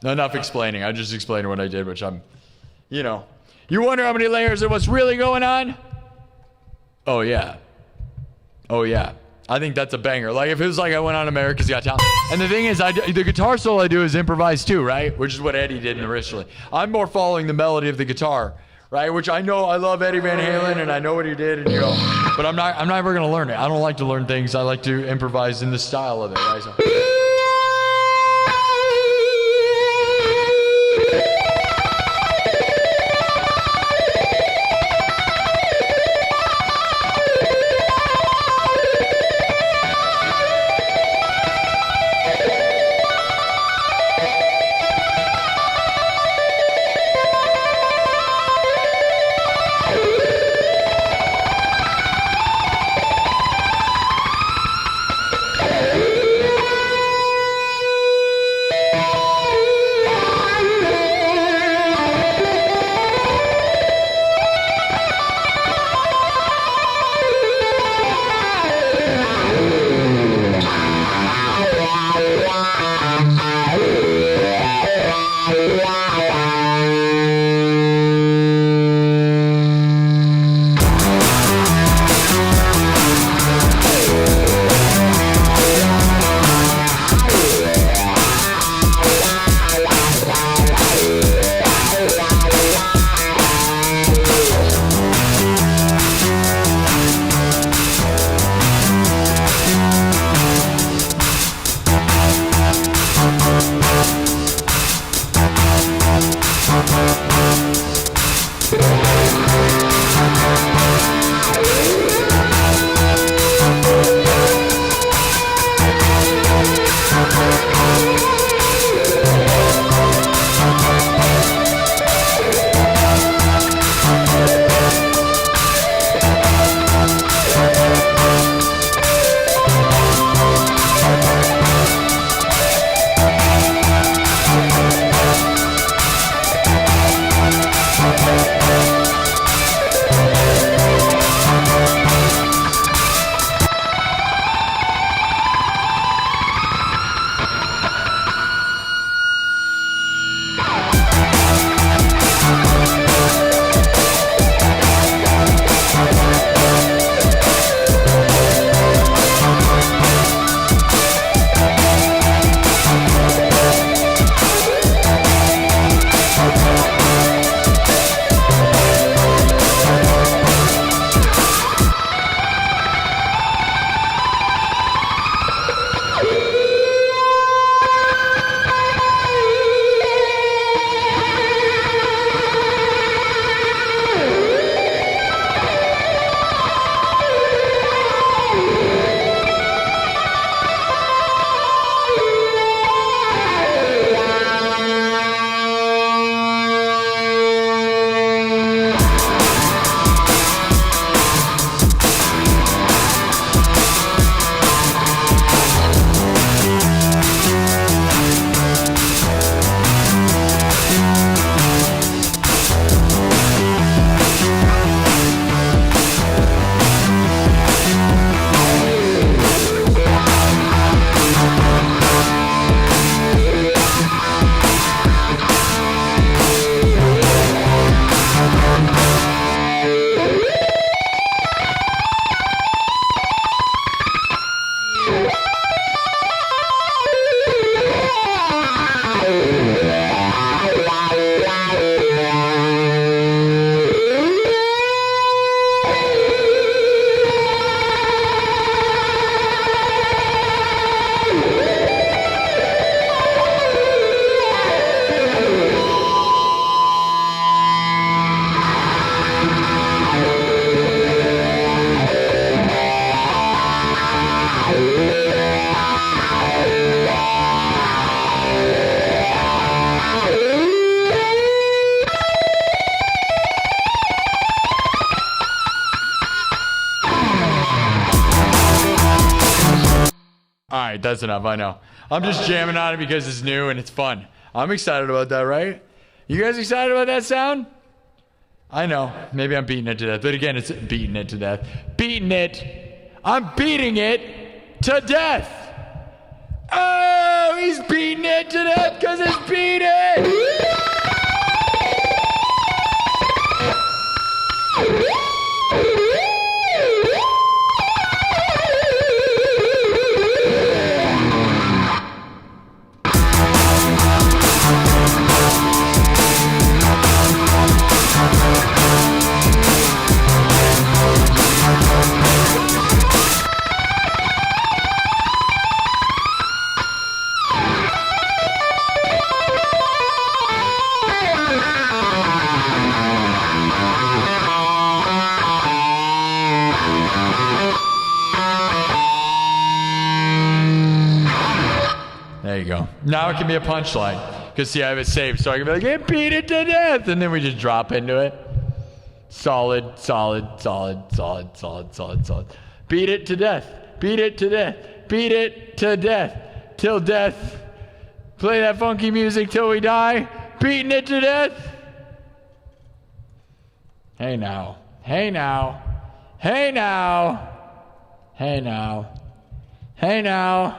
Enough explaining. I just explained what I did, which I'm, you know. You wonder how many layers of what's really going on? Oh, yeah. Oh, yeah. I think that's a banger. Like if it was like I went on America's Got Talent. And the thing is, the guitar solo I do is improvised too, right? Which is what Eddie did originally. I'm more following the melody of the guitar, right? Which I know I love Eddie Van Halen and I know what he did, and but I'm not ever gonna learn it. I don't like to learn things. I like to improvise in the style of it, right? So. right, that's enough. I know. I'm just jamming on it because it's new and it's fun. I'm excited about that, right? You guys excited about that sound? I know. Maybe I'm beating it to death. But again, it's beating it to death. Beating it. I'm beating it to death. Oh, he's beating it to death because it's beating. There you go. Now it can be a punchline. Because see, I have it saved, so I can be like, hey, beat it to death, and then we just drop into it. Solid, solid, solid, solid, solid, solid, solid. Beat it to death. Beat it to death. Beat it to death. Till death. Play that funky music till we die. Beating it to death. Hey now. Hey now. Hey now. Hey now. Hey now.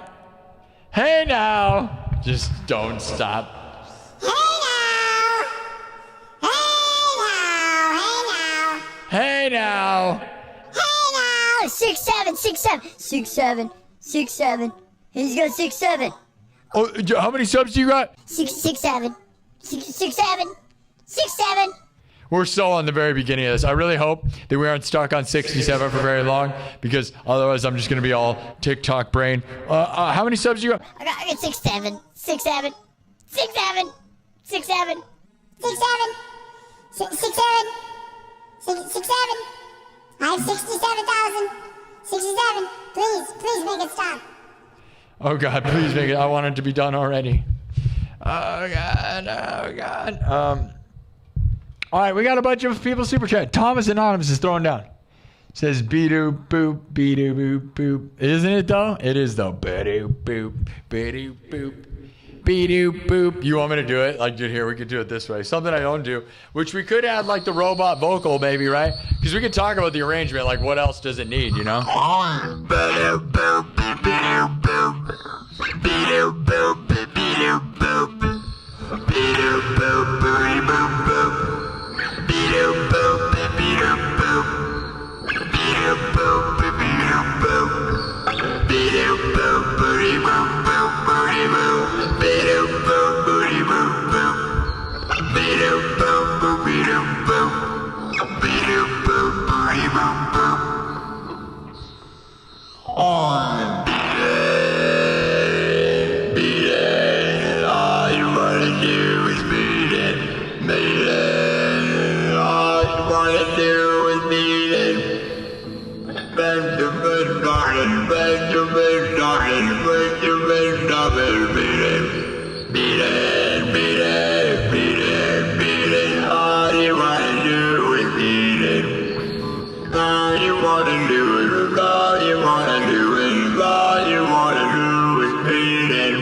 Hey now. Just don't stop. Hey now! Hey Hey now! Hey now! now. Hey now! 6 7 6 7 6 7 6 7. He's got 6 7. Oh, how many subs do you got? 6 6 7 6 6 7 6 7. We're still on the very beginning of this. I really hope that we aren't stuck on 67 for very long, because otherwise I'm just going to be all TikTok brain. How many subs do you got? I got 6 7 6 7 6 7 6 7 6 7 6 7 6 7. I have 67,000. 67. Please make it stop. Oh God, please make it. I want it to be done already. Oh God, oh God. All right, we got a bunch of people super chat. Thomas Anonymous is throwing down. Says be-doo boop, be-doo boop boop. Isn't it though? It is though. Be-doo boop, be-doo boop, be-doo boop. You want me to do it? Like, dude, here, we could do it this way. Something I don't do, which we could add like the robot vocal maybe, right? Because we could talk about the arrangement, like what else does it need, you know? Be-doo boop, be-doo boop. Be-doo boop, be-doo boop. Be-doo boop, be-doo boop. Be-doo boop, be-doo boop. Be-doo boop, be-doo boop. Be-doo boop, booty boop, boop, booty boop. Be-doo boop, booty boop, boop. Be-doo boop, be-doo boop. Be-doo boop, booty boop, boop. On beat it. All you wanna do is beat it. Beat it. All you wanna do is beat it. Benjamin Darden, Benjamin Darden, Benjamin Darden, beat it. Beat it, beat it, beat it, beat it. All you wanna do is beat it. All you wanna do is, all you wanna do is, all you wanna do is beat it.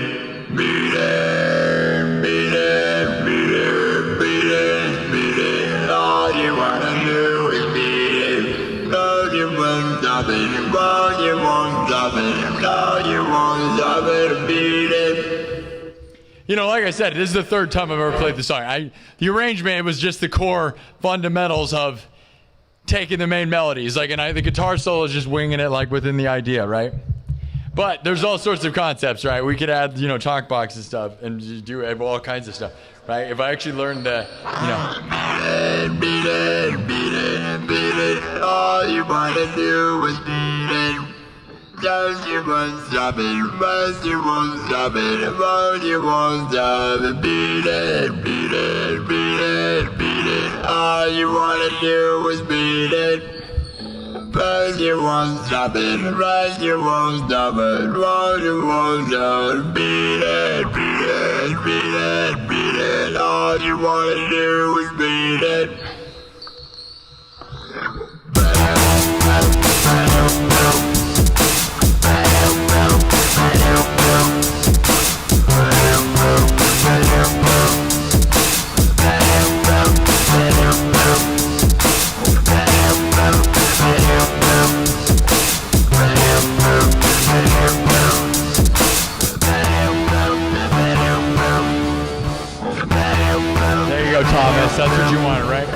Beat it, beat it, beat it, beat it, beat it. All you wanna do is beat it. All you want stop it, all you want stop it, all you want stop it, beat it. You know, like I said, this is the third time I've ever played the song. The arrangement was just the core fundamentals of taking the main melodies. Like, and the guitar solo is just winging it, like within the idea, right? But there's all sorts of concepts, right? We could add, you know, talk box and stuff, and just do all kinds of stuff, right? If I actually learned the, you know. Beat it, beat it, beat it. All you wanna do is beat it. Just you won't stop it, but you won't stop it, but you won't stop it. Beat it, beat it, beat it, beat it. All you wanna do is beat it. But you won't stop it, but you won't stop it, but you won't stop it. Beat it, beat it, beat it, beat it. All you wanna do is beat it. There you go, Thomas. That's what you wanted, right?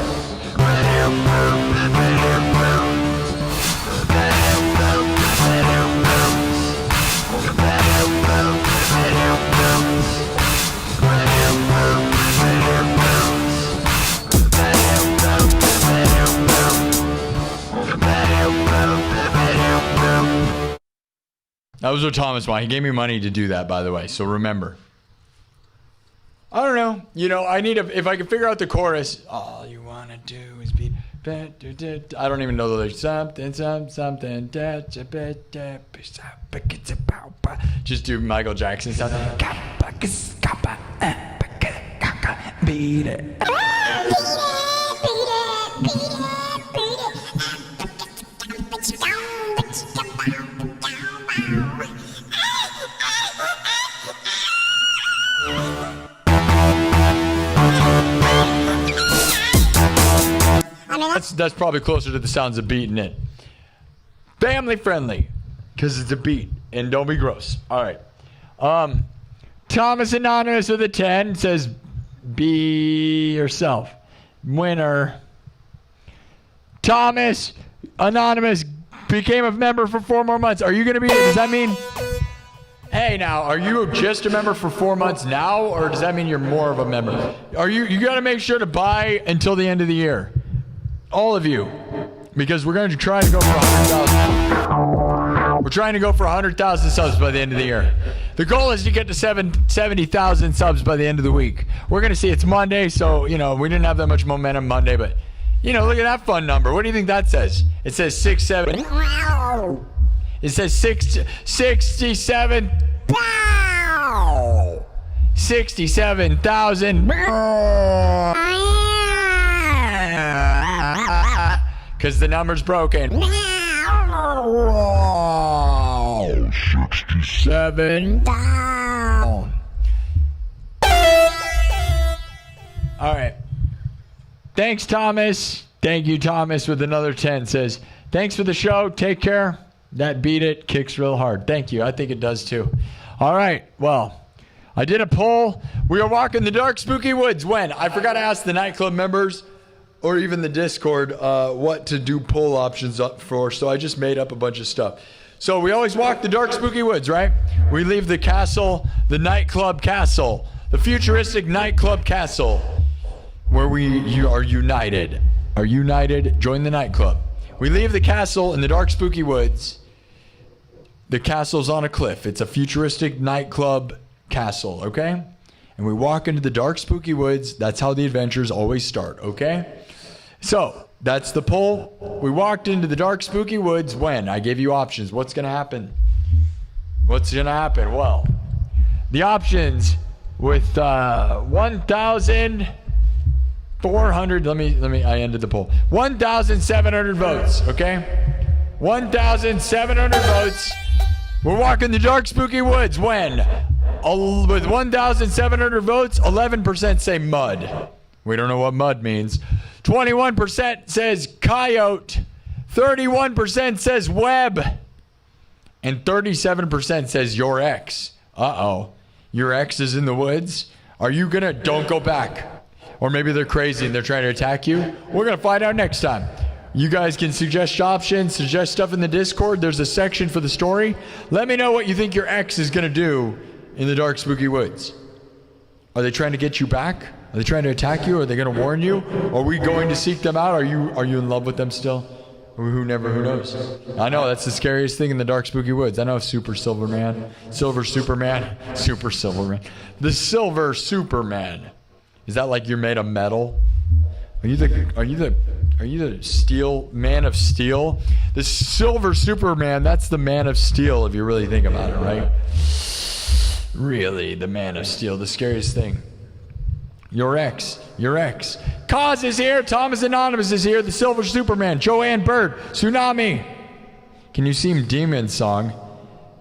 That was what Thomas wanted. He gave me money to do that, by the way. So remember. I don't know. You know, I need if I can figure out the chorus. All you want to do is beat. I don't even know the lyrics. Something. Just do Michael Jackson stuff. Beat it. That's probably closer to the sounds of beating it. Family friendly, because it's a beat, and don't be gross. All right. Thomas Anonymous with a 10 says, "Be yourself, winner." Thomas Anonymous became a member for 4 more months. Are you gonna be? Does that mean? Hey, now, are you just a member for 4 months now, or does that mean you're more of a member? You got to make sure to buy until the end of the year. All of you, because we're going to try to go for 100,000. We're trying to go for 100,000 subs by the end of the year. The goal is to get to 70,000 subs by the end of the week. We're going to see. It's Monday, so, we didn't have that much momentum Monday, but, look at that fun number. What do you think that says? It says 67. It says 67. 67,000. Because the number's broken. 67 down. All right. Thanks, Thomas. Thank you, Thomas, with another 10. Says, thanks for the show. Take care. That beat it kicks real hard. Thank you. I think it does too. All right. Well, I did a poll. We are walking the dark, spooky woods. When? I forgot to ask the nightclub members or even the Discord what to do poll options up for. So I just made up a bunch of stuff. So we always walk the dark, spooky woods, right? We leave the castle, the nightclub castle, the futuristic nightclub castle, where you are united. Are united? Join the nightclub. We leave the castle in the dark, spooky woods. The castle's on a cliff. It's a futuristic nightclub castle, okay? And we walk into the dark, spooky woods. That's how the adventures always start, okay? So, that's the poll. We walked into the dark, spooky woods when? I gave you options. What's going to happen? What's going to happen? Well, the options with 1,400, I ended the poll. 1,700 votes, okay? 1,700 votes. We're walking the dark, spooky woods when? With 1,700 votes, 11% say mud. We don't know what mud means. 21% says coyote. 31% says web. And 37% says your ex. Uh-oh. Your ex is in the woods? Are you gonna? Don't go back. Or maybe they're crazy and they're trying to attack you. We're gonna find out next time. You guys can suggest options, suggest stuff in the Discord. There's a section for the story. Let me know what you think your ex is gonna do in the dark, spooky woods. Are they trying to get you back? Are they trying to attack you? Are they going to warn you? Are we going to seek them out? Are you in love with them still? Who knows? I know, that's the scariest thing in the dark, spooky woods. I know, Super Superman. The Silver Superman. Is that like you're made of metal? Are you the steel man of steel? The Silver Superman, that's the man of steel if you really think about it, right? Really, the man of steel, the scariest thing. Your ex. Cause is here. Thomas Anonymous is here. The Silver Superman. Joanne Bird. Tsunami. Can you sing Demon Song?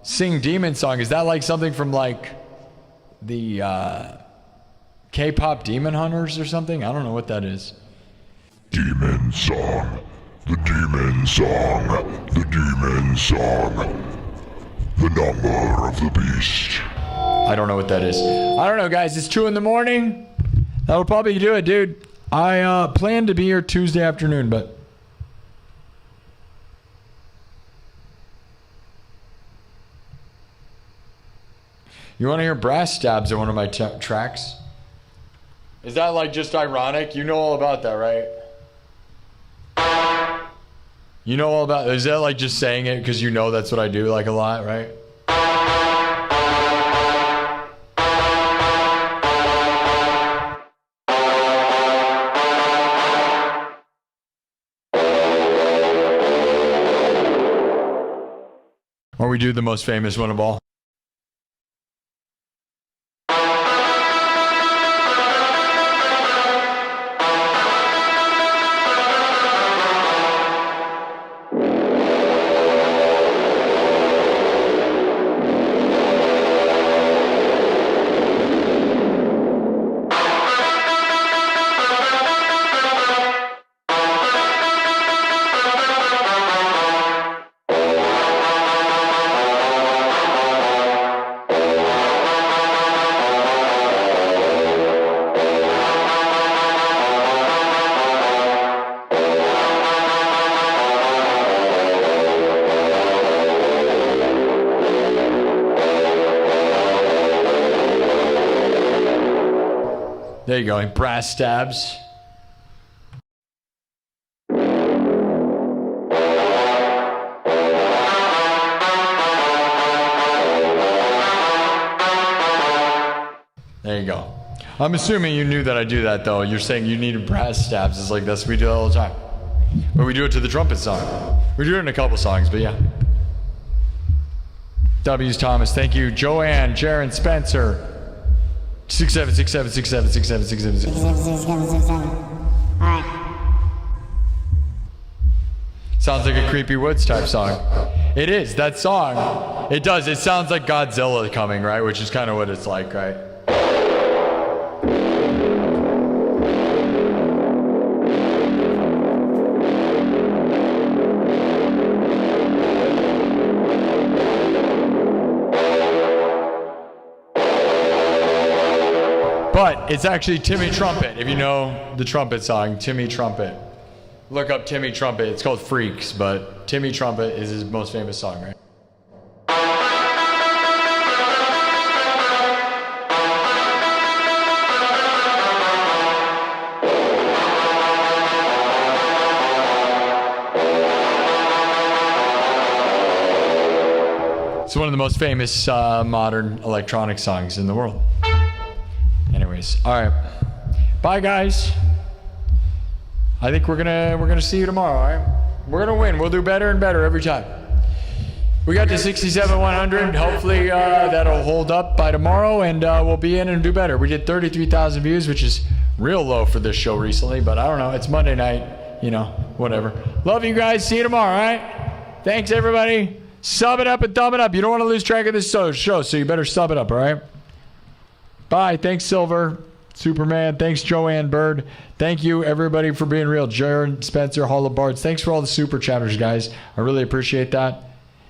Sing Demon Song. Is that like something from like the K-pop Demon Hunters or something? I don't know what that is. Demon Song. The Demon Song. The Demon Song. The number of the beast. I don't know what that is. I don't know, guys. It's 2 a.m. That'll probably do it, dude. I plan to be here Tuesday afternoon, but... You want to hear brass stabs in one of my tracks? Is that like just ironic? You know all about that, right? You know all about... Is that like just saying it because you know that's what I do like a lot, right? Or we do the most famous one of all. There you go, brass stabs. There you go. I'm assuming you knew that I do that though. You're saying you needed brass stabs. It's like this, we do it all the time. But we do it to the trumpet song. We do it in a couple songs, but yeah. W's Thomas, thank you. Joanne, Jaron, Spencer. 676767676767. Alright. Sounds like a Creepy Woods type song. It is, that song. It does, it sounds like Godzilla coming, right? Which is kind of what it's like, right? But it's actually Timmy Trumpet, if you know the trumpet song, Timmy Trumpet. Look up Timmy Trumpet. It's called Freaks, but Timmy Trumpet is his most famous song, right? It's one of the most famous modern electronic songs in the world. Anyways, all right. Bye, guys. I think we're gonna see you tomorrow. All right. We're gonna win. We'll do better and better every time. We got to 67,100. Hopefully that'll hold up by tomorrow, and we'll be in and do better. We did 33,000 views, which is real low for this show recently, but I don't know. It's Monday night. You know, whatever. Love you guys. See you tomorrow. All right. Thanks, everybody. Sub it up and thumb it up. You don't want to lose track of this show, so you better sub it up. All right. Bye. Thanks, Silver. Superman. Thanks, Joanne Bird. Thank you, everybody, for being real. Jaron, Spencer, Hall of Bards. Thanks for all the super chatters, guys. I really appreciate that.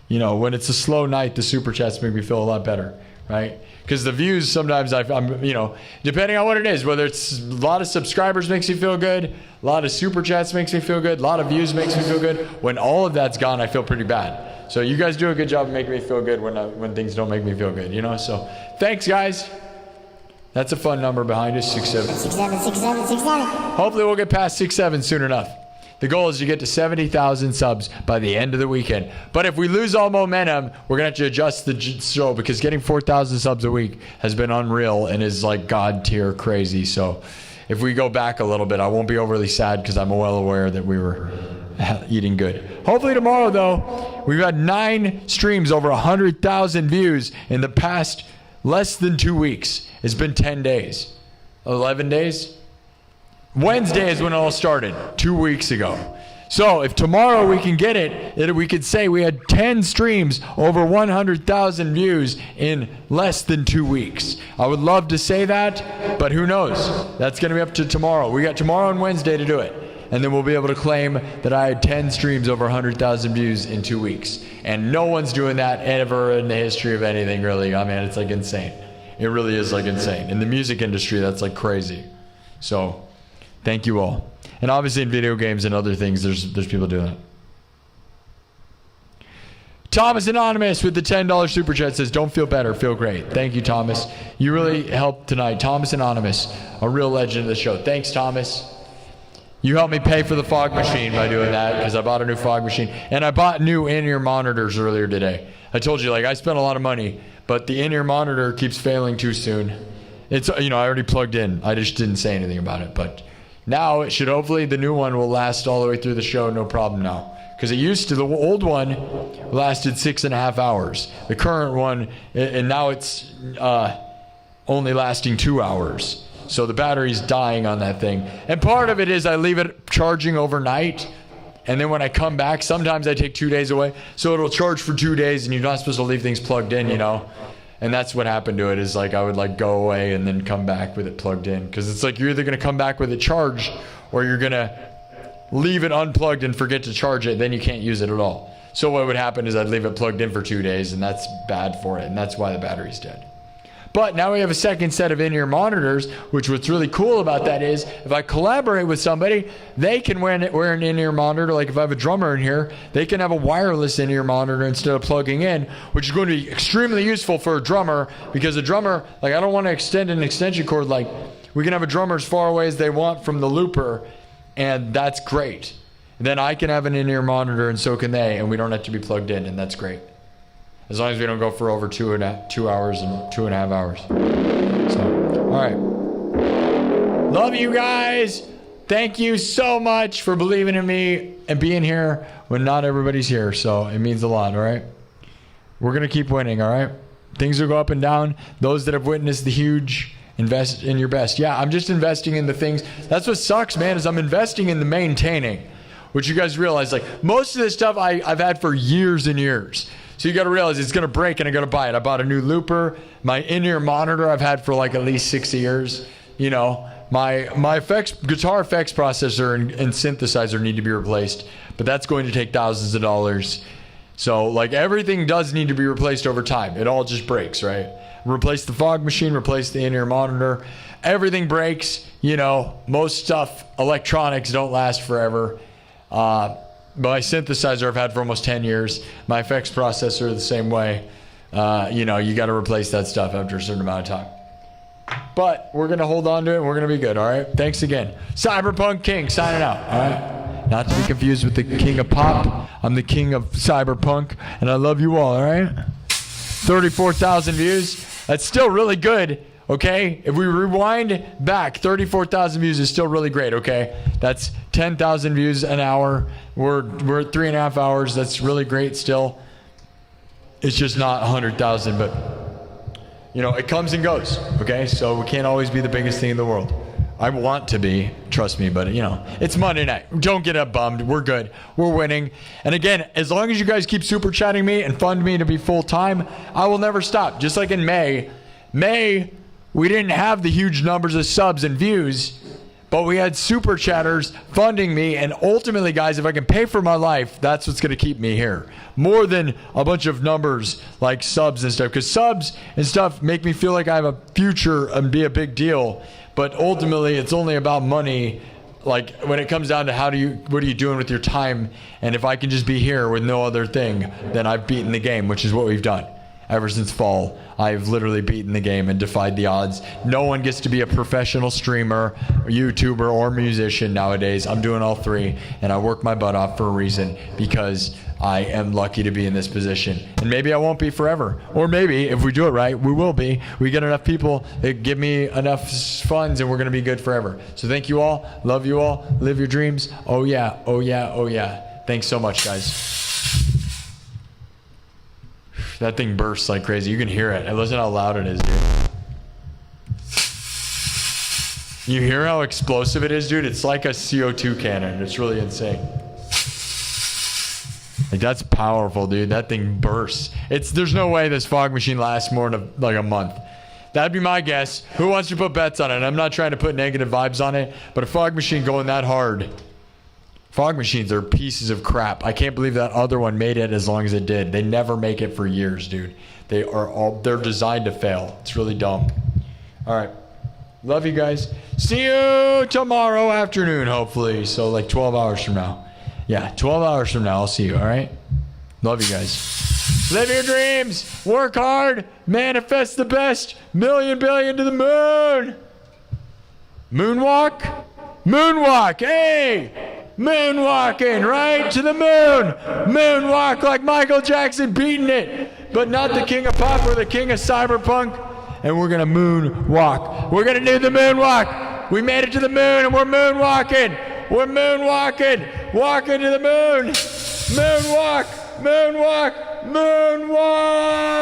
You know, when it's a slow night, the super chats make me feel a lot better, right? Because the views sometimes I'm, you know, depending on what it is, whether it's a lot of subscribers makes me feel good, a lot of super chats makes me feel good, a lot of views makes me feel good. When all of that's gone, I feel pretty bad. So you guys do a good job of making me feel good when things don't make me feel good, you know? So thanks, guys. That's a fun number behind us, 67. 67, 67, 67. Hopefully we'll get past 67 soon enough. The goal is to get to 70,000 subs by the end of the weekend. But if we lose all momentum, we're going to have to adjust the show because getting 4,000 subs a week has been unreal and is like God tier crazy. So if we go back a little bit, I won't be overly sad because I'm well aware that we were eating good. Hopefully tomorrow, though, we've had 9 streams over 100,000 views in the past less than 2 weeks. It's been 10 days. 11 days? Wednesday is when it all started, 2 weeks ago. So if tomorrow we can get it, we could say we had 10 streams over 100,000 views in less than 2 weeks. I would love to say that, but who knows? That's going to be up to tomorrow. We got tomorrow and Wednesday to do it. And then we'll be able to claim that I had 10 streams over 100,000 views in 2 weeks. And no one's doing that ever in the history of anything, really. I mean, it's like insane. It really is like insane. In the music industry, that's like crazy. So thank you all. And obviously in video games and other things, there's people doing that. Thomas Anonymous with the $10 super chat says, don't feel better, feel great. Thank you, Thomas. You really helped tonight. Thomas Anonymous, a real legend of the show. Thanks, Thomas. You helped me pay for the fog machine by doing that because I bought a new fog machine. And I bought new in-ear monitors earlier today. I told you, like, I spent a lot of money, but the in-ear monitor keeps failing too soon. It's, you know, I already plugged in. I just didn't say anything about it. But now it should hopefully, the new one will last all the way through the show, no problem now. Because it used to, the old one lasted 6.5 hours. The current one, and now it's only lasting 2 hours. So the battery's dying on that thing. And part of it is I leave it charging overnight. And then when I come back, sometimes I take 2 days away. So it'll charge for 2 days, and you're not supposed to leave things plugged in, you know. And that's what happened to it, is like I would like go away and then come back with it plugged in. Because it's like you're either going to come back with it charged, or you're going to leave it unplugged and forget to charge it. Then you can't use it at all. So what would happen is I'd leave it plugged in for 2 days, and that's bad for it. And that's why the battery's dead. But now we have a second set of in-ear monitors, which what's really cool about that is if I collaborate with somebody, they can wear an in-ear monitor. Like if I have a drummer in here, they can have a wireless in-ear monitor instead of plugging in, which is going to be extremely useful for a drummer, because a drummer, like I don't want to extend an extension cord. Like we can have a drummer as far away as they want from the looper, and that's great. Then I can have an in-ear monitor, and so can they, and we don't have to be plugged in, and that's great. As long as we don't go for over 2 hours and 2.5 hours. So, all right. Love you guys. Thank you so much for believing in me and being here when not everybody's here. So it means a lot, all right? We're going to keep winning, all right? Things will go up and down. Those that have witnessed the huge, invest in your best. Yeah, I'm just investing in the things. That's what sucks, man, is I'm investing in the maintaining. Which you guys realize, like, most of this stuff I've had for years and years. So you got to realize it's going to break and I got to buy it. I bought a new looper. My in-ear monitor I've had for like at least 6 years. You know, my guitar effects processor and synthesizer need to be replaced. But that's going to take thousands of dollars. So like everything does need to be replaced over time. It all just breaks, right? Replace the fog machine, replace the in-ear monitor. Everything breaks. You know, most stuff, electronics don't last forever. My synthesizer I've had for almost 10 years. My effects processor the same way. You know, you got to replace that stuff after a certain amount of time. But we're going to hold on to it and we're going to be good, all right? Thanks again. Cyberpunk King signing out, all right? Not to be confused with the king of pop. I'm the king of cyberpunk, and I love you all right? 34,000 views. That's still really good. Okay, if we rewind back, 34,000 views is still really great, okay? That's 10,000 views an hour. We're at 3.5 hours. That's really great still. It's just not 100,000, but, you know, it comes and goes, okay? So we can't always be the biggest thing in the world. I want to be, trust me, but, you know, it's Monday night. Don't get up bummed. We're good. We're winning. And again, as long as you guys keep super chatting me and fund me to be full-time, I will never stop. Just like in May, we didn't have the huge numbers of subs and views, but we had super chatters funding me. And ultimately, guys, if I can pay for my life, that's what's going to keep me here. More than a bunch of numbers like subs and stuff. Because subs and stuff make me feel like I have a future and be a big deal. But ultimately, it's only about money. Like when it comes down to what are you doing with your time? And if I can just be here with no other thing, then I've beaten the game, which is what we've done. Ever since fall, I've literally beaten the game and defied the odds. No one gets to be a professional streamer, YouTuber, or musician nowadays. I'm doing all three, and I work my butt off for a reason, because I am lucky to be in this position. And maybe I won't be forever. Or maybe, if we do it right, we will be. We get enough people that give me enough funds, and we're going to be good forever. So thank you all. Love you all. Live your dreams. Oh yeah, oh yeah, oh yeah. Thanks so much, guys. That thing bursts like crazy. You can hear it. Listen how loud it is, dude. You hear how explosive it is, dude? It's like a CO2 cannon. It's really insane. Like, that's powerful, dude. That thing bursts. There's no way this fog machine lasts more than like a month. That'd be my guess. Who wants to put bets on it? I'm not trying to put negative vibes on it, but a fog machine going that hard. Fog machines are pieces of crap. I can't believe that other one made it as long as it did. They never make it for years, dude. They're designed to fail. It's really dumb. All right. Love you guys. See you tomorrow afternoon, hopefully. So like 12 hours from now. Yeah, 12 hours from now, I'll see you, all right? Love you guys. Live your dreams. Work hard. Manifest the best. Million billion to the moon. Moonwalk? Moonwalk. Hey! Moonwalking right to the moon. Moonwalk like Michael Jackson beating it. But not the king of pop or the king of cyberpunk. And we're going to moonwalk. We're going to do the moonwalk. We made it to the moon and we're moonwalking. We're moonwalking. Walking to the moon. Moonwalk! Moonwalk! Moonwalk!